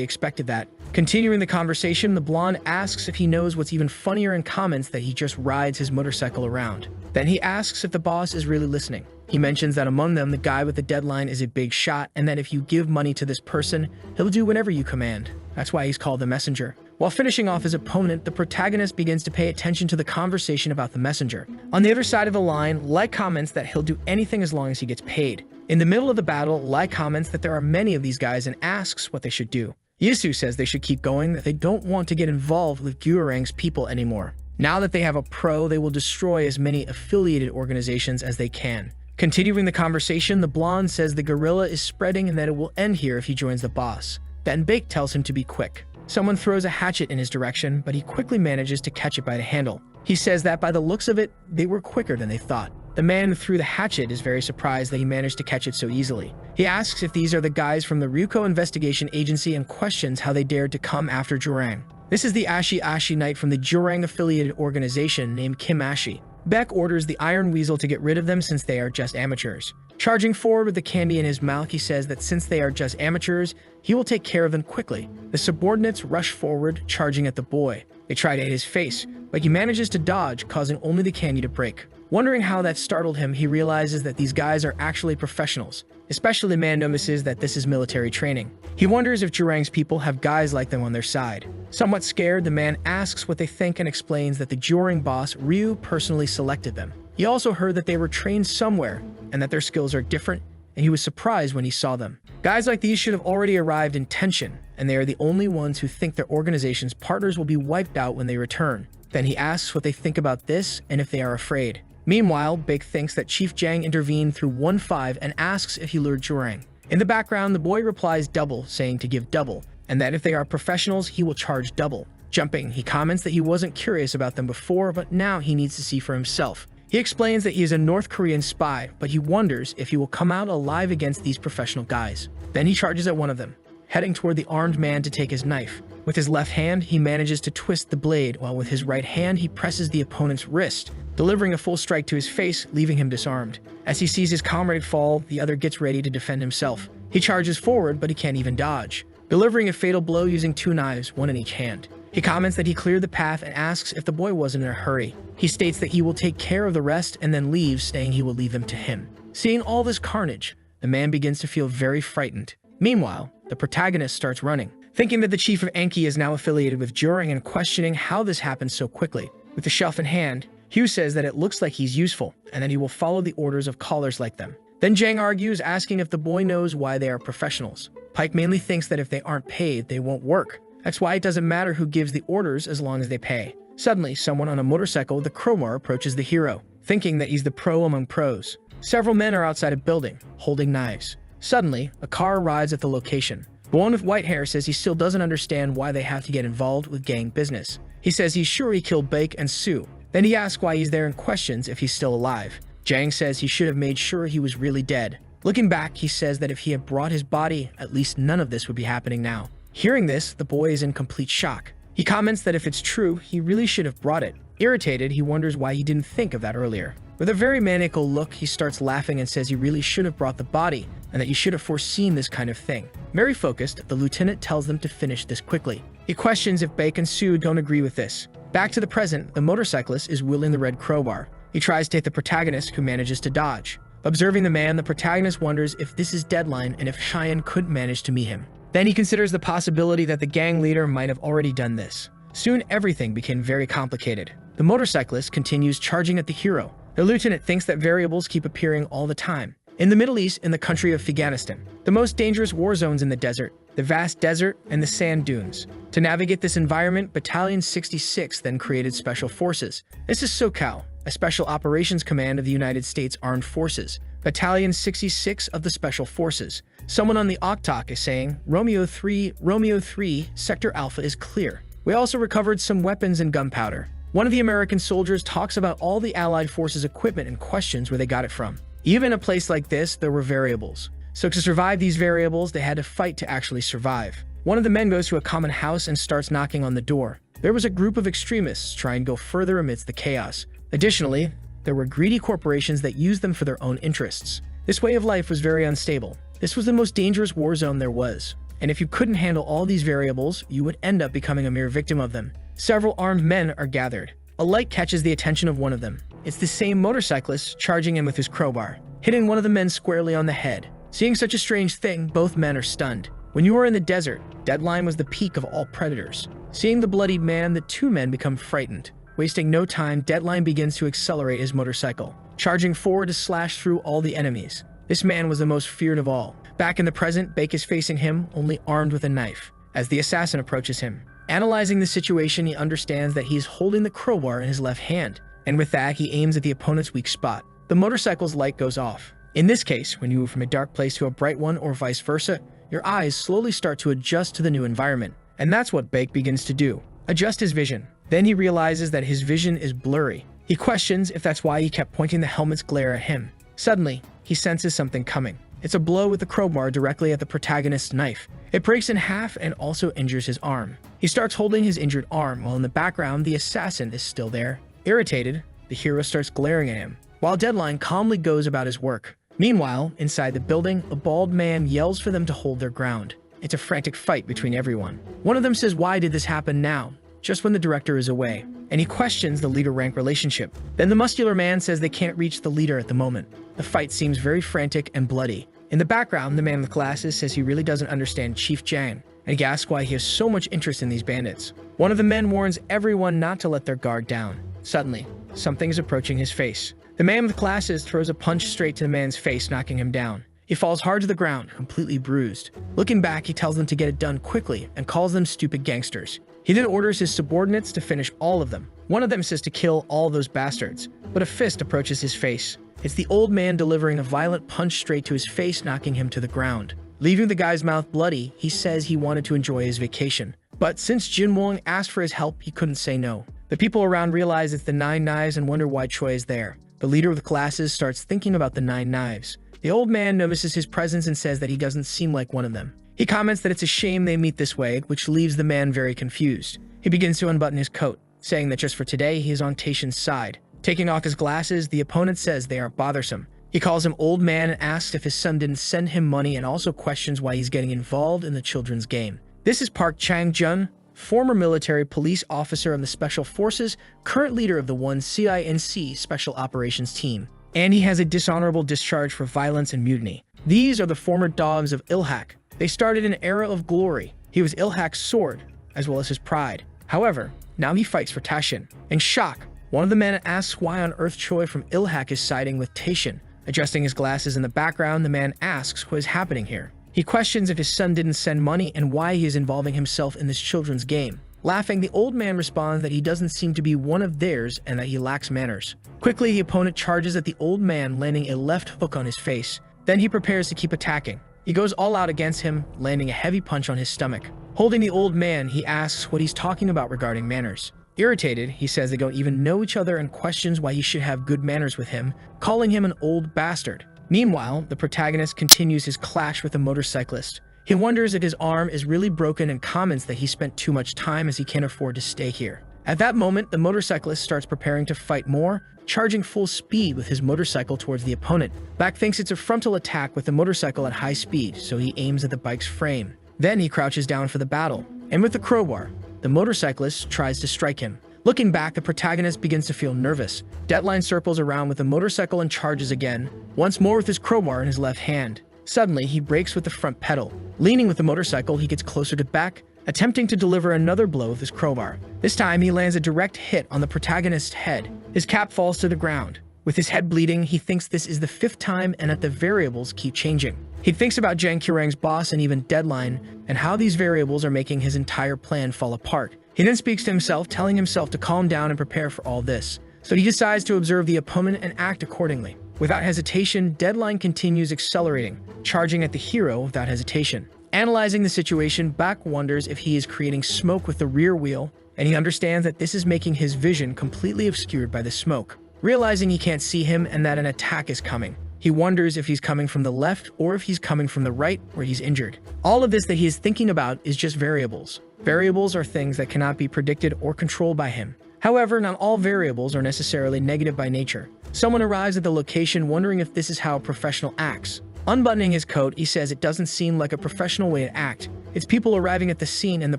expected that. Continuing the conversation, the blonde asks if he knows what's even funnier and comments that he just rides his motorcycle around. Then he asks if the boss is really listening. He mentions that among them, the guy with the deadline is a big shot, and that if you give money to this person, he'll do whatever you command. That's why he's called the messenger. While finishing off his opponent, the protagonist begins to pay attention to the conversation about the messenger. On the other side of the line, Lai comments that he'll do anything as long as he gets paid. In the middle of the battle, Lai comments that there are many of these guys and asks what they should do. Yisu says they should keep going, that they don't want to get involved with Gyurang's people anymore. Now that they have a pro, they will destroy as many affiliated organizations as they can. Continuing the conversation, the blonde says the guerrilla is spreading and that it will end here if he joins the boss. Then Bake tells him to be quick. Someone throws a hatchet in his direction, but he quickly manages to catch it by the handle. He says that by the looks of it, they were quicker than they thought. The man who threw the hatchet is very surprised that he managed to catch it so easily. He asks if these are the guys from the Ryuko Investigation Agency and questions how they dared to come after Jurang. This is the Ashi Knight from the Jurang-affiliated organization named Kim Ashi. Beck orders the Iron Weasel to get rid of them since they are just amateurs. Charging forward with the candy in his mouth, he says that since they are just amateurs, he will take care of them quickly. The subordinates rush forward, charging at the boy. They try to hit his face, but he manages to dodge, causing only the candy to break. Wondering how that startled him, he realizes that these guys are actually professionals. Especially the man notices that this is military training. He wonders if Jurang's people have guys like them on their side. Somewhat scared, the man asks what they think and explains that the Jurang boss, Ryu, personally selected them. He also heard that they were trained somewhere and that their skills are different, and he was surprised when he saw them. Guys like these should have already arrived in tension, and they are the only ones who think their organization's partners will be wiped out when they return. Then he asks what they think about this and if they are afraid. Meanwhile, Big thinks that Chief Jang intervened through 1-5 and asks if he lured Jurang. In the background, the boy replies double, saying to give double, and that if they are professionals, he will charge double. Jumping, he comments that he wasn't curious about them before, but now he needs to see for himself. He explains that he is a North Korean spy, but he wonders if he will come out alive against these professional guys. Then he charges at one of them, heading toward the armed man to take his knife. With his left hand, he manages to twist the blade, while with his right hand, he presses the opponent's wrist, delivering a full strike to his face, leaving him disarmed. As he sees his comrade fall, the other gets ready to defend himself. He charges forward, but he can't even dodge, delivering a fatal blow using 2 knives, one in each hand. He comments that he cleared the path and asks if the boy wasn't in a hurry. He states that he will take care of the rest and then leaves, saying he will leave them to him. Seeing all this carnage, the man begins to feel very frightened. Meanwhile, the protagonist starts running, thinking that the chief of Enki is now affiliated with Jurang and questioning how this happened so quickly. With the shelf in hand, Hugh says that it looks like he's useful and that he will follow the orders of callers like them. Then Jang argues, asking if the boy knows why they are professionals. Pike mainly thinks that if they aren't paid, they won't work. That's why it doesn't matter who gives the orders as long as they pay. Suddenly, someone on a motorcycle with a crowbar approaches the hero, thinking that he's the pro among pros. Several men are outside a building, holding knives. Suddenly, a car arrives at the location. The one with white hair says he still doesn't understand why they have to get involved with gang business. He says he's sure he killed Bake and Sue. Then he asks why he's there and questions if he's still alive. Jang says he should have made sure he was really dead. Looking back, he says that if he had brought his body, at least none of this would be happening now. Hearing this, the boy is in complete shock. He comments that if it's true, he really should have brought it. Irritated, he wonders why he didn't think of that earlier. With a very maniacal look, he starts laughing and says he really should have brought the body, and that he should have foreseen this kind of thing. Very focused, the lieutenant tells them to finish this quickly. He questions if Bake and Sue don't agree with this. Back to the present, the motorcyclist is wielding the red crowbar. He tries to hit the protagonist, who manages to dodge. Observing the man, the protagonist wonders if this is Deadline and if Cheyenne couldn't manage to meet him. Then he considers the possibility that the gang leader might have already done this. Soon everything became very complicated. The motorcyclist continues charging at the hero. The lieutenant thinks that variables keep appearing all the time. In the Middle East, in the country of Afghanistan, the most dangerous war zones in the desert, the vast desert and the sand dunes. To navigate this environment, Battalion 66 then created Special Forces. This is SOCAL, a Special Operations Command of the United States Armed Forces. Battalion 66 of the Special Forces. Someone on the Oktok is saying, Romeo 3, Sector Alpha is clear. We also recovered some weapons and gunpowder. One of the American soldiers talks about all the Allied forces' equipment and questions where they got it from. Even in a place like this, there were variables. So to survive these variables, they had to fight to actually survive. One of the men goes to a common house and starts knocking on the door. There was a group of extremists trying to go further amidst the chaos. Additionally, there were greedy corporations that used them for their own interests. This way of life was very unstable. This was the most dangerous war zone there was. And if you couldn't handle all these variables, you would end up becoming a mere victim of them. Several armed men are gathered. A light catches the attention of one of them. It's the same motorcyclist charging him with his crowbar, hitting one of the men squarely on the head. Seeing such a strange thing, both men are stunned. When you are in the desert, Deadline was the peak of all predators. Seeing the bloodied man, the two men become frightened. Wasting no time, Deadline begins to accelerate his motorcycle, charging forward to slash through all the enemies. This man was the most feared of all. Back in the present, Bake is facing him, only armed with a knife, as the assassin approaches him. Analyzing the situation, he understands that he is holding the crowbar in his left hand, and with that, he aims at the opponent's weak spot. The motorcycle's light goes off. In this case, when you move from a dark place to a bright one or vice versa, your eyes slowly start to adjust to the new environment. And that's what Bake begins to do. Adjust his vision. Then he realizes that his vision is blurry. He questions if that's why he kept pointing the helmet's glare at him. Suddenly, he senses something coming. It's a blow with the crowbar directly at the protagonist's knife. It breaks in half and also injures his arm. He starts holding his injured arm, while in the background, the assassin is still there. Irritated, the hero starts glaring at him, while Deadline calmly goes about his work. Meanwhile, inside the building, a bald man yells for them to hold their ground. It's a frantic fight between everyone. One of them says, "Why did this happen now?" just when the director is away, and he questions the leader-rank relationship. Then the muscular man says they can't reach the leader at the moment. The fight seems very frantic and bloody. In the background, the man with glasses says he really doesn't understand Chief Jang, and he asks why he has so much interest in these bandits. One of the men warns everyone not to let their guard down. Suddenly, something is approaching his face. The man with glasses throws a punch straight to the man's face, knocking him down. He falls hard to the ground, completely bruised. Looking back, he tells them to get it done quickly and calls them stupid gangsters. He then orders his subordinates to finish all of them. One of them says to kill all those bastards, but a fist approaches his face. It's the old man delivering a violent punch straight to his face, knocking him to the ground. Leaving the guy's mouth bloody, he says he wanted to enjoy his vacation. But since Jin Wong asked for his help, he couldn't say no. The people around realize it's the 9 knives and wonder why Choi is there. The leader with glasses starts thinking about the 9 knives. The old man notices his presence and says that he doesn't seem like one of them. He comments that it's a shame they meet this way, which leaves the man very confused. He begins to unbutton his coat, saying that just for today, he is on Taishin's side. Taking off his glasses, the opponent says they are bothersome. He calls him old man and asks if his son didn't send him money, and also questions why he's getting involved in the children's game. This is Park Chang-jun, former military police officer of the Special Forces, current leader of the 1CINC Special Operations Team. And he has a dishonorable discharge for violence and mutiny. These are the former dogs of Ilhak. They started an era of glory. He was Ilhak's sword, as well as his pride. However, now he fights for Taishin. In shock, one of the men asks why on earth Choi from Ilhak is siding with Taishin. Adjusting his glasses in the background, the man asks what is happening here. He questions if his son didn't send money and why he is involving himself in this children's game. Laughing, the old man responds that he doesn't seem to be one of theirs and that he lacks manners. Quickly, the opponent charges at the old man, landing a left hook on his face. Then he prepares to keep attacking. He goes all out against him, landing a heavy punch on his stomach. Holding the old man, he asks what he's talking about regarding manners. Irritated, he says they don't even know each other and questions why he should have good manners with him, calling him an old bastard. Meanwhile, the protagonist continues his clash with the motorcyclist. He wonders if his arm is really broken and comments that he spent too much time as he can't afford to stay here. At that moment, the motorcyclist starts preparing to fight more, charging full speed with his motorcycle towards the opponent. Back thinks it's a frontal attack with the motorcycle at high speed, so he aims at the bike's frame. Then he crouches down for the battle, and with the crowbar, the motorcyclist tries to strike him. Looking back, the protagonist begins to feel nervous. Deadline circles around with the motorcycle and charges again, once more with his crowbar in his left hand. Suddenly, he brakes with the front pedal. Leaning with the motorcycle, he gets closer to back, attempting to deliver another blow with his crowbar. This time, he lands a direct hit on the protagonist's head. His cap falls to the ground. With his head bleeding, he thinks this is the 5th time and that the variables keep changing. He thinks about Jang Kyurang's boss and even Deadline, and how these variables are making his entire plan fall apart. He then speaks to himself, telling himself to calm down and prepare for all this. So he decides to observe the opponent and act accordingly. Without hesitation, Deadline continues accelerating, charging at the hero without hesitation. Analyzing the situation, Bak wonders if he is creating smoke with the rear wheel, and he understands that this is making his vision completely obscured by the smoke. Realizing he can't see him and that an attack is coming, he wonders if he's coming from the left or if he's coming from the right where he's injured. All of this that he is thinking about is just variables. Variables are things that cannot be predicted or controlled by him. However, not all variables are necessarily negative by nature. Someone arrives at the location wondering if this is how a professional acts. Unbuttoning his coat, he says it doesn't seem like a professional way to act. It's people arriving at the scene and the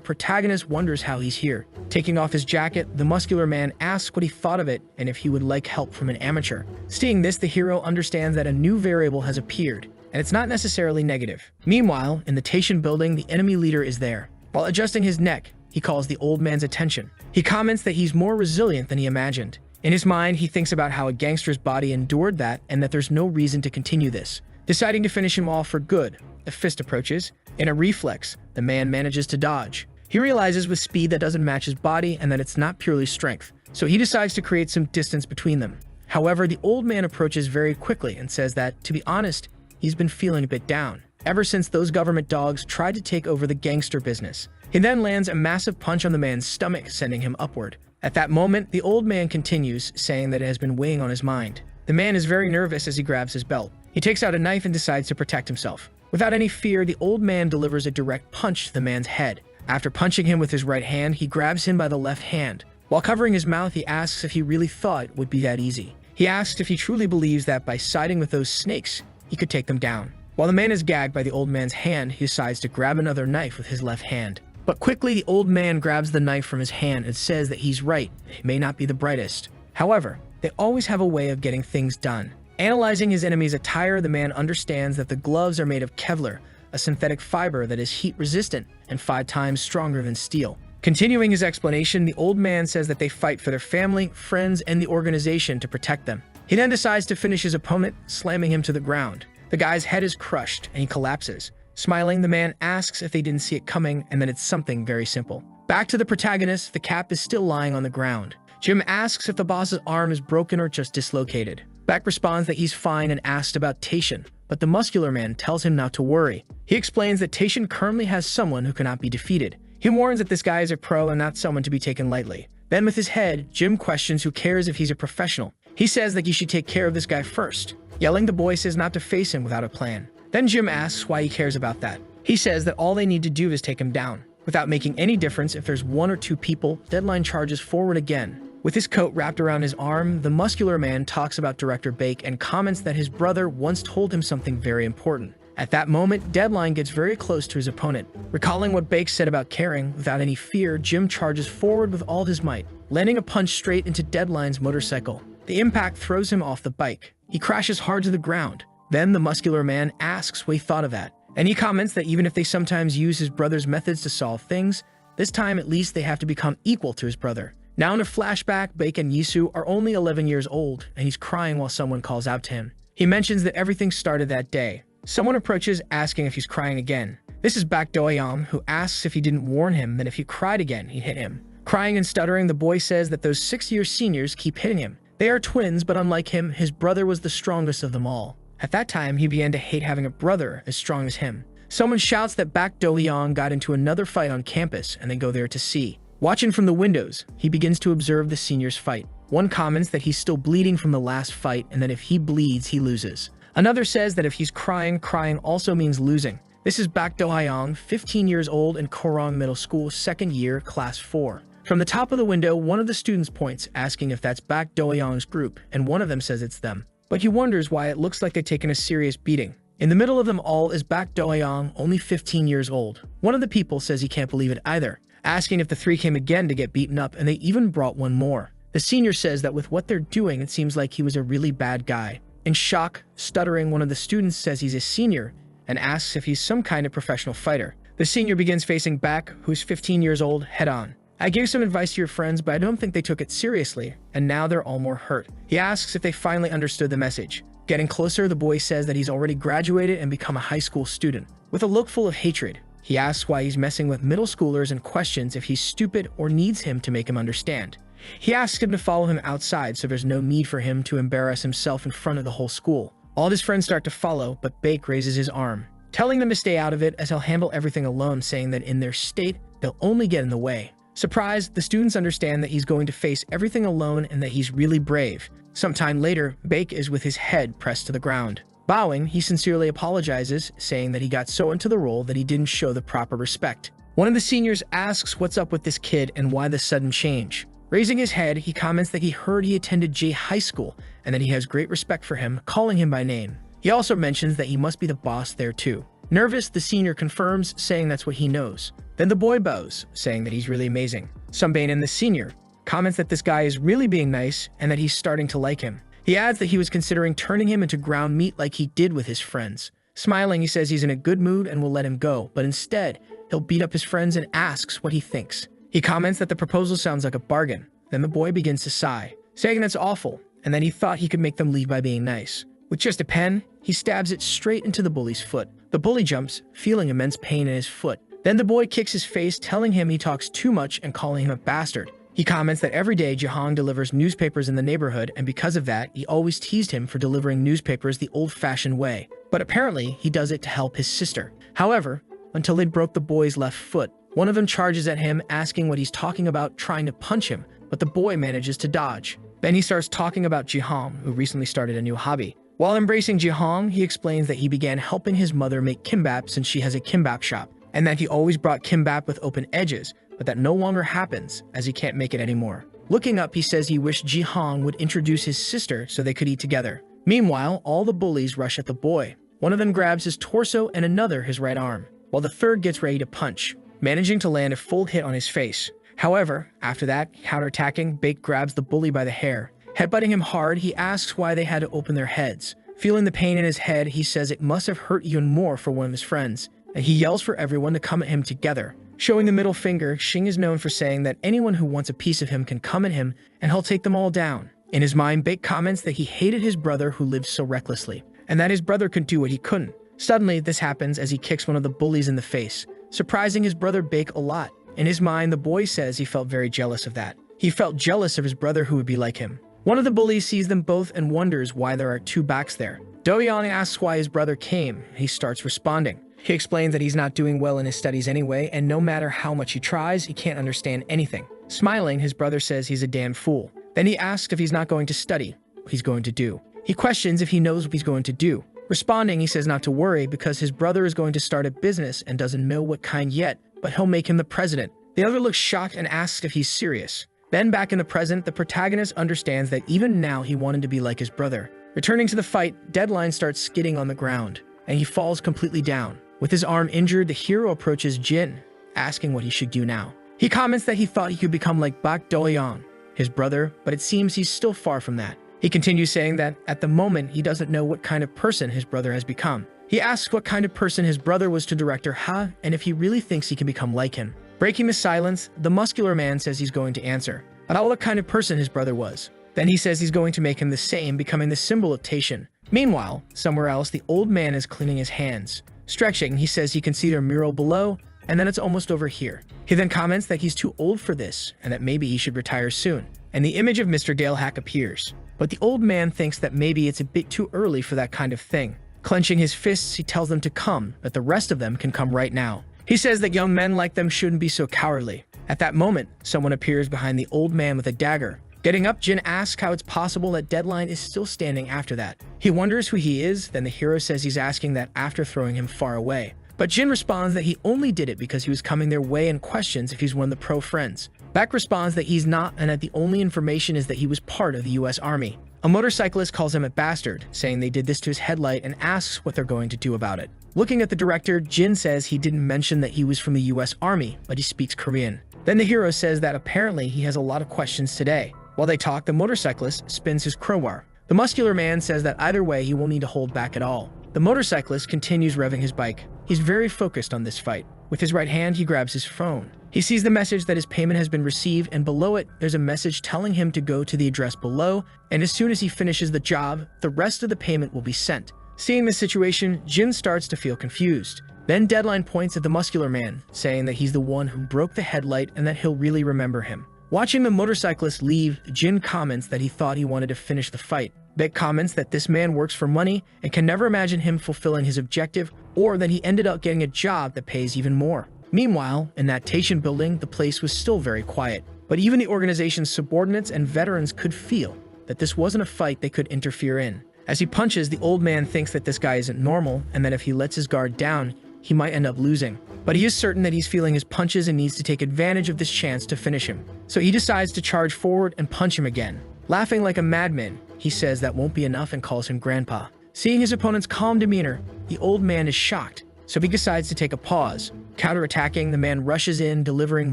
protagonist wonders how he's here. Taking off his jacket, the muscular man asks what he thought of it and if he would like help from an amateur. Seeing this, the hero understands that a new variable has appeared, and it's not necessarily negative. Meanwhile, in the Taishan building, the enemy leader is there. While adjusting his neck, he calls the old man's attention. He comments that he's more resilient than he imagined. In his mind, he thinks about how a gangster's body endured that and that there's no reason to continue this. Deciding to finish him off for good, a fist approaches. In a reflex, the man manages to dodge. He realizes with speed that doesn't match his body and that it's not purely strength, so he decides to create some distance between them. However, the old man approaches very quickly and says that, to be honest, he's been feeling a bit down, ever since those government dogs tried to take over the gangster business. He then lands a massive punch on the man's stomach, sending him upward. At that moment, the old man continues, saying that it has been weighing on his mind. The man is very nervous as he grabs his belt. He takes out a knife and decides to protect himself. Without any fear, the old man delivers a direct punch to the man's head. After punching him with his right hand, he grabs him by the left hand. While covering his mouth, he asks if he really thought it would be that easy. He asks if he truly believes that by siding with those snakes, he could take them down. While the man is gagged by the old man's hand, he decides to grab another knife with his left hand. But quickly, the old man grabs the knife from his hand and says that he's right. He may not be the brightest. However, they always have a way of getting things done. Analyzing his enemy's attire, the man understands that the gloves are made of Kevlar, a synthetic fiber that is heat-resistant and 5 times stronger than steel. Continuing his explanation, the old man says that they fight for their family, friends, and the organization to protect them. He then decides to finish his opponent, slamming him to the ground. The guy's head is crushed, and he collapses. Smiling, the man asks if they didn't see it coming and that it's something very simple. Back to the protagonist, the cap is still lying on the ground. Jim asks if the boss's arm is broken or just dislocated. Bak responds that he's fine and asks about Taishan, but the muscular man tells him not to worry. He explains that Taishan currently has someone who cannot be defeated. He warns that this guy is a pro and not someone to be taken lightly. Then with his head, Jim questions who cares if he's a professional. He says that he should take care of this guy first. Yelling, the boy says not to face him without a plan. Then Jim asks why he cares about that. He says that all they need to do is take him down. Without making any difference if there's 1 or 2 people, Deadline charges forward again. With his coat wrapped around his arm, the muscular man talks about Director Bake and comments that his brother once told him something very important. At that moment, Deadline gets very close to his opponent. Recalling what Bake said about caring, without any fear, Jim charges forward with all his might, landing a punch straight into Deadline's motorcycle. The impact throws him off the bike. He crashes hard to the ground. Then the muscular man asks what he thought of that, and he comments that even if they sometimes use his brother's methods to solve things, this time at least they have to become equal to his brother. Now in a flashback, Bake and Yisu are only 11 years old, and he's crying while someone calls out to him. He mentions that everything started that day. Someone approaches asking if he's crying again. This is Bak Do-young, who asks if he didn't warn him that if he cried again, he'd hit him. Crying and stuttering, the boy says that those 6-year seniors keep hitting him. They are twins, but unlike him, his brother was the strongest of them all. At that time, he began to hate having a brother as strong as him. Someone shouts that Bak Do-young got into another fight on campus, and they go there to see. Watching from the windows, he begins to observe the seniors fight. One comments that he's still bleeding from the last fight and that if he bleeds, he loses. Another says that if he's crying, crying also means losing. This is Bak Do-young, 15 years old in Korong Middle School, 2nd year, class 4. From the top of the window, one of the students points, asking if that's Bak Do-young's group, and one of them says it's them. But he wonders why it looks like they've taken a serious beating. In the middle of them all is Bak Do-young, only 15 years old. One of the people says he can't believe it either, asking if the 3 came again to get beaten up, and they even brought one more. The senior says that with what they're doing, it seems like he was a really bad guy. In shock, stuttering, one of the students says he's a senior and asks if he's some kind of professional fighter. The senior begins facing Bak, who's 15 years old, head on. I gave some advice to your friends, but I don't think they took it seriously, and now they're all more hurt. He asks if they finally understood the message. Getting closer, the boy says that he's already graduated and become a high school student. With a look full of hatred, he asks why he's messing with middle schoolers and questions if he's stupid or needs him to make him understand. He asks him to follow him outside so there's no need for him to embarrass himself in front of the whole school. All his friends start to follow, but Bake raises his arm. telling them to stay out of it as he'll handle everything alone, saying that in their state, they'll only get in the way. Surprised, the students understand that he's going to face everything alone and that he's really brave. Sometime later, Bake is with his head pressed to the ground. Bowing, he sincerely apologizes, saying that he got so into the role that he didn't show the proper respect. One of the seniors asks what's up with this kid and why the sudden change. Raising his head, he comments that he heard he attended J High School and that he has great respect for him, calling him by name. He also mentions that he must be the boss there too. Nervous, the senior confirms, saying that's what he knows. Then the boy bows, saying that he's really amazing. Sunbane, the senior, comments that this guy is really being nice and that he's starting to like him. He adds that he was considering turning him into ground meat like he did with his friends. Smiling, he says he's in a good mood and will let him go, but instead, he'll beat up his friends and asks what he thinks. He comments that the proposal sounds like a bargain. Then the boy begins to sigh, saying that's awful, and that he thought he could make them leave by being nice. With just a pen, he stabs it straight into the bully's foot. The bully jumps, feeling immense pain in his foot. Then the boy kicks his face, telling him he talks too much and calling him a bastard. He comments that every day Jihang delivers newspapers in the neighborhood, and because of that, he always teased him for delivering newspapers the old-fashioned way. But apparently, he does it to help his sister. However, until they broke the boy's left foot, one of them charges at him, asking what he's talking about, trying to punch him, but the boy manages to dodge. Then he starts talking about Jihang, who recently started a new hobby. While embracing Jihang, he explains that he began helping his mother make kimbap since she has a kimbap shop, and that he always brought kimbap with open edges, but that no longer happens as he can't make it anymore. Looking up, he says he wished Jihang would introduce his sister so they could eat together. Meanwhile, all the bullies rush at the boy. One of them grabs his torso and another his right arm, while the third gets ready to punch, managing to land a full hit on his face. However, after that, counterattacking, Bake grabs the bully by the hair. Headbutting him hard, he asks why they had to open their heads. Feeling the pain in his head, he says it must have hurt even more for one of his friends, and he yells for everyone to come at him together. Showing the middle finger, Xing is known for saying that anyone who wants a piece of him can come at him, and he'll take them all down. In his mind, Bake comments that he hated his brother who lived so recklessly, and that his brother could do what he couldn't. Suddenly, this happens as he kicks one of the bullies in the face, surprising his brother Bake a lot. In his mind, the boy says he felt very jealous of that. He felt jealous of his brother who would be like him. One of the bullies sees them both and wonders why there are two backs there. Doyan asks why his brother came. He starts responding. He explains that he's not doing well in his studies anyway, and no matter how much he tries, he can't understand anything. Smiling, his brother says he's a damn fool. Then he asks if he's not going to study, what he's going to do. He questions if he knows what he's going to do. Responding, he says not to worry because his brother is going to start a business and doesn't know what kind yet, but he'll make him the president. The other looks shocked and asks if he's serious. Then back in the present, the protagonist understands that even now he wanted to be like his brother. Returning to the fight, Deadline starts skidding on the ground, and he falls completely down. With his arm injured, the hero approaches Jin, asking what he should do now. He comments that he thought he could become like Bak Doyan, his brother, but it seems he's still far from that. He continues saying that, at the moment, he doesn't know what kind of person his brother has become. He asks what kind of person his brother was to Director Ha, and if he really thinks he can become like him. Breaking the silence, the muscular man says he's going to answer about what kind of person his brother was. Then he says he's going to make him the same, becoming the symbol of Taishan. Meanwhile, somewhere else, the old man is cleaning his hands. Stretching, he says he can see their mural below, and then it's almost over here. He then comments that he's too old for this, and that maybe he should retire soon. And the image of Mr. Dalehack appears. But the old man thinks that maybe it's a bit too early for that kind of thing. Clenching his fists, he tells them to come, but the rest of them can come right now. He says that young men like them shouldn't be so cowardly. At that moment, someone appears behind the old man with a dagger. Getting up, Jin asks how it's possible that Deadline is still standing after that. He wonders who he is, then the hero says he's asking that after throwing him far away. But Jin responds that he only did it because he was coming their way and questions if he's one of the pro-friends. Beck responds that he's not and that the only information is that he was part of the US Army. A motorcyclist calls him a bastard, saying they did this to his headlight and asks what they're going to do about it. Looking at the director, Jin says he didn't mention that he was from the US Army, but he speaks Korean. Then the hero says that apparently he has a lot of questions today. While they talk, the motorcyclist spins his crowbar. The muscular man says that either way he won't need to hold back at all. The motorcyclist continues revving his bike. He's very focused on this fight. With his right hand, he grabs his phone. He sees the message that his payment has been received, and below it, there's a message telling him to go to the address below, and as soon as he finishes the job, the rest of the payment will be sent. Seeing the situation, Jin starts to feel confused. Then Deadline points at the muscular man, saying that he's the one who broke the headlight and that he'll really remember him. Watching the motorcyclist leave, Jin comments that he thought he wanted to finish the fight. Vic comments that this man works for money and can never imagine him fulfilling his objective, or that he ended up getting a job that pays even more. Meanwhile, in that Taishan building, the place was still very quiet, but even the organization's subordinates and veterans could feel that this wasn't a fight they could interfere in. As he punches, the old man thinks that this guy isn't normal and that if he lets his guard down, he might end up losing. But he is certain that he's feeling his punches and needs to take advantage of this chance to finish him. So he decides to charge forward and punch him again. Laughing like a madman, he says that won't be enough and calls him Grandpa. Seeing his opponent's calm demeanor, the old man is shocked, so he decides to take a pause. Counterattacking, the man rushes in, delivering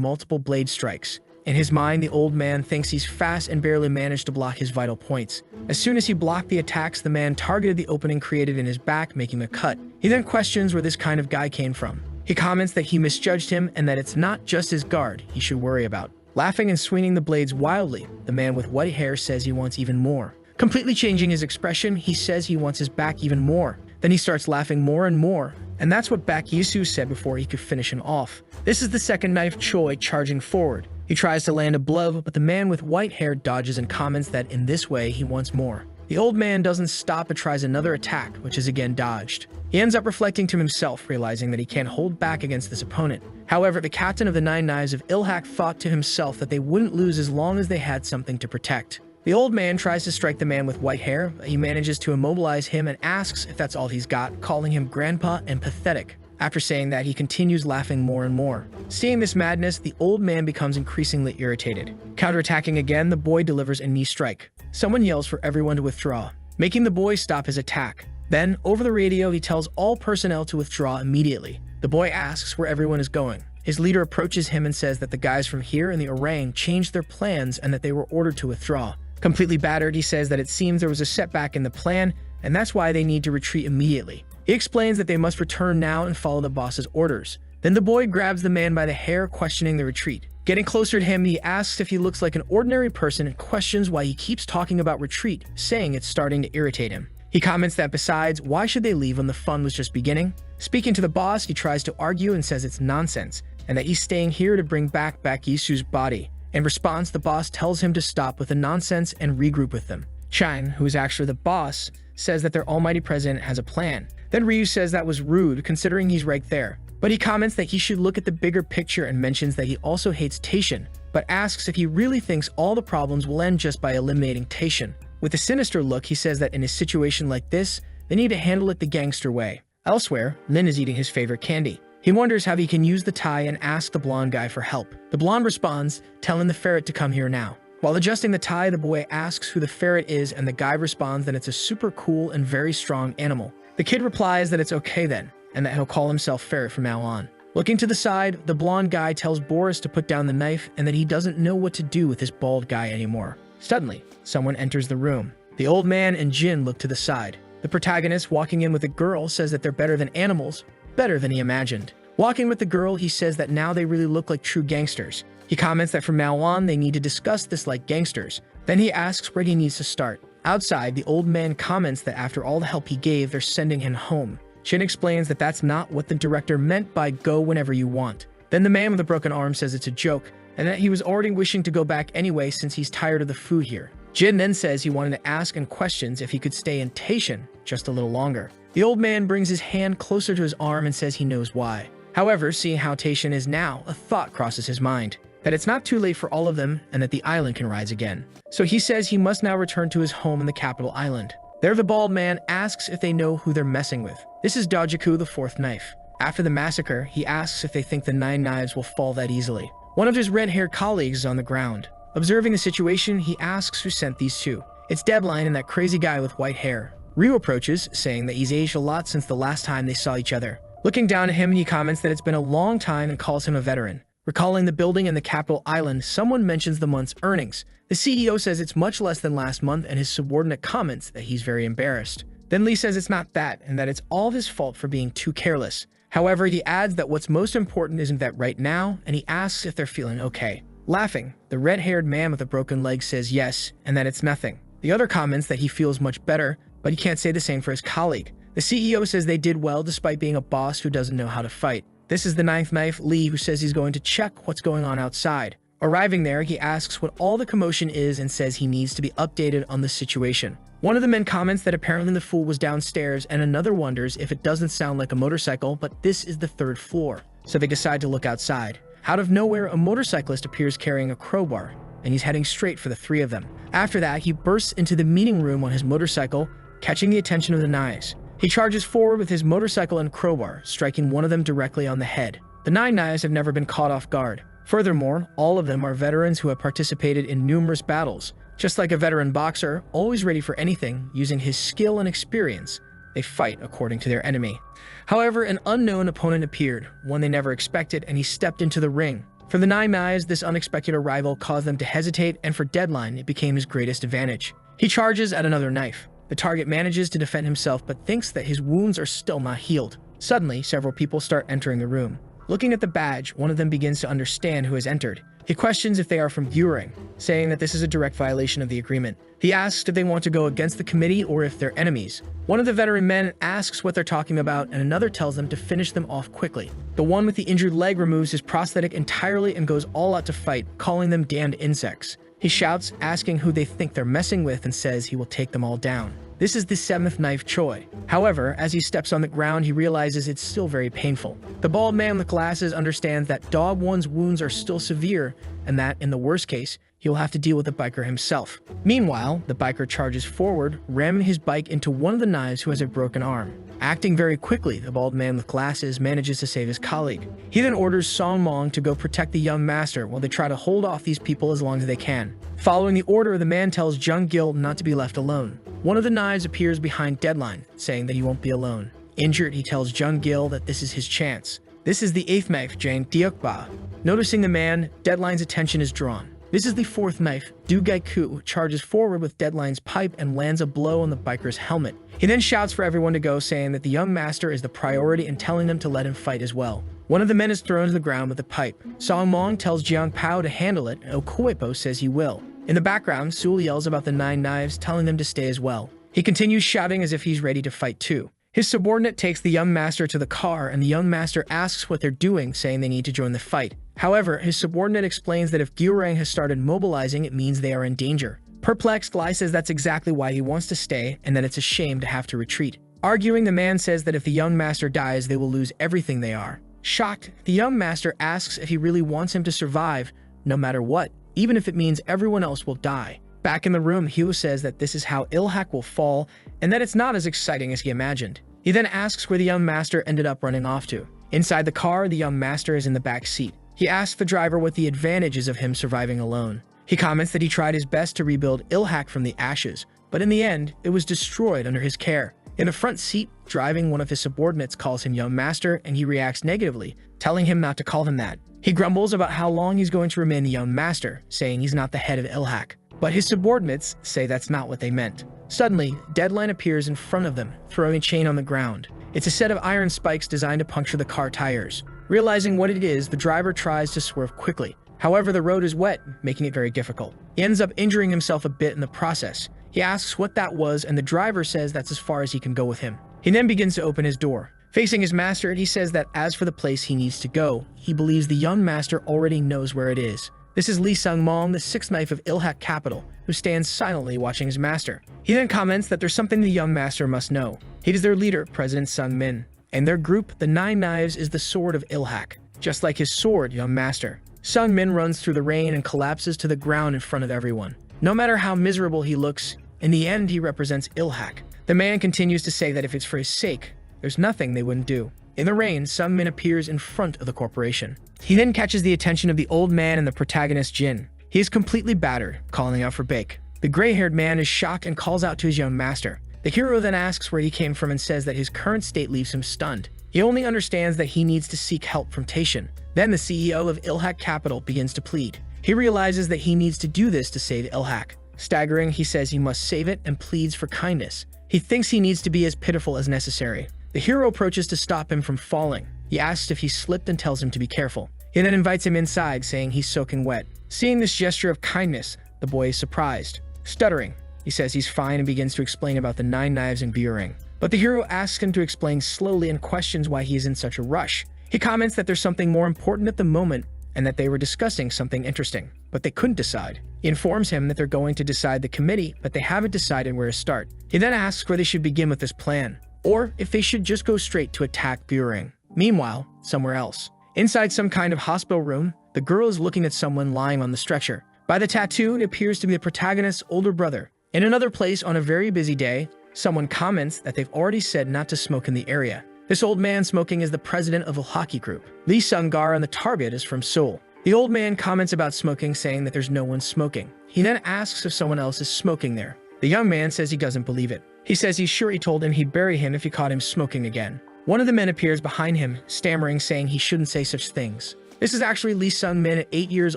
multiple blade strikes. In his mind, the old man thinks he's fast and barely managed to block his vital points. As soon as he blocked the attacks, the man targeted the opening created in his back, making a cut. He then questions where this kind of guy came from. He comments that he misjudged him and that it's not just his guard he should worry about. Laughing and swinging the blades wildly, the man with white hair says he wants even more. Completely changing his expression, he says he wants his back even more. Then he starts laughing more and more, and that's what Baek Yisu said before he could finish him off. This is the second knife Choi charging forward. He tries to land a blow, but the man with white hair dodges and comments that in this way he wants more. The old man doesn't stop but tries another attack, which is again dodged. He ends up reflecting to himself, realizing that he can't hold back against this opponent. However, the captain of the Nine Knives of Ilhak thought to himself that they wouldn't lose as long as they had something to protect. The old man tries to strike the man with white hair. He manages to immobilize him and asks if that's all he's got, calling him Grandpa and pathetic. After saying that, he continues laughing more and more. Seeing this madness, the old man becomes increasingly irritated. Counterattacking again, the boy delivers a knee strike. Someone yells for everyone to withdraw, making the boy stop his attack. Then, over the radio, he tells all personnel to withdraw immediately. The boy asks where everyone is going. His leader approaches him and says that the guys from here in the Orang changed their plans and that they were ordered to withdraw. Completely battered, he says that it seems there was a setback in the plan, and that's why they need to retreat immediately. He explains that they must return now and follow the boss's orders. Then the boy grabs the man by the hair, questioning the retreat. Getting closer to him, he asks if he looks like an ordinary person and questions why he keeps talking about retreat, saying it's starting to irritate him. He comments that besides, why should they leave when the fun was just beginning? Speaking to the boss, he tries to argue and says it's nonsense, and that he's staying here to bring back Yisu's body. In response, the boss tells him to stop with the nonsense and regroup with them. Chan, who is actually the boss, says that their almighty president has a plan. Then Ryu says that was rude, considering he's right there. But he comments that he should look at the bigger picture and mentions that he also hates Taishan, but asks if he really thinks all the problems will end just by eliminating Taishan. With a sinister look, he says that in a situation like this, they need to handle it the gangster way. Elsewhere, Lin is eating his favorite candy. He wonders how he can use the tie and asks the blonde guy for help. The blonde responds, telling the ferret to come here now. While adjusting the tie, the boy asks who the ferret is, and the guy responds that it's a super cool and very strong animal. The kid replies that it's okay then, and that he'll call himself Ferret from now on. Looking to the side, the blonde guy tells Boris to put down the knife and that he doesn't know what to do with this bald guy anymore. Suddenly, someone enters the room. The old man and Jin look to the side. The protagonist, walking in with a girl, says that they're better than animals, better than he imagined. Walking with the girl, he says that now they really look like true gangsters. He comments that from now on, they need to discuss this like gangsters. Then he asks where he needs to start. Outside, the old man comments that after all the help he gave, they're sending him home. Jin explains that that's not what the director meant by go whenever you want. Then the man with the broken arm says it's a joke, and that he was already wishing to go back anyway since he's tired of the food here. Jin then says he wanted to ask and questions if he could stay in Taishan just a little longer. The old man brings his hand closer to his arm and says he knows why. However, seeing how Taishan is now, a thought crosses his mind. That it's not too late for all of them and that the island can rise again. So he says he must now return to his home in the capital island. There the bald man asks if they know who they're messing with. This is Dajiku, the fourth knife. After the massacre, he asks if they think the Nine Knives will fall that easily. One of his red-haired colleagues is on the ground. Observing the situation, he asks who sent these two. It's Deadline and that crazy guy with white hair. Ryu approaches, saying that he's aged a lot since the last time they saw each other. Looking down at him, he comments that it's been a long time and calls him a veteran. Recalling the building in the capital island, someone mentions the month's earnings. The CEO says it's much less than last month, and his subordinate comments that he's very embarrassed. Then Lee says it's not that, and that it's all his fault for being too careless. However, he adds that what's most important isn't that right now, and he asks if they're feeling okay. Laughing, the red-haired man with a broken leg says yes, and that it's nothing. The other comments that he feels much better, but he can't say the same for his colleague. The CEO says they did well despite being a boss who doesn't know how to fight. This is the ninth knife, Lee, who says he's going to check what's going on outside. Arriving there, he asks what all the commotion is and says he needs to be updated on the situation. One of the men comments that apparently the fool was downstairs, and another wonders if it doesn't sound like a motorcycle, but this is the 3rd floor. So they decide to look outside. Out of nowhere, a motorcyclist appears carrying a crowbar, and he's heading straight for the 3 of them. After that, he bursts into the meeting room on his motorcycle, catching the attention of the knives. He charges forward with his motorcycle and crowbar, striking one of them directly on the head. The 9 knives have never been caught off guard. Furthermore, all of them are veterans who have participated in numerous battles. Just like a veteran boxer, always ready for anything, using his skill and experience, they fight according to their enemy. However, an unknown opponent appeared, one they never expected, and he stepped into the ring. For the 9 knives, this unexpected arrival caused them to hesitate, and for Deadline, it became his greatest advantage. He charges at another knife. The target manages to defend himself, but thinks that his wounds are still not healed. Suddenly, several people start entering the room. Looking at the badge, one of them begins to understand who has entered. He questions if they are from Gurang, saying that this is a direct violation of the agreement. He asks if they want to go against the committee or if they're enemies. One of the veteran men asks what they're talking about, and another tells them to finish them off quickly. The one with the injured leg removes his prosthetic entirely and goes all out to fight, calling them damned insects. He shouts, asking who they think they're messing with, and says he will take them all down. This is the 7th knife Choi. However, as he steps on the ground, he realizes it's still very painful. The bald man with glasses understands that Dog One's wounds are still severe, and that, in the worst case, he'll have to deal with the biker himself. Meanwhile, the biker charges forward, ramming his bike into one of the knives who has a broken arm. Acting very quickly, the bald man with glasses manages to save his colleague. He then orders Song Mong to go protect the young master while they try to hold off these people as long as they can. Following the order, the man tells Jung Gil not to be left alone. One of the knives appears behind Deadline, saying that he won't be alone. Injured, he tells Jung Gil that this is his chance. This is the 8th knife, Jang Diokba. Noticing the man, Deadline's attention is drawn. This is the 4th knife. Du Gaiku charges forward with Deadline's pipe and lands a blow on the biker's helmet. He then shouts for everyone to go, saying that the young master is the priority and telling them to let him fight as well. One of the men is thrown to the ground with a pipe. Song Mong tells Jiang Pao to handle it, and Okoepo says he will. In the background, Sul yells about the 9 knives, telling them to stay as well. He continues shouting as if he's ready to fight too. His subordinate takes the young master to the car, and the young master asks what they're doing, saying they need to join the fight. However, his subordinate explains that if Gurang has started mobilizing, it means they are in danger. Perplexed, Lai says that's exactly why he wants to stay, and that it's a shame to have to retreat. Arguing, the man says that if the young master dies, they will lose everything they are. Shocked, the young master asks if he really wants him to survive, no matter what, even if it means everyone else will die. Back in the room, Hugh says that this is how Ilhak will fall, and that it's not as exciting as he imagined. He then asks where the young master ended up running off to. Inside the car, the young master is in the back seat. He asks the driver what the advantage is of him surviving alone. He comments that he tried his best to rebuild Ilhak from the ashes, but in the end, it was destroyed under his care. In the front seat, driving, one of his subordinates calls him young master, and he reacts negatively, telling him not to call him that. He grumbles about how long he's going to remain the young master, saying he's not the head of Ilhak. But his subordinates say that's not what they meant. Suddenly, Deadline appears in front of them, throwing a chain on the ground. It's a set of iron spikes designed to puncture the car tires. Realizing what it is, the driver tries to swerve quickly. However, the road is wet, making it very difficult. He ends up injuring himself a bit in the process. He asks what that was, and the driver says that's as far as he can go with him. He then begins to open his door. Facing his master, he says that as for the place he needs to go, he believes the young master already knows where it is. This is Lee Sung-mong, the 6th knife of Ilhak capital, who stands silently watching his master. He then comments that there's something the young master must know. He is their leader, President Sung Min, and their group, the 9 knives, is the sword of Ilhak, just like his sword, young master. Sung Min runs through the rain and collapses to the ground in front of everyone. No matter how miserable he looks, in the end he represents Ilhak. The man continues to say that if it's for his sake, there's nothing they wouldn't do. In the rain, Sung Min appears in front of the corporation. He then catches the attention of the old man and the protagonist Jin. He is completely battered, calling out for Bake. The gray-haired man is shocked and calls out to his young master. The hero then asks where he came from and says that his current state leaves him stunned. He only understands that he needs to seek help from Taishan. Then the CEO of Ilhak Capital begins to plead. He realizes that he needs to do this to save Ilhak. Staggering, he says he must save it and pleads for kindness. He thinks he needs to be as pitiful as necessary. The hero approaches to stop him from falling. He asks if he slipped and tells him to be careful. He then invites him inside, saying he's soaking wet. Seeing this gesture of kindness, the boy is surprised. Stuttering, he says he's fine and begins to explain about the 9 knives and Buring. But the hero asks him to explain slowly and questions why he is in such a rush. He comments that there's something more important at the moment, and that they were discussing something interesting, but they couldn't decide. He informs him that they're going to decide the committee, but they haven't decided where to start. He then asks where they should begin with this plan, or if they should just go straight to attack Gurung. Meanwhile, somewhere else, inside some kind of hospital room, the girl is looking at someone lying on the stretcher. By the tattoo, it appears to be the protagonist's older brother. In another place, on a very busy day, someone comments that they've already said not to smoke in the area. This old man smoking is the president of a hockey group. Lee Sung-gar on the target is from Seoul. The old man comments about smoking, saying that there's no one smoking. He then asks if someone else is smoking there. The young man says he doesn't believe it. He says he's sure he told him he'd bury him if he caught him smoking again. One of the men appears behind him, stammering, saying he shouldn't say such things. This is actually Lee Sung-min at 8 years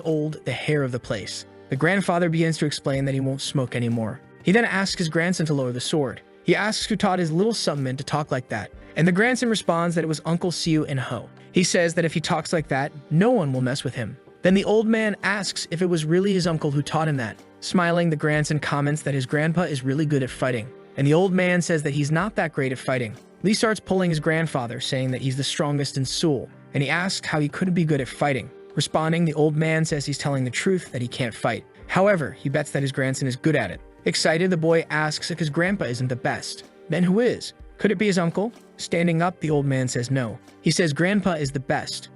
old, the heir of the place. The grandfather begins to explain that he won't smoke anymore. He then asks his grandson to lower the sword. He asks who taught his little Sung-min to talk like that, and the grandson responds that it was Uncle Siu and Ho. He says that if he talks like that, no one will mess with him. Then the old man asks if it was really his uncle who taught him that. Smiling, the grandson comments that his grandpa is really good at fighting, and the old man says that he's not that great at fighting. Lee starts pulling his grandfather, saying that he's the strongest in Seoul, and he asks how he couldn't be good at fighting. Responding, the old man says he's telling the truth, that he can't fight. However, he bets that his grandson is good at it. Excited, the boy asks if his grandpa isn't the best. Then who is? Could it be his uncle? Standing up, the old man says no. He says grandpa is the best,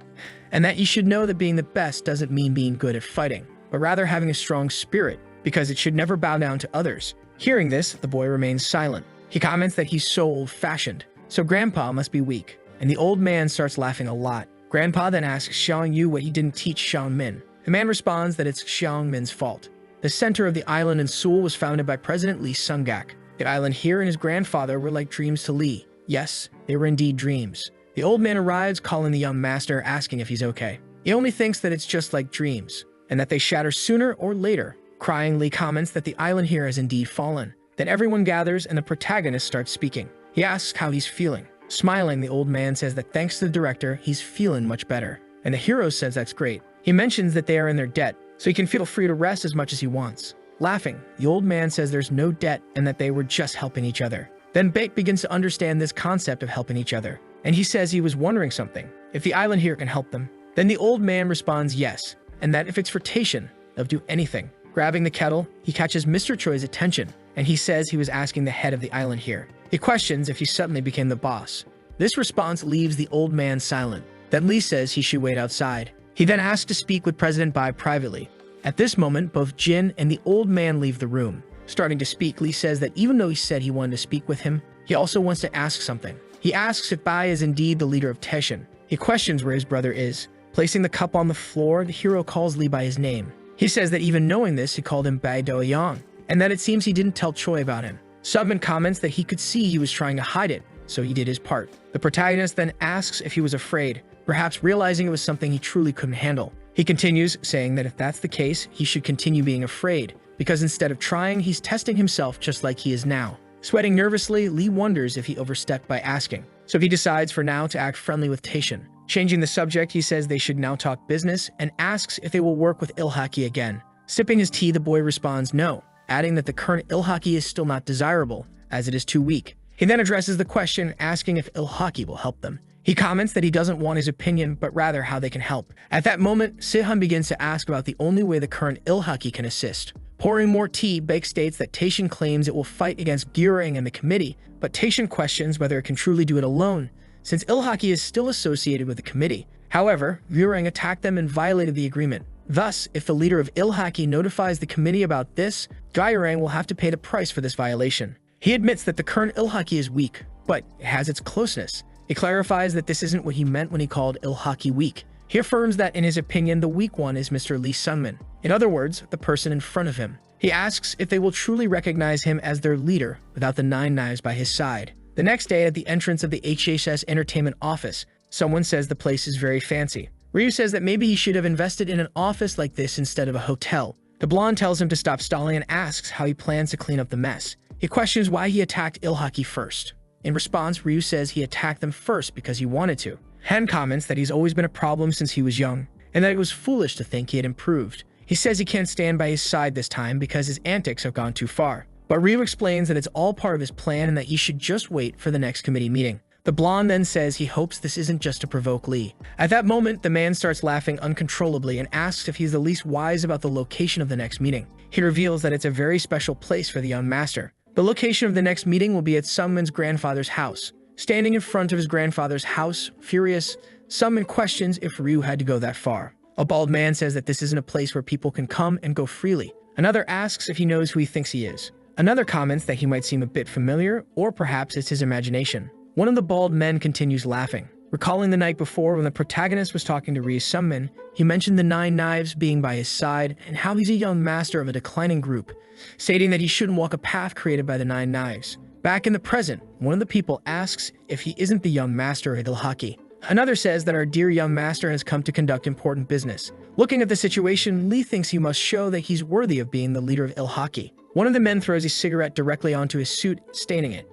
and that you should know that being the best doesn't mean being good at fighting, but rather having a strong spirit, because it should never bow down to others. Hearing this, the boy remains silent. He comments that he's so old-fashioned, so grandpa must be weak, and the old man starts laughing a lot. Grandpa then asks Xiang Yu what he didn't teach Xiang Min. The man responds that it's Xiang Min's fault. The center of the island in Seoul was founded by President Lee Sung-gak. The island here and his grandfather were like dreams to Lee. Yes, they were indeed dreams. The old man arrives, calling the young master, asking if he's okay. He only thinks that it's just like dreams, and that they shatter sooner or later. Crying, Lee comments that the island here has indeed fallen. Then everyone gathers and the protagonist starts speaking. He asks how he's feeling. Smiling, the old man says that thanks to the director, he's feeling much better. And the hero says that's great. He mentions that they are in their debt, so he can feel free to rest as much as he wants. Laughing, the old man says there's no debt and that they were just helping each other. Then Baek begins to understand this concept of helping each other, and he says he was wondering something, if the island here can help them. Then the old man responds yes, and that if it's for Taishan, they'll do anything. Grabbing the kettle, he catches Mr. Choi's attention, and he says he was asking the head of the island here. He questions if he suddenly became the boss. This response leaves the old man silent. Then Lee says he should wait outside. He then asks to speak with President Bai privately. At this moment, both Jin and the old man leave the room. Starting to speak, Lee says that even though he said he wanted to speak with him, he also wants to ask something. He asks if Bai is indeed the leader of Taishan. He questions where his brother is. Placing the cup on the floor, the hero calls Lee by his name. He says that even knowing this, he called him Bai Doyang, and that it seems he didn't tell Choi about him. Subman comments that he could see he was trying to hide it, so he did his part. The protagonist then asks if he was afraid, perhaps realizing it was something he truly couldn't handle. He continues, saying that if that's the case, he should continue being afraid, because instead of trying, he's testing himself just like he is now. Sweating nervously, Lee wonders if he overstepped by asking, so he decides for now to act friendly with Taishan. Changing the subject, he says they should now talk business and asks if they will work with Ilhaki again. Sipping his tea, the boy responds no, adding that the current Ilhaki is still not desirable, as it is too weak. He then addresses the question, asking if Ilhaki will help them. He comments that he doesn't want his opinion, but rather how they can help. At that moment, Sehun begins to ask about the only way the current Ilhaki can assist. Pouring more tea, Baek states that Taishan claims it will fight against Gurung and the committee, but Taishan questions whether it can truly do it alone, since Ilhaki is still associated with the committee. However, Gurung attacked them and violated the agreement. Thus, if the leader of Ilhaki notifies the committee about this, Gurung will have to pay the price for this violation. He admits that the current Ilhaki is weak, but it has its closeness. He clarifies that this isn't what he meant when he called Ilhaki weak. He affirms that in his opinion, the weak one is Mr. Lee Sung-min. In other words, the person in front of him. He asks if they will truly recognize him as their leader without the 9 knives by his side. The next day, at the entrance of the HHS Entertainment office, someone says the place is very fancy. Ryu says that maybe he should have invested in an office like this instead of a hotel. The blonde tells him to stop stalling and asks how he plans to clean up the mess. He questions why he attacked Ilhaki first. In response, Ryu says he attacked them first because he wanted to. Hen comments that he's always been a problem since he was young, and that it was foolish to think he had improved. He says he can't stand by his side this time because his antics have gone too far. But Ryu explains that it's all part of his plan and that he should just wait for the next committee meeting. The blonde then says he hopes this isn't just to provoke Lee. At that moment, the man starts laughing uncontrollably and asks if he's the least wise about the location of the next meeting. He reveals that it's a very special place for the young master. The location of the next meeting will be at Sungmin's grandfather's house. Standing in front of his grandfather's house, furious, Sungmin questions if Ryu had to go that far. A bald man says that this isn't a place where people can come and go freely. Another asks if he knows who he thinks he is. Another comments that he might seem a bit familiar, or perhaps it's his imagination. One of the bald men continues laughing. Recalling the night before when the protagonist was talking to Ryu Sungmin, he mentioned the 9 knives being by his side and how he's a young master of a declining group, stating that he shouldn't walk a path created by the 9 knives. Back in the present, one of the people asks if he isn't the young master of Ilhaki. Another says that our dear young master has come to conduct important business. Looking at the situation, Lee thinks he must show that he's worthy of being the leader of Ilhaki. One of the men throws a cigarette directly onto his suit, staining it.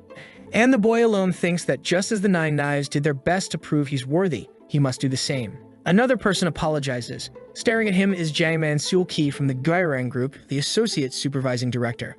And the boy alone thinks that just as the 9 knives did their best to prove he's worthy, he must do the same. Another person apologizes. Staring at him is Jangman Sul-ki from the Gairang group, the associate supervising director.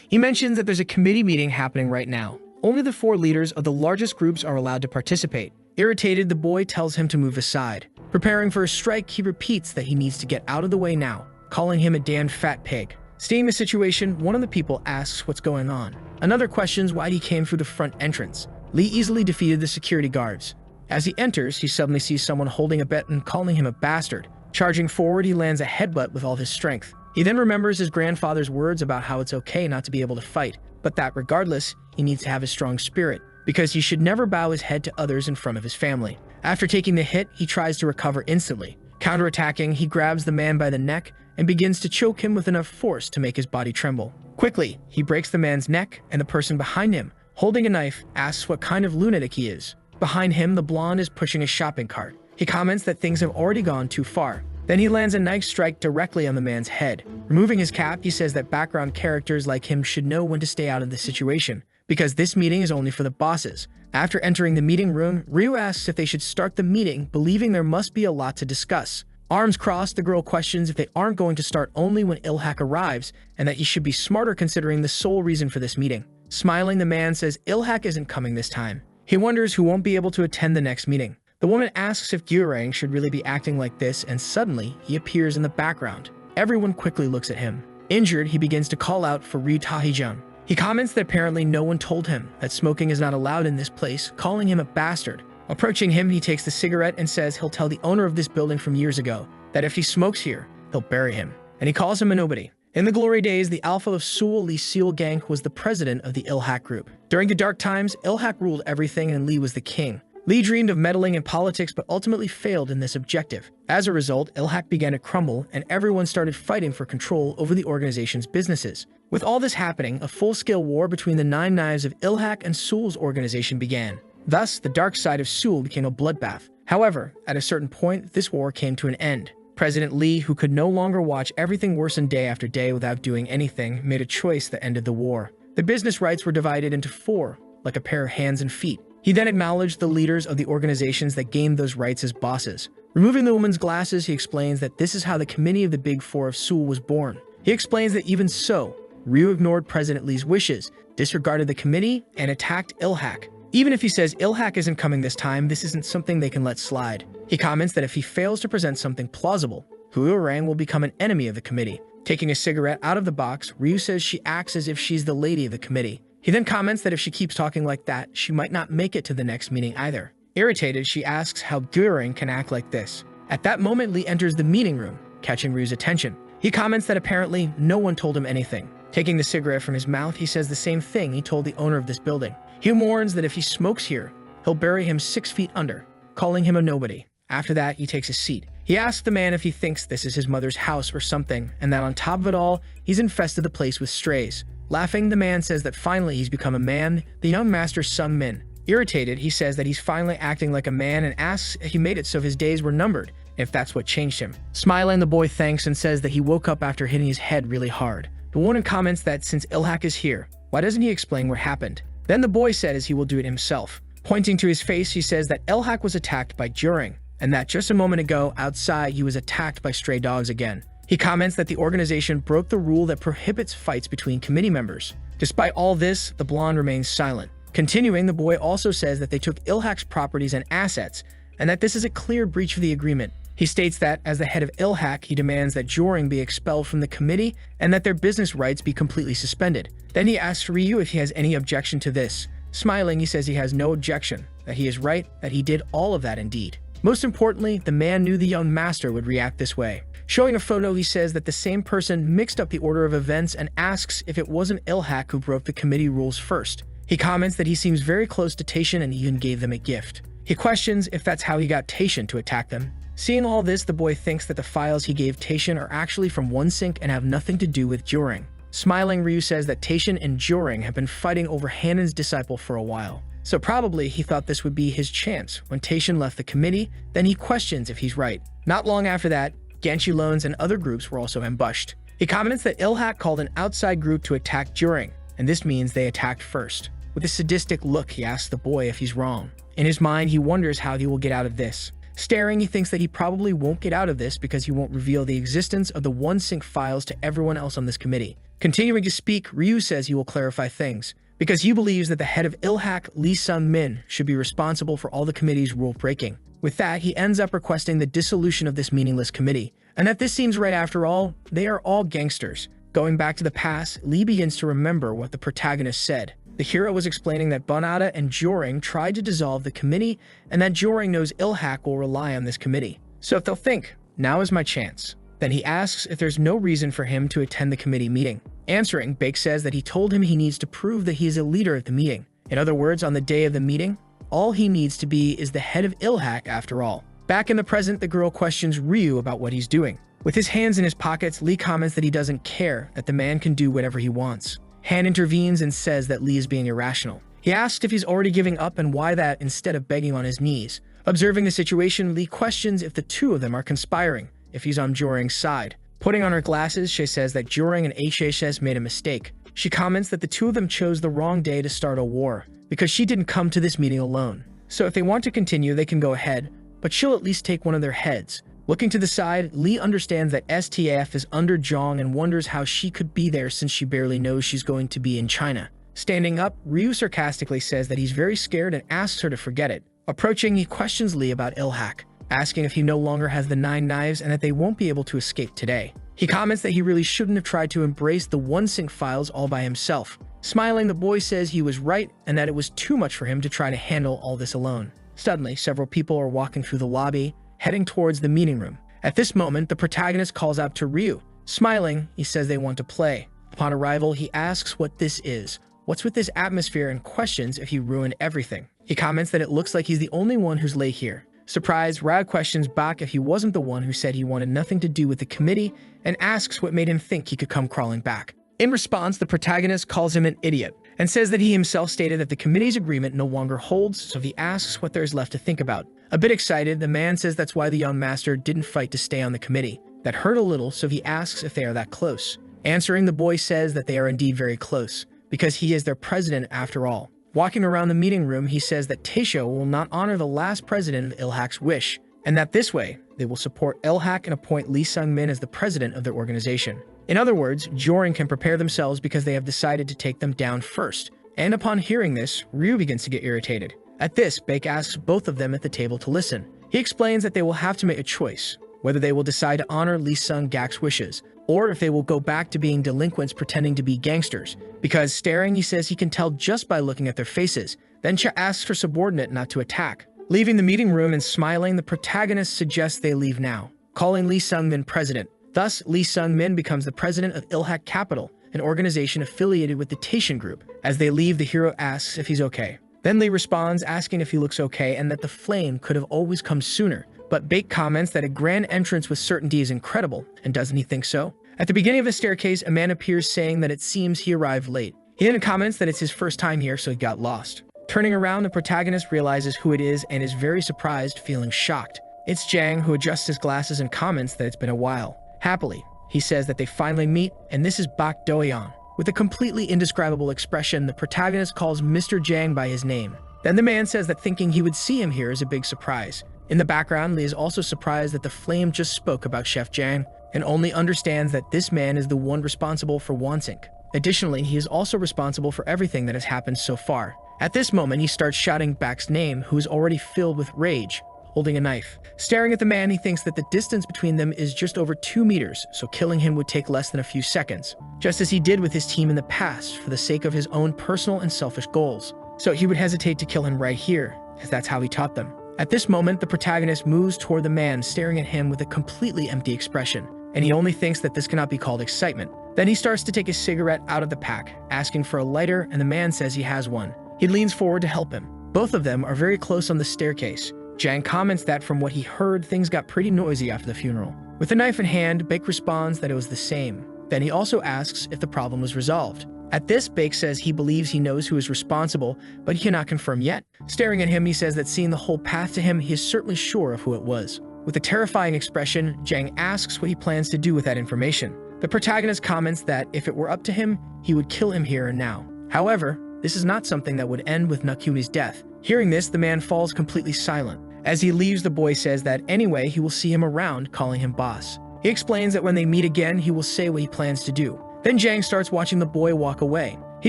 He mentions that there's a committee meeting happening right now. Only the 4 leaders of the largest groups are allowed to participate. Irritated, the boy tells him to move aside. Preparing for a strike, he repeats that he needs to get out of the way now, calling him a damn fat pig. Seeing the situation, one of the people asks what's going on. Another questions why he came through the front entrance. Lee easily defeated the security guards. As he enters, he suddenly sees someone holding a bat and calling him a bastard. Charging forward, he lands a headbutt with all his strength. He then remembers his grandfather's words about how it's okay not to be able to fight, but that regardless, he needs to have a strong spirit, because he should never bow his head to others in front of his family. After taking the hit, he tries to recover instantly. Counterattacking, he grabs the man by the neck and begins to choke him with enough force to make his body tremble. Quickly, he breaks the man's neck, and the person behind him, holding a knife, asks what kind of lunatic he is. Behind him, the blonde is pushing a shopping cart. He comments that things have already gone too far. Then he lands a knife strike directly on the man's head. Removing his cap, he says that background characters like him should know when to stay out of this situation, because this meeting is only for the bosses. After entering the meeting room, Ryu asks if they should start the meeting, believing there must be a lot to discuss. Arms crossed, the girl questions if they aren't going to start only when Ilhak arrives, and that he should be smarter considering the sole reason for this meeting. Smiling, the man says Ilhak isn't coming this time. He wonders who won't be able to attend the next meeting. The woman asks if Gyurang should really be acting like this, and suddenly, he appears in the background. Everyone quickly looks at him. Injured, he begins to call out for Ryu Tahijun. He comments that apparently no one told him that smoking is not allowed in this place, calling him a bastard. Approaching him, he takes the cigarette and says he'll tell the owner of this building from years ago that if he smokes here, he'll bury him. And he calls him a nobody. In the glory days, the alpha of Seoul, Lee Seol-gang, was the president of the Ilhak group. During the dark times, Ilhak ruled everything and Lee was the king. Lee dreamed of meddling in politics but ultimately failed in this objective. As a result, Ilhak began to crumble and everyone started fighting for control over the organization's businesses. With all this happening, a full-scale war between the 9 knives of Ilhak and Seoul's organization began. Thus, the dark side of Seoul became a bloodbath. However, at a certain point, this war came to an end. President Lee, who could no longer watch everything worsen day after day without doing anything, made a choice that ended the war. The business rights were divided into 4, like a pair of hands and feet. He then acknowledged the leaders of the organizations that gained those rights as bosses. Removing the woman's glasses, he explains that this is how the Committee of the Big Four of Seoul was born. He explains that even so, Ryu ignored President Lee's wishes, disregarded the committee, and attacked Ilhak. Even if he says Ilhak isn't coming this time, this isn't something they can let slide. He comments that if he fails to present something plausible, Huorang will become an enemy of the committee. Taking a cigarette out of the box, Ryu says she acts as if she's the lady of the committee. He then comments that if she keeps talking like that, she might not make it to the next meeting either. Irritated, she asks how Gyurang can act like this. At that moment, Lee enters the meeting room, catching Ryu's attention. He comments that apparently no one told him anything. Taking the cigarette from his mouth, he says the same thing he told the owner of this building. He warns that if he smokes here, he'll bury him 6 feet under, calling him a nobody. After that, he takes a seat. He asks the man if he thinks this is his mother's house or something, and that on top of it all, he's infested the place with strays. Laughing, the man says that finally he's become a man, the young master Sungmin. Irritated, he says that he's finally acting like a man and asks if he made it so his days were numbered, if that's what changed him. Smiling, the boy thanks and says that he woke up after hitting his head really hard. The woman comments that since Ilhak is here, why doesn't he explain what happened? Then the boy says he will do it himself. Pointing to his face, he says that Ilhak was attacked by Gyurang, and that just a moment ago, outside, he was attacked by stray dogs again. He comments that the organization broke the rule that prohibits fights between committee members. Despite all this, the blonde remains silent. Continuing, the boy also says that they took Ilhak's properties and assets, and that this is a clear breach of the agreement. He states that, as the head of Ilhak, he demands that Joring be expelled from the committee and that their business rights be completely suspended. Then he asks Ryu if he has any objection to this. Smiling, he says he has no objection, that he is right, that he did all of that indeed. Most importantly, the man knew the young master would react this way. Showing a photo, he says that the same person mixed up the order of events and asks if it wasn't Ilhak who broke the committee rules first. He comments that he seems very close to Taishan and even gave them a gift. He questions if that's how he got Taishan to attack them. Seeing all this, the boy thinks that the files he gave Taishan are actually from OneSync and have nothing to do with Joring. Smiling, Ryu says that Taishan and Joring have been fighting over Hanan's disciple for a while. So probably he thought this would be his chance. When Taishan left the committee, then he questions if he's right. Not long after that, Ganshi Loans and other groups were also ambushed. He comments that Ilhak called an outside group to attack Joring, and this means they attacked first. With a sadistic look, he asks the boy if he's wrong. In his mind, he wonders how he will get out of this. Staring, he thinks that he probably won't get out of this because he won't reveal the existence of the OneSync files to everyone else on this committee. Continuing to speak, Ryu says he will clarify things, because he believes that the head of Ilhak, Lee Sung-min, should be responsible for all the committee's rule-breaking. With that, he ends up requesting the dissolution of this meaningless committee, and that this seems right after all, they are all gangsters. Going back to the past, Lee begins to remember what the protagonist said. The hero was explaining that Bonada and Joring tried to dissolve the committee, and that Joring knows Ilhak will rely on this committee. So if they'll think, now is my chance. Then he asks if there's no reason for him to attend the committee meeting. Answering, Bake says that he told him he needs to prove that he is a leader at the meeting. In other words, on the day of the meeting, all he needs to be is the head of Ilhak after all. Back in the present, the girl questions Ryu about what he's doing. With his hands in his pockets, Lee comments that he doesn't care, that the man can do whatever he wants. Han intervenes and says that Lee is being irrational. He asks if he's already giving up and why that instead of begging on his knees. Observing the situation, Lee questions if the two of them are conspiring, if he's on Joring's side. Putting on her glasses, she says that Joring and HHS made a mistake. She comments that the two of them chose the wrong day to start a war, because she didn't come to this meeting alone. So if they want to continue, they can go ahead, but she'll at least take one of their heads. Looking to the side, Lee understands that STF is under Zhang and wonders how she could be there since she barely knows she's going to be in China. Standing up, Ryu sarcastically says that he's very scared and asks her to forget it. Approaching, he questions Lee about Ilhak, asking if he no longer has the 9 knives and that they won't be able to escape today. He comments that he really shouldn't have tried to embrace the OneSync files all by himself. Smiling, the boy says he was right and that it was too much for him to try to handle all this alone. Suddenly, several people are walking through the lobby, heading towards the meeting room. At this moment, the protagonist calls out to Ryu. Smiling, he says they want to play. Upon arrival, he asks what this is, what's with this atmosphere, and questions if he ruined everything. He comments that it looks like he's the only one who's late here. Surprised, Rad questions back if he wasn't the one who said he wanted nothing to do with the committee and asks what made him think he could come crawling back. In response, the protagonist calls him an idiot and says that he himself stated that the committee's agreement no longer holds, so he asks what there is left to think about. A bit excited, the man says that's why the young master didn't fight to stay on the committee. That hurt a little, so he asks if they are that close. Answering, the boy says that they are indeed very close, because he is their president after all. Walking around the meeting room, he says that Taisho will not honor the last president of Ilhak's wish, and that this way, they will support Ilhak and appoint Lee Sung-min as the president of their organization. In other words, Joring can prepare themselves because they have decided to take them down first. And upon hearing this, Ryu begins to get irritated. At this, Bake asks both of them at the table to listen. He explains that they will have to make a choice, whether they will decide to honor Lee Sung-gak's wishes, or if they will go back to being delinquents pretending to be gangsters. Because staring, he says he can tell just by looking at their faces. Then Cha asks her subordinate not to attack. Leaving the meeting room and smiling, the protagonist suggests they leave now, calling Lee Sung-min president. Thus, Lee Sung-min becomes the president of Ilhak Capital, an organization affiliated with the Taishan Group. As they leave, the hero asks if he's okay. Then Lee responds, asking if he looks okay and that the flame could have always come sooner. But Bake comments that a grand entrance with certainty is incredible, and doesn't he think so? At the beginning of the staircase, a man appears saying that it seems he arrived late. He then comments that it's his first time here, so he got lost. Turning around, the protagonist realizes who it is and is very surprised, feeling shocked. It's Jang, who adjusts his glasses and comments that it's been a while. Happily, he says that they finally meet, and this is Bak Doyeon. With a completely indescribable expression, the protagonist calls Mr. Jang by his name. Then the man says that thinking he would see him here is a big surprise. In the background, Lee is also surprised that the flame just spoke about Chef Jang, and only understands that this man is the one responsible for OneSync. Additionally, he is also responsible for everything that has happened so far. At this moment, he starts shouting Bak's name, who is already filled with rage, holding a knife. Staring at the man, he thinks that the distance between them is just over 2 meters, so killing him would take less than a few seconds, just as he did with his team in the past for the sake of his own personal and selfish goals. So he would hesitate to kill him right here, as that's how he taught them. At this moment, the protagonist moves toward the man, staring at him with a completely empty expression, and he only thinks that this cannot be called excitement. Then he starts to take his cigarette out of the pack, asking for a lighter, and the man says he has one. He leans forward to help him. Both of them are very close on the staircase. Jang comments that from what he heard, things got pretty noisy after the funeral. With the knife in hand, Bake responds that it was the same. Then he also asks if the problem was resolved. At this, Bake says he believes he knows who is responsible, but he cannot confirm yet. Staring at him, he says that seeing the whole path to him, he is certainly sure of who it was. With a terrifying expression, Jang asks what he plans to do with that information. The protagonist comments that if it were up to him, he would kill him here and now. However, this is not something that would end with Nakyuni's death. Hearing this, the man falls completely silent. As he leaves, the boy says that anyway, he will see him around, calling him boss. He explains that when they meet again, he will say what he plans to do. Then Jang starts watching the boy walk away. He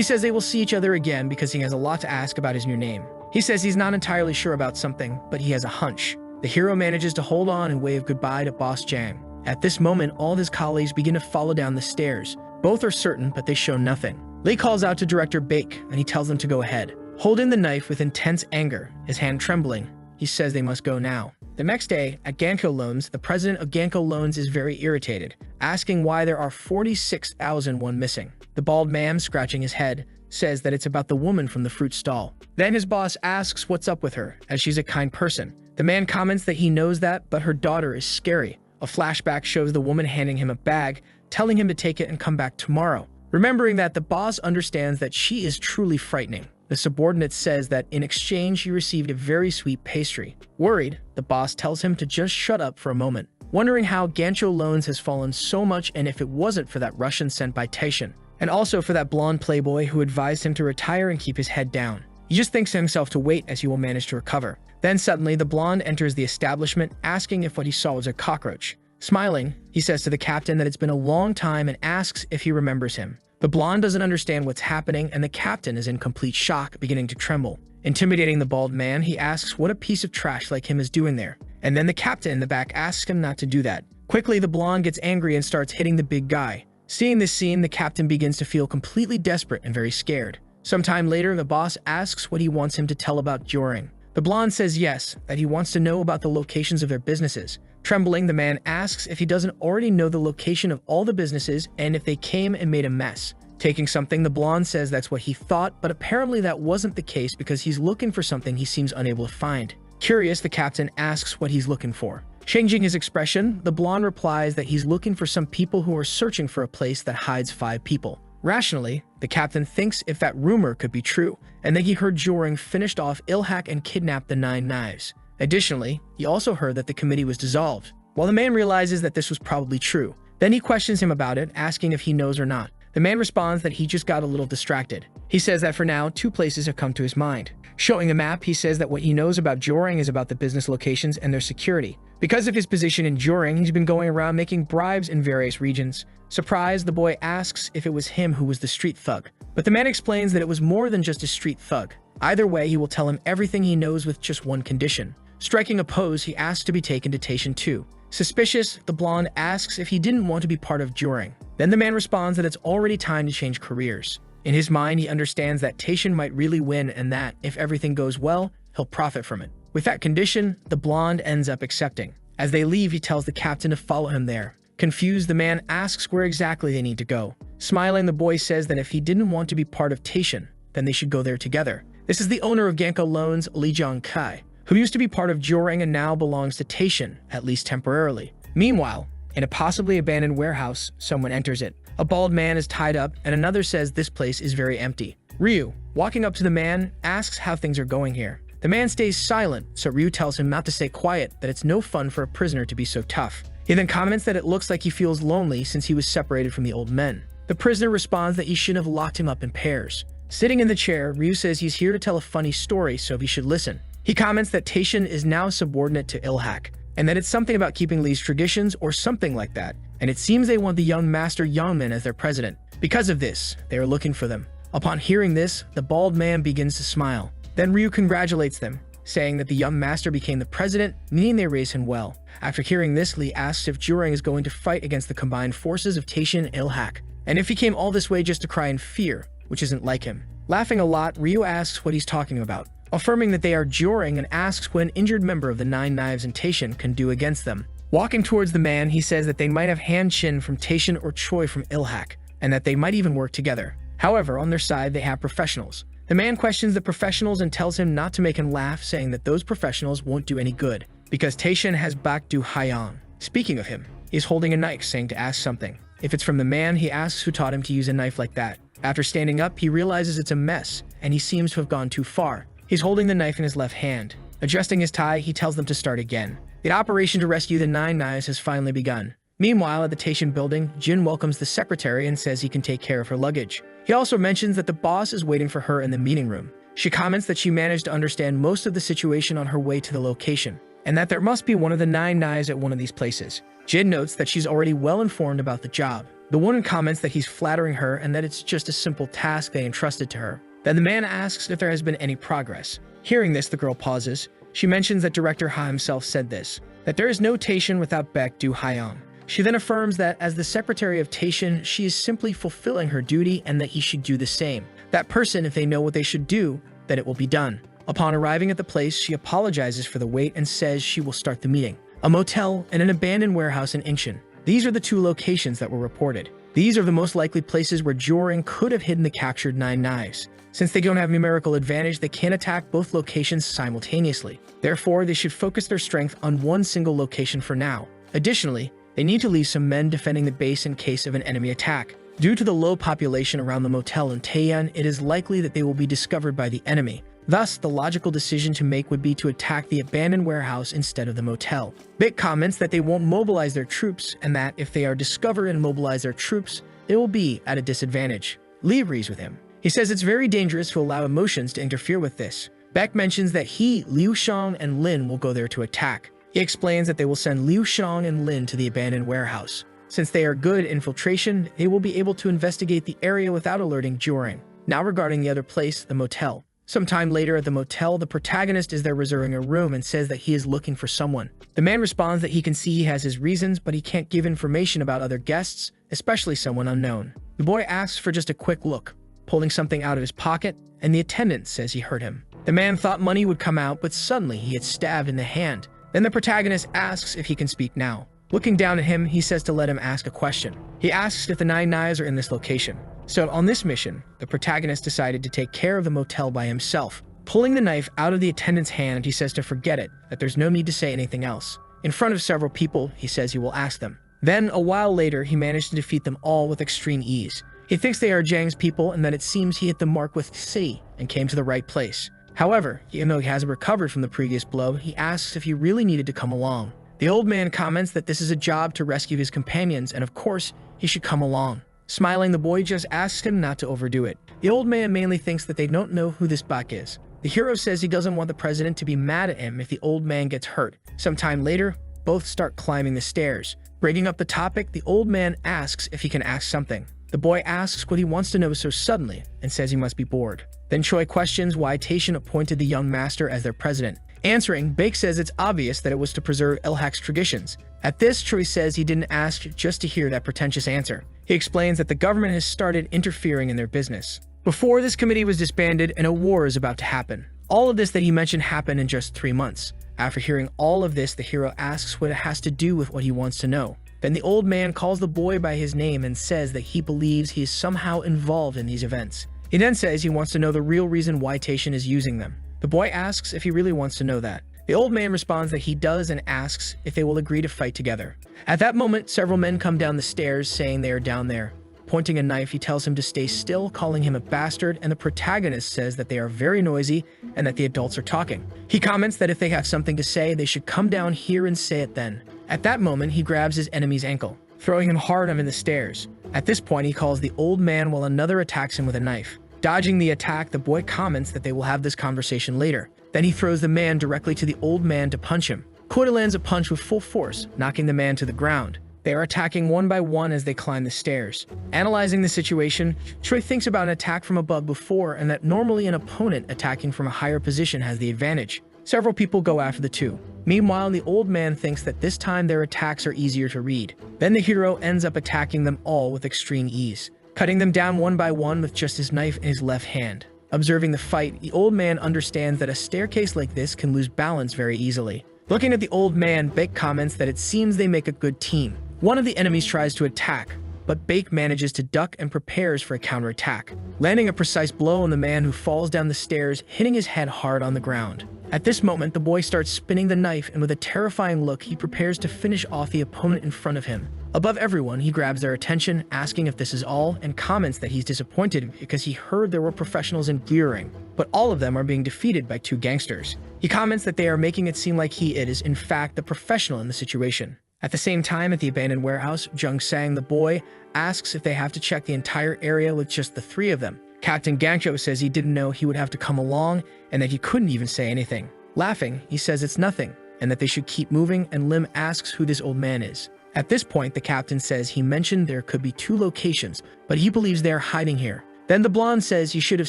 says they will see each other again because he has a lot to ask about his new name. He says he's not entirely sure about something, but he has a hunch. The hero manages to hold on and wave goodbye to Boss Jang. At this moment, all of his colleagues begin to follow down the stairs. Both are certain, but they show nothing. Lee calls out to director Bake, and he tells them to go ahead. Holding the knife with intense anger, his hand trembling, he says they must go now. The next day, at Ganko Loans, the president of Ganko Loans is very irritated, asking why there are 46,001 missing. The bald man, scratching his head, says that it's about the woman from the fruit stall. Then his boss asks what's up with her, as she's a kind person. The man comments that he knows that, but her daughter is scary. A flashback shows the woman handing him a bag, telling him to take it and come back tomorrow. Remembering that, the boss understands that she is truly frightening. The subordinate says that in exchange he received a very sweet pastry. Worried, the boss tells him to just shut up for a moment, wondering how Gancho Loans has fallen so much and if it wasn't for that Russian sent by Taishan, and also for that blonde playboy who advised him to retire and keep his head down. He just thinks to himself to wait as he will manage to recover. Then suddenly, the blonde enters the establishment, asking if what he saw was a cockroach. Smiling, he says to the captain that it's been a long time and asks if he remembers him. The blonde doesn't understand what's happening, and the captain is in complete shock, beginning to tremble. Intimidating the bald man, he asks what a piece of trash like him is doing there. And then the captain in the back asks him not to do that. Quickly, the blonde gets angry and starts hitting the big guy. Seeing this scene, the captain begins to feel completely desperate and very scared. Sometime later, the boss asks what he wants him to tell about Joring. The blonde says yes, that he wants to know about the locations of their businesses. Trembling, the man asks if he doesn't already know the location of all the businesses and if they came and made a mess. Taking something, the blonde says that's what he thought, but apparently that wasn't the case because he's looking for something he seems unable to find. Curious, the captain asks what he's looking for. Changing his expression, the blonde replies that he's looking for some people who are searching for a place that hides 5 people. Rationally, the captain thinks if that rumor could be true, and that he heard Joring finished off Ilhak and kidnapped the 9 knives. Additionally, he also heard that the committee was dissolved. While the man realizes that this was probably true, then he questions him about it, asking if he knows or not. The man responds that he just got a little distracted. He says that for now, 2 places have come to his mind. Showing a map, he says that what he knows about Joring is about the business locations and their security. Because of his position in Joring, he's been going around making bribes in various regions. Surprised, the boy asks if it was him who was the street thug. But the man explains that it was more than just a street thug. Either way, he will tell him everything he knows with just one condition. Striking a pose, he asks to be taken to Taishan too. Suspicious, the blonde asks if he didn't want to be part of Joring. Then the man responds that it's already time to change careers. In his mind, he understands that Taishan might really win and that, if everything goes well, he'll profit from it. With that condition, the blonde ends up accepting. As they leave, he tells the captain to follow him there. Confused, the man asks where exactly they need to go. Smiling, the boy says that if he didn't want to be part of Taishan, then they should go there together. This is the owner of Ganko Loans, Lee Jong-kai, who used to be part of Joring and now belongs to Taishan, at least temporarily. Meanwhile, in a possibly abandoned warehouse, someone enters it. A bald man is tied up, and another says this place is very empty. Ryu, walking up to the man, asks how things are going here. The man stays silent, so Ryu tells him not to stay quiet, that it's no fun for a prisoner to be so tough. He then comments that it looks like he feels lonely since he was separated from the old men. The prisoner responds that he shouldn't have locked him up in pairs. Sitting in the chair, Ryu says he's here to tell a funny story, so he should listen. He comments that Taishan is now subordinate to Ilhak, and that it's something about keeping Lee's traditions or something like that, and it seems they want the young master Yangmin as their president. Because of this, they are looking for them. Upon hearing this, the bald man begins to smile. Then Ryu congratulates them, saying that the young master became the president, meaning they raise him well. After hearing this, Lee asks if Jurang is going to fight against the combined forces of Taishin and Ilhak, and if he came all this way just to cry in fear, which isn't like him. Laughing a lot, Ryu asks what he's talking about, affirming that they are Jurang, and asks what an injured member of the Nine Knives and Taishin can do against them. Walking towards the man, he says that they might have Han Chin from Taishin or Choi from Ilhak, and that they might even work together. However, on their side, they have professionals. The man questions the professionals and tells him not to make him laugh, saying that those professionals won't do any good, because Taishin has Bakdu Hayan. Speaking of him, he's holding a knife, saying to ask something. If it's from the man, he asks who taught him to use a knife like that. After standing up, he realizes it's a mess, and he seems to have gone too far. He's holding the knife in his left hand. Adjusting his tie, he tells them to start again. The operation to rescue the Nine Knives has finally begun. Meanwhile, at the Taishin building, Jin welcomes the secretary and says he can take care of her luggage. He also mentions that the boss is waiting for her in the meeting room. She comments that she managed to understand most of the situation on her way to the location, and that there must be one of the Nine Knives at one of these places. Jin notes that she's already well informed about the job. The woman comments that he's flattering her and that it's just a simple task they entrusted to her. Then the man asks if there has been any progress. Hearing this, the girl pauses. She mentions that Director Ha himself said this, that there is no Taishin without Baek Du Hayan. She then affirms that as the secretary of Taishin, she is simply fulfilling her duty and that he should do the same. That person, if they know what they should do, that it will be done. Upon arriving at the place, she apologizes for the wait and says she will start the meeting. A motel and an abandoned warehouse in Incheon. These are the two locations that were reported. These are the most likely places where Joring could have hidden the captured Nine Knives. Since they don't have numerical advantage, they can't attack both locations simultaneously. Therefore, they should focus their strength on one single location for now. Additionally, they need to leave some men defending the base in case of an enemy attack. Due to the low population around the motel in Taeyeon, it is likely that they will be discovered by the enemy. Thus, the logical decision to make would be to attack the abandoned warehouse instead of the motel. Bit comments that they won't mobilize their troops, and that if they are discovered and mobilize their troops, they will be at a disadvantage. Lee agrees with him. He says it's very dangerous to allow emotions to interfere with this. Beck mentions that he, Liu Shang, and Lin will go there to attack. He explains that they will send Liu Shang and Lin to the abandoned warehouse. Since they are good infiltration, they will be able to investigate the area without alerting Joring. Now regarding the other place, the motel. Sometime later at the motel, the protagonist is there reserving a room and says that he is looking for someone. The man responds that he can see he has his reasons, but he can't give information about other guests, especially someone unknown. The boy asks for just a quick look, pulling something out of his pocket, and the attendant says he heard him. The man thought money would come out, but suddenly he gets stabbed in the hand. Then the protagonist asks if he can speak now. Looking down at him, he says to let him ask a question. He asks if the Nine Knives are in this location. So on this mission, the protagonist decided to take care of the motel by himself. Pulling the knife out of the attendant's hand, he says to forget it, that there's no need to say anything else. In front of several people, he says he will ask them. Then, a while later, he managed to defeat them all with extreme ease. He thinks they are Zhang's people and that it seems he hit the mark with C and came to the right place. However, even though he hasn't recovered from the previous blow, he asks if he really needed to come along. The old man comments that this is a job to rescue his companions and of course, he should come along. Smiling, the boy just asks him not to overdo it. The old man mainly thinks that they don't know who this Bak is. The hero says he doesn't want the president to be mad at him if the old man gets hurt. Sometime later, both start climbing the stairs. Bringing up the topic, the old man asks if he can ask something. The boy asks what he wants to know so suddenly and says he must be bored. Then Choi questions why Taishin appointed the young master as their president. Answering, Baek says it's obvious that it was to preserve Ilhak's traditions. At this, Choi says he didn't ask just to hear that pretentious answer. He explains that the government has started interfering in their business. Before this committee was disbanded and a war is about to happen. All of this that he mentioned happened in just 3 months. After hearing all of this, the hero asks what it has to do with what he wants to know. Then the old man calls the boy by his name and says that he believes he is somehow involved in these events. He then says he wants to know the real reason why Taishin is using them. The boy asks if he really wants to know that. The old man responds that he does and asks if they will agree to fight together. At that moment, several men come down the stairs saying they are down there. Pointing a knife, he tells him to stay still, calling him a bastard, and the protagonist says that they are very noisy and that the adults are talking. He comments that if they have something to say, they should come down here and say it then. At that moment, he grabs his enemy's ankle, throwing him hard on the stairs. At this point, he calls the old man while another attacks him with a knife. Dodging the attack, the boy comments that they will have this conversation later. Then he throws the man directly to the old man to punch him. Koda lands a punch with full force, knocking the man to the ground. They are attacking one by one as they climb the stairs. Analyzing the situation, Troy thinks about an attack from above before and that normally an opponent attacking from a higher position has the advantage. Several people go after the two. Meanwhile, the old man thinks that this time their attacks are easier to read. Then the hero ends up attacking them all with extreme ease, cutting them down one by one with just his knife in his left hand. Observing the fight, the old man understands that a staircase like this can lose balance very easily. Looking at the old man, Bake comments that it seems they make a good team. One of the enemies tries to attack, but Bake manages to duck and prepares for a counterattack, landing a precise blow on the man who falls down the stairs, hitting his head hard on the ground. At this moment, the boy starts spinning the knife, and with a terrifying look, he prepares to finish off the opponent in front of him. Above everyone, he grabs their attention, asking if this is all, and comments that he's disappointed because he heard there were professionals in gearing, but all of them are being defeated by two gangsters. He comments that they are making it seem like he is, in fact, the professional in the situation. At the same time, at the abandoned warehouse, Jung Sang, the boy, asks if they have to check the entire area with just the three of them. Captain Gangcho says he didn't know he would have to come along and that he couldn't even say anything. Laughing, he says it's nothing and that they should keep moving, and Lim asks who this old man is. At this point, the captain says he mentioned there could be two locations, but he believes they are hiding here. Then the blonde says he should have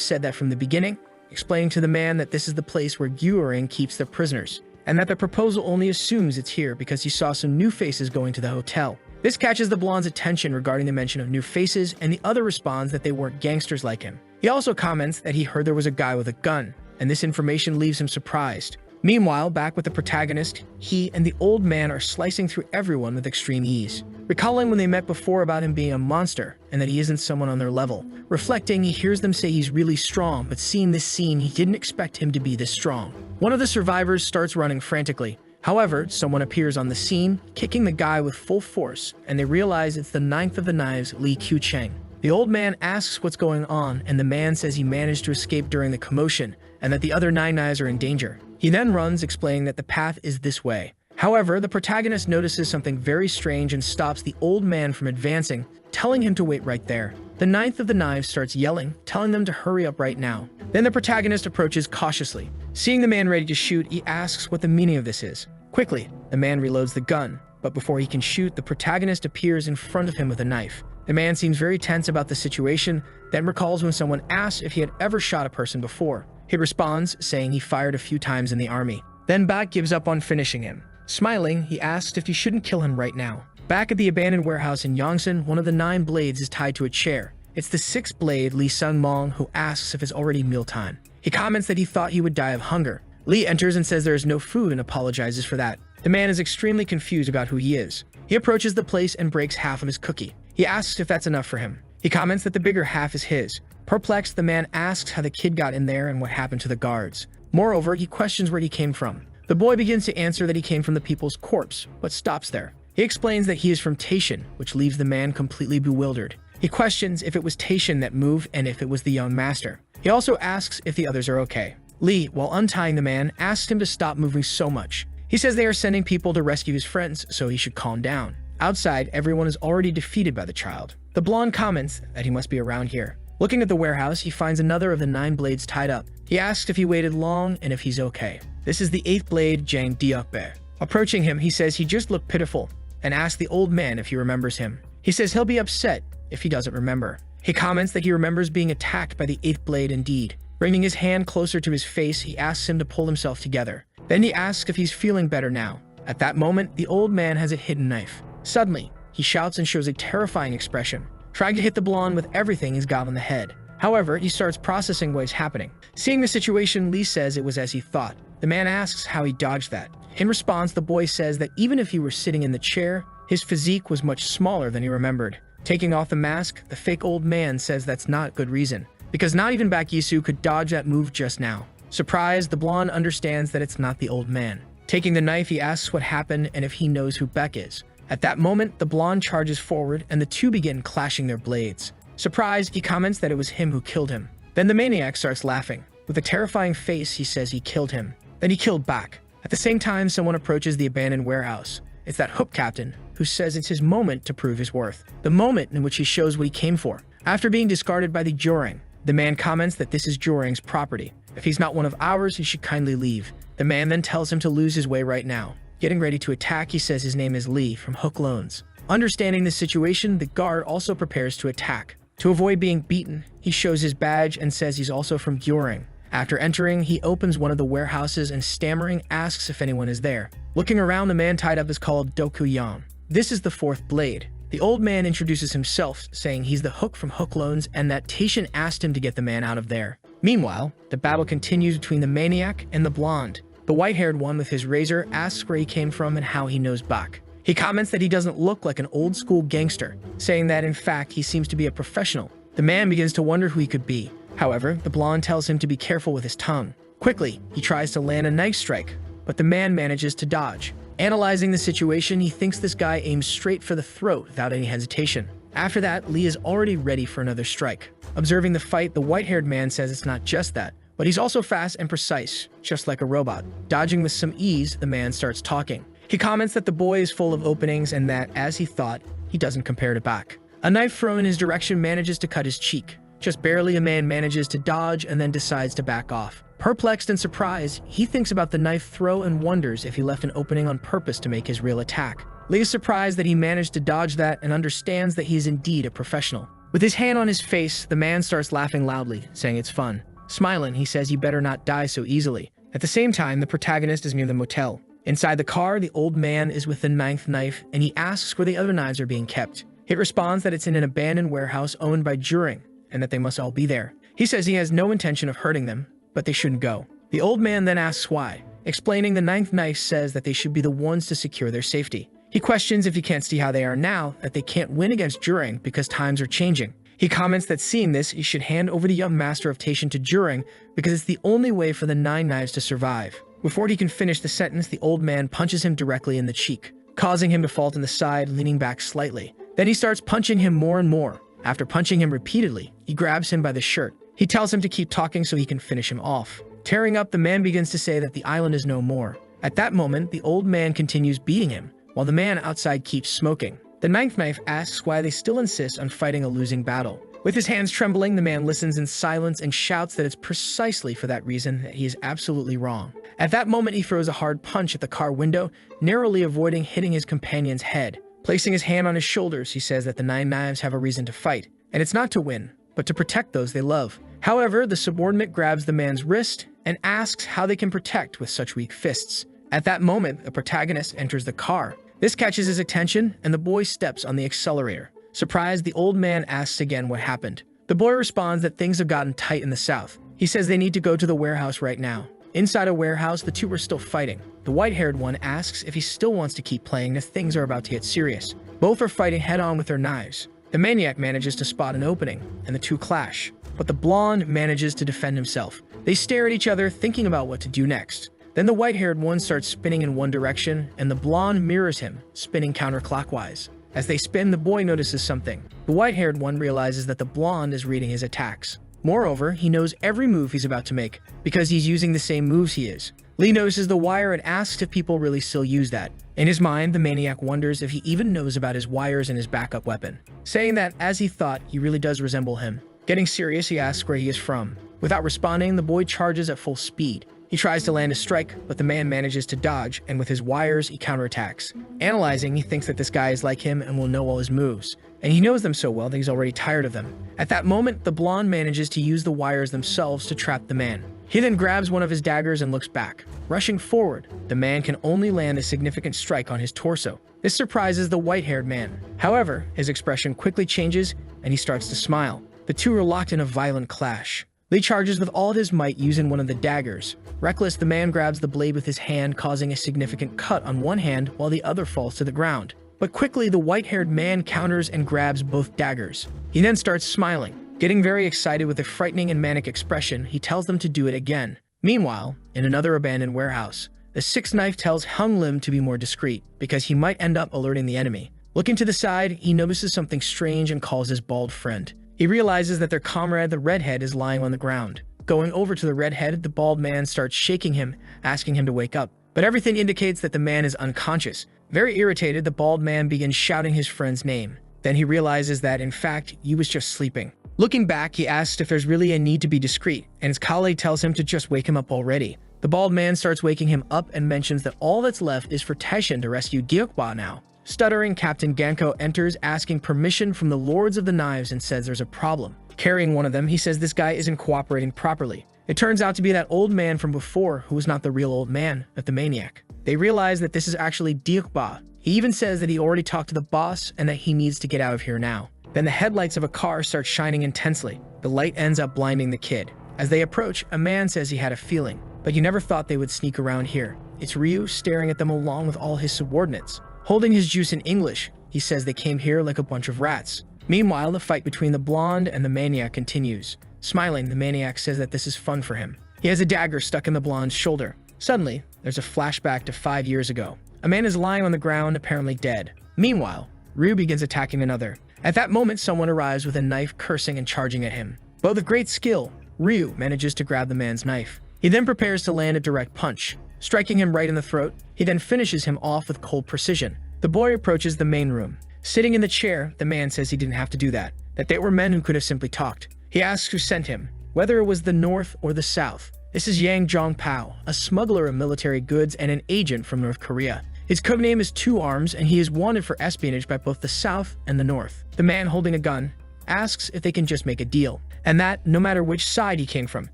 said that from the beginning, explaining to the man that this is the place where Guering keeps their prisoners, and that the proposal only assumes it's here because he saw some new faces going to the hotel. This catches the blonde's attention regarding the mention of new faces, and the other responds that they weren't gangsters like him. He also comments that he heard there was a guy with a gun, and this information leaves him surprised. Meanwhile, back with the protagonist, he and the old man are slicing through everyone with extreme ease, recalling when they met before about him being a monster and that he isn't someone on their level. Reflecting, he hears them say he's really strong, but seeing this scene, he didn't expect him to be this strong. One of the survivors starts running frantically. However, someone appears on the scene, kicking the guy with full force, and they realize it's the ninth of the knives, Li Qiucheng. The old man asks what's going on, and the man says he managed to escape during the commotion, and that the other 9 knives are in danger. He then runs, explaining that the path is this way. However, the protagonist notices something very strange and stops the old man from advancing, telling him to wait right there. The ninth of the knives starts yelling, telling them to hurry up right now. Then the protagonist approaches cautiously. Seeing the man ready to shoot, he asks what the meaning of this is. Quickly, the man reloads the gun, but before he can shoot, the protagonist appears in front of him with a knife. The man seems very tense about the situation, then recalls when someone asks if he had ever shot a person before. He responds, saying he fired a few times in the army. Then Bak gives up on finishing him. Smiling, he asks if he shouldn't kill him right now. Back at the abandoned warehouse in Yongsan, one of the 9 blades is tied to a chair. It's the 6th blade, Li Sungmong, who asks if it's already mealtime. He comments that he thought he would die of hunger. Li enters and says there is no food and apologizes for that. The man is extremely confused about who he is. He approaches the place and breaks half of his cookie. He asks if that's enough for him. He comments that the bigger half is his. Perplexed, the man asks how the kid got in there and what happened to the guards. Moreover, he questions where he came from. The boy begins to answer that he came from the people's corpse, but stops there. He explains that he is from Taishan, which leaves the man completely bewildered. He questions if it was Taishan that moved and if it was the young master. He also asks if the others are okay. Li, while untying the man, asks him to stop moving so much. He says they are sending people to rescue his friends, so he should calm down. Outside, everyone is already defeated by the child. The blonde comments that he must be around here. Looking at the warehouse, he finds another of the 9 blades tied up. He asks if he waited long and if he's okay. This is the 8th blade, Jang Diokbe. Approaching him, he says he just looked pitiful and asks the old man if he remembers him. He says he'll be upset if he doesn't remember. He comments that he remembers being attacked by the 8th blade indeed. Bringing his hand closer to his face, he asks him to pull himself together. Then he asks if he's feeling better now. At that moment, the old man has a hidden knife. Suddenly, he shouts and shows a terrifying expression, trying to hit the blonde with everything he's got on the head. However, he starts processing what is happening. Seeing the situation, Lee says it was as he thought. The man asks how he dodged that. In response, the boy says that even if he were sitting in the chair, his physique was much smaller than he remembered. Taking off the mask, the fake old man says that's not good reason, because not even Bak Yisu could dodge that move just now. Surprised, the blonde understands that it's not the old man. Taking the knife, he asks what happened and if he knows who Beck is. At that moment, the blonde charges forward and the two begin clashing their blades. Surprised, he comments that it was him who killed him. Then the maniac starts laughing. With a terrifying face, he says he killed him. Then he killed Bak. At the same time, someone approaches the abandoned warehouse. It's that hook captain, who says it's his moment to prove his worth. The moment in which he shows what he came for. After being discarded by the Jorang, the man comments that this is Jorang's property. If he's not one of ours, he should kindly leave. The man then tells him to lose his way right now. Getting ready to attack, he says his name is Lee from Hook Loans. Understanding the situation, the guard also prepares to attack. To avoid being beaten, he shows his badge and says he's also from Gyoring. After entering, he opens one of the warehouses and stammering asks if anyone is there. Looking around, the man tied up is called Dokuyan. This is the fourth blade. The old man introduces himself, saying he's the Hook from Hook Loans and that Taishin asked him to get the man out of there. Meanwhile, the battle continues between the maniac and the blonde. The white-haired one with his razor asks where he came from and how he knows Bak. He comments that he doesn't look like an old-school gangster, saying that in fact he seems to be a professional. The man begins to wonder who he could be. However, the blonde tells him to be careful with his tongue. Quickly, he tries to land a knife strike, but the man manages to dodge. Analyzing the situation, he thinks this guy aims straight for the throat without any hesitation. After that, Lee is already ready for another strike. Observing the fight, the white-haired man says it's not just that, but he's also fast and precise, just like a robot. Dodging with some ease, the man starts talking. He comments that the boy is full of openings and that, as he thought, he doesn't compare to Bak. A knife thrown in his direction manages to cut his cheek. Just barely, a man manages to dodge and then decides to back off. Perplexed and surprised, he thinks about the knife throw and wonders if he left an opening on purpose to make his real attack. Lee is surprised that he managed to dodge that and understands that he is indeed a professional. With his hand on his face, the man starts laughing loudly, saying it's fun. Smiling, he says you better not die so easily. At the same time, the protagonist is near the motel. Inside the car, the old man is with the ninth knife and he asks where the other knives are being kept. It responds that it's in an abandoned warehouse owned by Juring and that they must all be there. He says he has no intention of hurting them, but they shouldn't go. The old man then asks why, explaining the ninth knife says that they should be the ones to secure their safety. He questions if he can't see how they are now, that they can't win against Juring because times are changing. He comments that seeing this, he should hand over the young master of Taishin to Juring because it's the only way for the nine knives to survive. Before he can finish the sentence, the old man punches him directly in the cheek, causing him to fall to the side, leaning back slightly. Then he starts punching him more and more. After punching him repeatedly, he grabs him by the shirt. He tells him to keep talking so he can finish him off. Tearing up, the man begins to say that the island is no more. At that moment, the old man continues beating him, while the man outside keeps smoking. The ninth knife asks why they still insist on fighting a losing battle. With his hands trembling, the man listens in silence and shouts that it's precisely for that reason that he is absolutely wrong. At that moment, he throws a hard punch at the car window, narrowly avoiding hitting his companion's head. Placing his hand on his shoulders, he says that the nine knives have a reason to fight, and it's not to win, but to protect those they love. However, the subordinate grabs the man's wrist and asks how they can protect with such weak fists. At that moment, the protagonist enters the car. This catches his attention, and the boy steps on the accelerator. Surprised, the old man asks again what happened. The boy responds that things have gotten tight in the south. He says they need to go to the warehouse right now. Inside a warehouse, the two are still fighting. The white-haired one asks if he still wants to keep playing as things are about to get serious. Both are fighting head-on with their knives. The maniac manages to spot an opening, and the two clash. But the blonde manages to defend himself. They stare at each other, thinking about what to do next. Then the white-haired one starts spinning in one direction, and the blonde mirrors him, spinning counterclockwise. As they spin, the boy notices something. The white-haired one realizes that the blonde is reading his attacks. Moreover, he knows every move he's about to make, because he's using the same moves he is. Lee notices the wire and asks if people really still use that. In his mind, the maniac wonders if he even knows about his wires and his backup weapon, saying that, as he thought, he really does resemble him. Getting serious, he asks where he is from. Without responding, the boy charges at full speed. He tries to land a strike, but the man manages to dodge, and with his wires, he counterattacks. Analyzing, he thinks that this guy is like him and will know all his moves. And he knows them so well that he's already tired of them. At that moment, the blonde manages to use the wires themselves to trap the man. He then grabs one of his daggers and looks back. Rushing forward, the man can only land a significant strike on his torso. This surprises the white-haired man. However, his expression quickly changes, and he starts to smile. The two are locked in a violent clash. Lee charges with all of his might using one of the daggers. Reckless, the man grabs the blade with his hand, causing a significant cut on one hand while the other falls to the ground. But quickly, the white-haired man counters and grabs both daggers. He then starts smiling. Getting very excited with a frightening and manic expression, he tells them to do it again. Meanwhile, in another abandoned warehouse, the sixth knife tells Hung Lim to be more discreet, because he might end up alerting the enemy. Looking to the side, he notices something strange and calls his bald friend. He realizes that their comrade, the redhead, is lying on the ground. Going over to the redhead, the bald man starts shaking him, asking him to wake up. But everything indicates that the man is unconscious. Very irritated, the bald man begins shouting his friend's name. Then he realizes that, in fact, he was just sleeping. Looking back, he asks if there's really a need to be discreet, and his colleague tells him to just wake him up already. The bald man starts waking him up and mentions that all that's left is for Taishin to rescue Gyokba now. Stuttering, Captain Ganko enters, asking permission from the Lords of the Knives, and says there's a problem. Carrying one of them, he says this guy isn't cooperating properly. It turns out to be that old man from before who was not the real old man, but the maniac. They realize that this is actually Diokba. He even says that he already talked to the boss and that he needs to get out of here now. Then the headlights of a car start shining intensely. The light ends up blinding the kid. As they approach, a man says he had a feeling, but he never thought they would sneak around here. It's Ryu staring at them along with all his subordinates. Holding his juice in English, he says they came here like a bunch of rats. Meanwhile, the fight between the blonde and the maniac continues. Smiling, the maniac says that this is fun for him. He has a dagger stuck in the blonde's shoulder. Suddenly, there's a flashback to 5 years ago. A man is lying on the ground, apparently dead. Meanwhile, Ryu begins attacking another. At that moment, someone arrives with a knife, cursing and charging at him. But with great skill, Ryu manages to grab the man's knife. He then prepares to land a direct punch, striking him right in the throat. He then finishes him off with cold precision. The boy approaches the main room. Sitting in the chair, the man says he didn't have to do that they were men who could have simply talked. He asks who sent him, whether it was the North or the South. This is Yang Zhongpao, a smuggler of military goods and an agent from North Korea. His codename is Two Arms, and he is wanted for espionage by both the South and the North. The man holding a gun asks if they can just make a deal, and that, no matter which side he came from,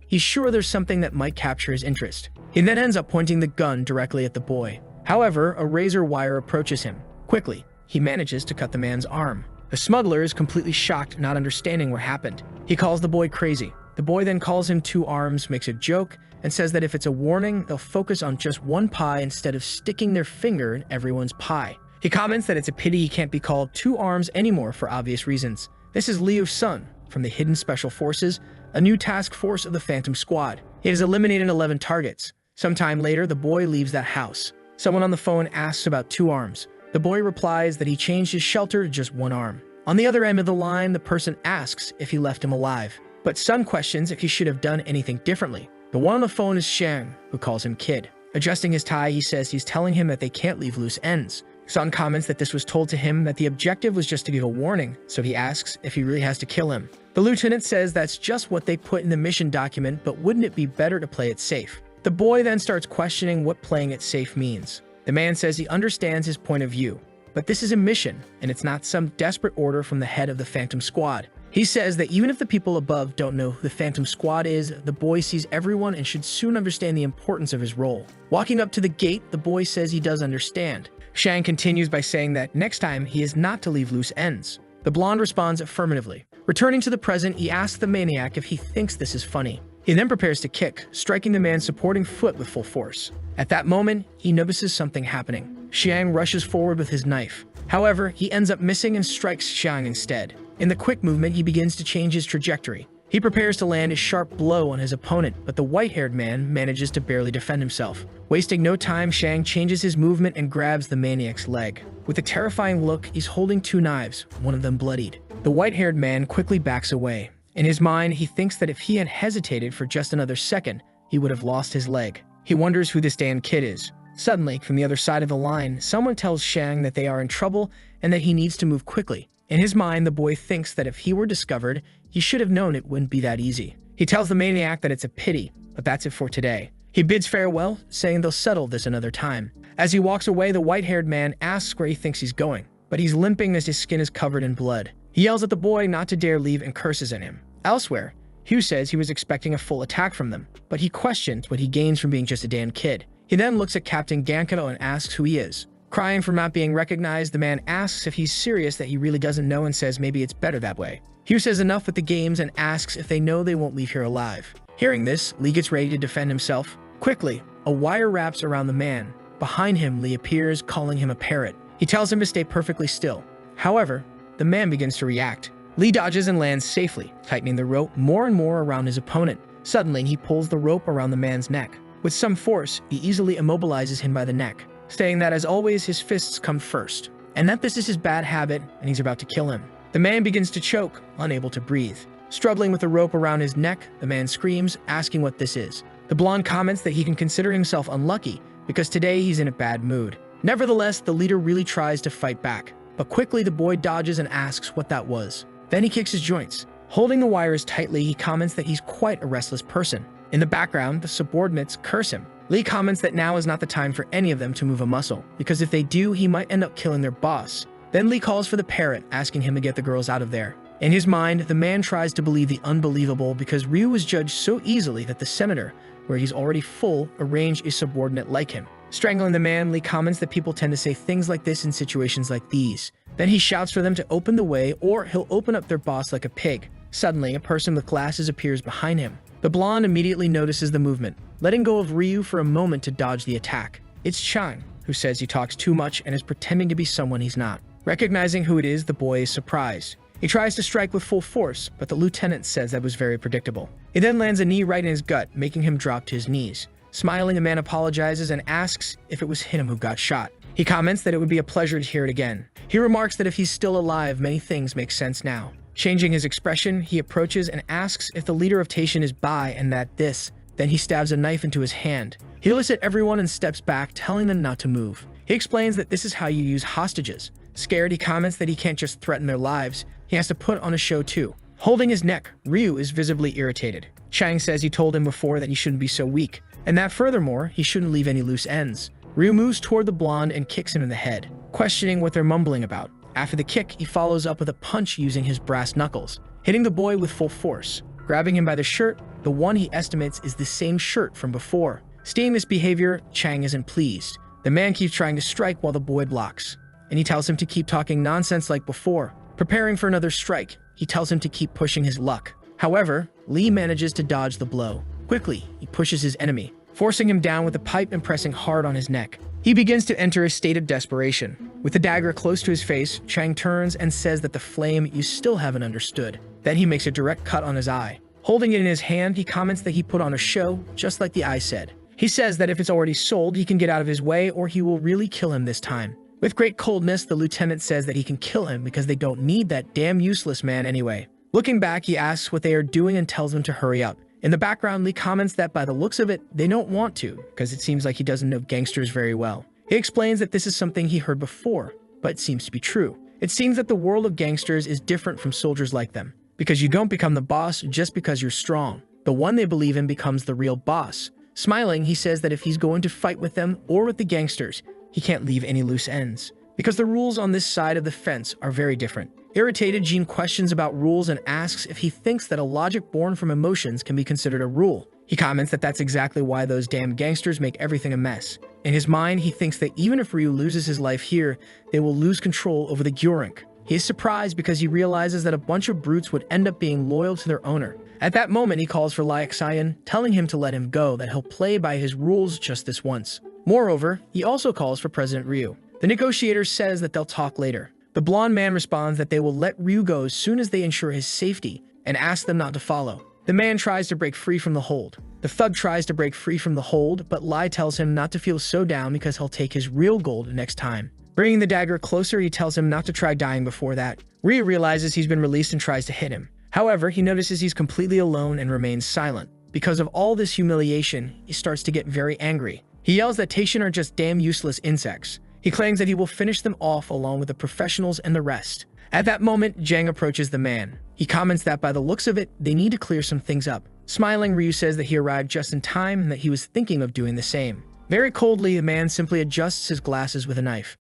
he's sure there's something that might capture his interest. He then ends up pointing the gun directly at the boy. However, a razor wire approaches him. Quickly, he manages to cut the man's arm. The smuggler is completely shocked, not understanding what happened. He calls the boy crazy. The boy then calls him Two Arms, makes a joke, and says that if it's a warning, they'll focus on just one pie instead of sticking their finger in everyone's pie. He comments that it's a pity he can't be called Two Arms anymore for obvious reasons. This is Liu Sun from the Hidden Special Forces, a new task force of the Phantom Squad. He has eliminated 11 targets. Sometime later, the boy leaves that house. Someone on the phone asks about Two Arms. The boy replies that he changed his shelter to just one arm. On the other end of the line, the person asks if he left him alive. But Sun questions if he should have done anything differently. The one on the phone is Shang, who calls him Kid. Adjusting his tie, he says he's telling him that they can't leave loose ends. Sun comments that this was told to him, that the objective was just to give a warning, so he asks if he really has to kill him. The lieutenant says that's just what they put in the mission document, but wouldn't it be better to play it safe? The boy then starts questioning what playing it safe means. The man says he understands his point of view, but this is a mission, and it's not some desperate order from the head of the Phantom Squad. He says that even if the people above don't know who the Phantom Squad is, the boy sees everyone and should soon understand the importance of his role. Walking up to the gate, the boy says he does understand. Shang continues by saying that next time he is not to leave loose ends. The blonde responds affirmatively. Returning to the present, he asks the maniac if he thinks this is funny. He then prepares to kick, striking the man's supporting foot with full force. At that moment, he notices something happening. Xiang rushes forward with his knife. However, he ends up missing and strikes Xiang instead. In the quick movement, he begins to change his trajectory. He prepares to land a sharp blow on his opponent, but the white-haired man manages to barely defend himself. Wasting no time, Xiang changes his movement and grabs the maniac's leg. With a terrifying look, he's holding two knives, one of them bloodied. The white-haired man quickly backs away. In his mind, he thinks that if he had hesitated for just another second, he would have lost his leg. He wonders who this damn kid is. Suddenly, from the other side of the line, someone tells Xiang that they are in trouble and that he needs to move quickly. In his mind, the boy thinks that if he were discovered, he should have known it wouldn't be that easy. He tells the maniac that it's a pity, but that's it for today. He bids farewell, saying they'll settle this another time. As he walks away, the white-haired man asks where he thinks he's going, but he's limping as his skin is covered in blood. He yells at the boy not to dare leave and curses at him. Elsewhere, Hugh says he was expecting a full attack from them, but he questions what he gains from being just a damn kid. He then looks at Captain Gankado and asks who he is. Crying from not being recognized, the man asks if he's serious that he really doesn't know and says maybe it's better that way. Hugh says enough with the games and asks if they know they won't leave here alive. Hearing this, Lee gets ready to defend himself. Quickly, a wire wraps around the man. Behind him, Lee appears, calling him a parrot. He tells him to stay perfectly still. However, the man begins to react. Lee dodges and lands safely, tightening the rope more and more around his opponent. Suddenly, he pulls the rope around the man's neck. With some force, he easily immobilizes him by the neck, saying that as always, his fists come first, and that this is his bad habit and he's about to kill him. The man begins to choke, unable to breathe. Struggling with the rope around his neck, the man screams, asking what this is. The blonde comments that he can consider himself unlucky because today he's in a bad mood. Nevertheless, the leader really tries to fight back, but quickly the boy dodges and asks what that was. Then he kicks his joints. Holding the wires tightly, he comments that he's quite a restless person. In the background, the subordinates curse him, Lee comments that now is not the time for any of them to move a muscle, because if they do, he might end up killing their boss. Then Lee calls for the parrot, asking him to get the girls out of there. In his mind, the man tries to believe the unbelievable because Ryu was judged so easily that the senator, where he's already full, arranged a subordinate like him. Strangling the man, Lee comments that people tend to say things like this in situations like these. Then he shouts for them to open the way or he'll open up their boss like a pig. Suddenly, a person with glasses appears behind him. The blonde immediately notices the movement, letting go of Ryu for a moment to dodge the attack. It's Chang, who says he talks too much and is pretending to be someone he's not. Recognizing who it is, the boy is surprised. He tries to strike with full force, but the lieutenant says that was very predictable. He then lands a knee right in his gut, making him drop to his knees. Smiling, the man apologizes and asks if it was him who got shot. He comments that it would be a pleasure to hear it again. He remarks that if he's still alive, many things make sense now. Changing his expression, he approaches and asks if the leader of Taishan is by and that this. Then he stabs a knife into his hand. He looks at everyone and steps back, telling them not to move. He explains that this is how you use hostages. Scared, he comments that he can't just threaten their lives. He has to put on a show too. Holding his neck, Ryu is visibly irritated. Chang says he told him before that he shouldn't be so weak, and that furthermore, he shouldn't leave any loose ends. Ryu moves toward the blonde and kicks him in the head, questioning what they're mumbling about. After the kick, he follows up with a punch using his brass knuckles, hitting the boy with full force. Grabbing him by the shirt, the one he estimates is the same shirt from before. Seeing this behavior, Chang isn't pleased. The man keeps trying to strike while the boy blocks, and he tells him to keep talking nonsense like before. Preparing for another strike, he tells him to keep pushing his luck. However, Lee manages to dodge the blow. Quickly, he pushes his enemy, forcing him down with a pipe and pressing hard on his neck. He begins to enter a state of desperation. With the dagger close to his face, Chang turns and says that the flame you still haven't understood. Then he makes a direct cut on his eye. Holding it in his hand, he comments that he put on a show, just like the eye said. He says that if it's already sold, he can get out of his way or he will really kill him this time. With great coldness, the lieutenant says that he can kill him because they don't need that damn useless man anyway. Looking back, he asks what they are doing and tells them to hurry up. In the background, Lee comments that by the looks of it, they don't want to, because it seems like he doesn't know gangsters very well. He explains that this is something he heard before, but it seems to be true. It seems that the world of gangsters is different from soldiers like them, because you don't become the boss just because you're strong. The one they believe in becomes the real boss. Smiling, he says that if he's going to fight with them or with the gangsters, he can't leave any loose ends, because the rules on this side of the fence are very different. Irritated, Jean questions about rules and asks if he thinks that a logic born from emotions can be considered a rule. He comments that that's exactly why those damn gangsters make everything a mess. In his mind, he thinks that even if Ryu loses his life here, they will lose control over the Gyurink. He is surprised because he realizes that a bunch of brutes would end up being loyal to their owner. At that moment, he calls for Liaxian, telling him to let him go, that he'll play by his rules just this once. Moreover, he also calls for President Ryu. The negotiator says that they'll talk later. The blonde man responds that they will let Ryu go as soon as they ensure his safety and asks them not to follow. The man tries to break free from the hold. The thug tries to break free from the hold, but Lai tells him not to feel so down because he'll take his real gold next time. Bringing the dagger closer, he tells him not to try dying before that. Ryu realizes he's been released and tries to hit him. However, he notices he's completely alone and remains silent. Because of all this humiliation, he starts to get very angry. He yells that Taishan are just damn useless insects. He claims that he will finish them off along with the professionals and the rest. At that moment, Jang approaches the man. He comments that by the looks of it, they need to clear some things up. Smiling, Ryu says that he arrived just in time and that he was thinking of doing the same. Very coldly, the man simply adjusts his glasses with a knife.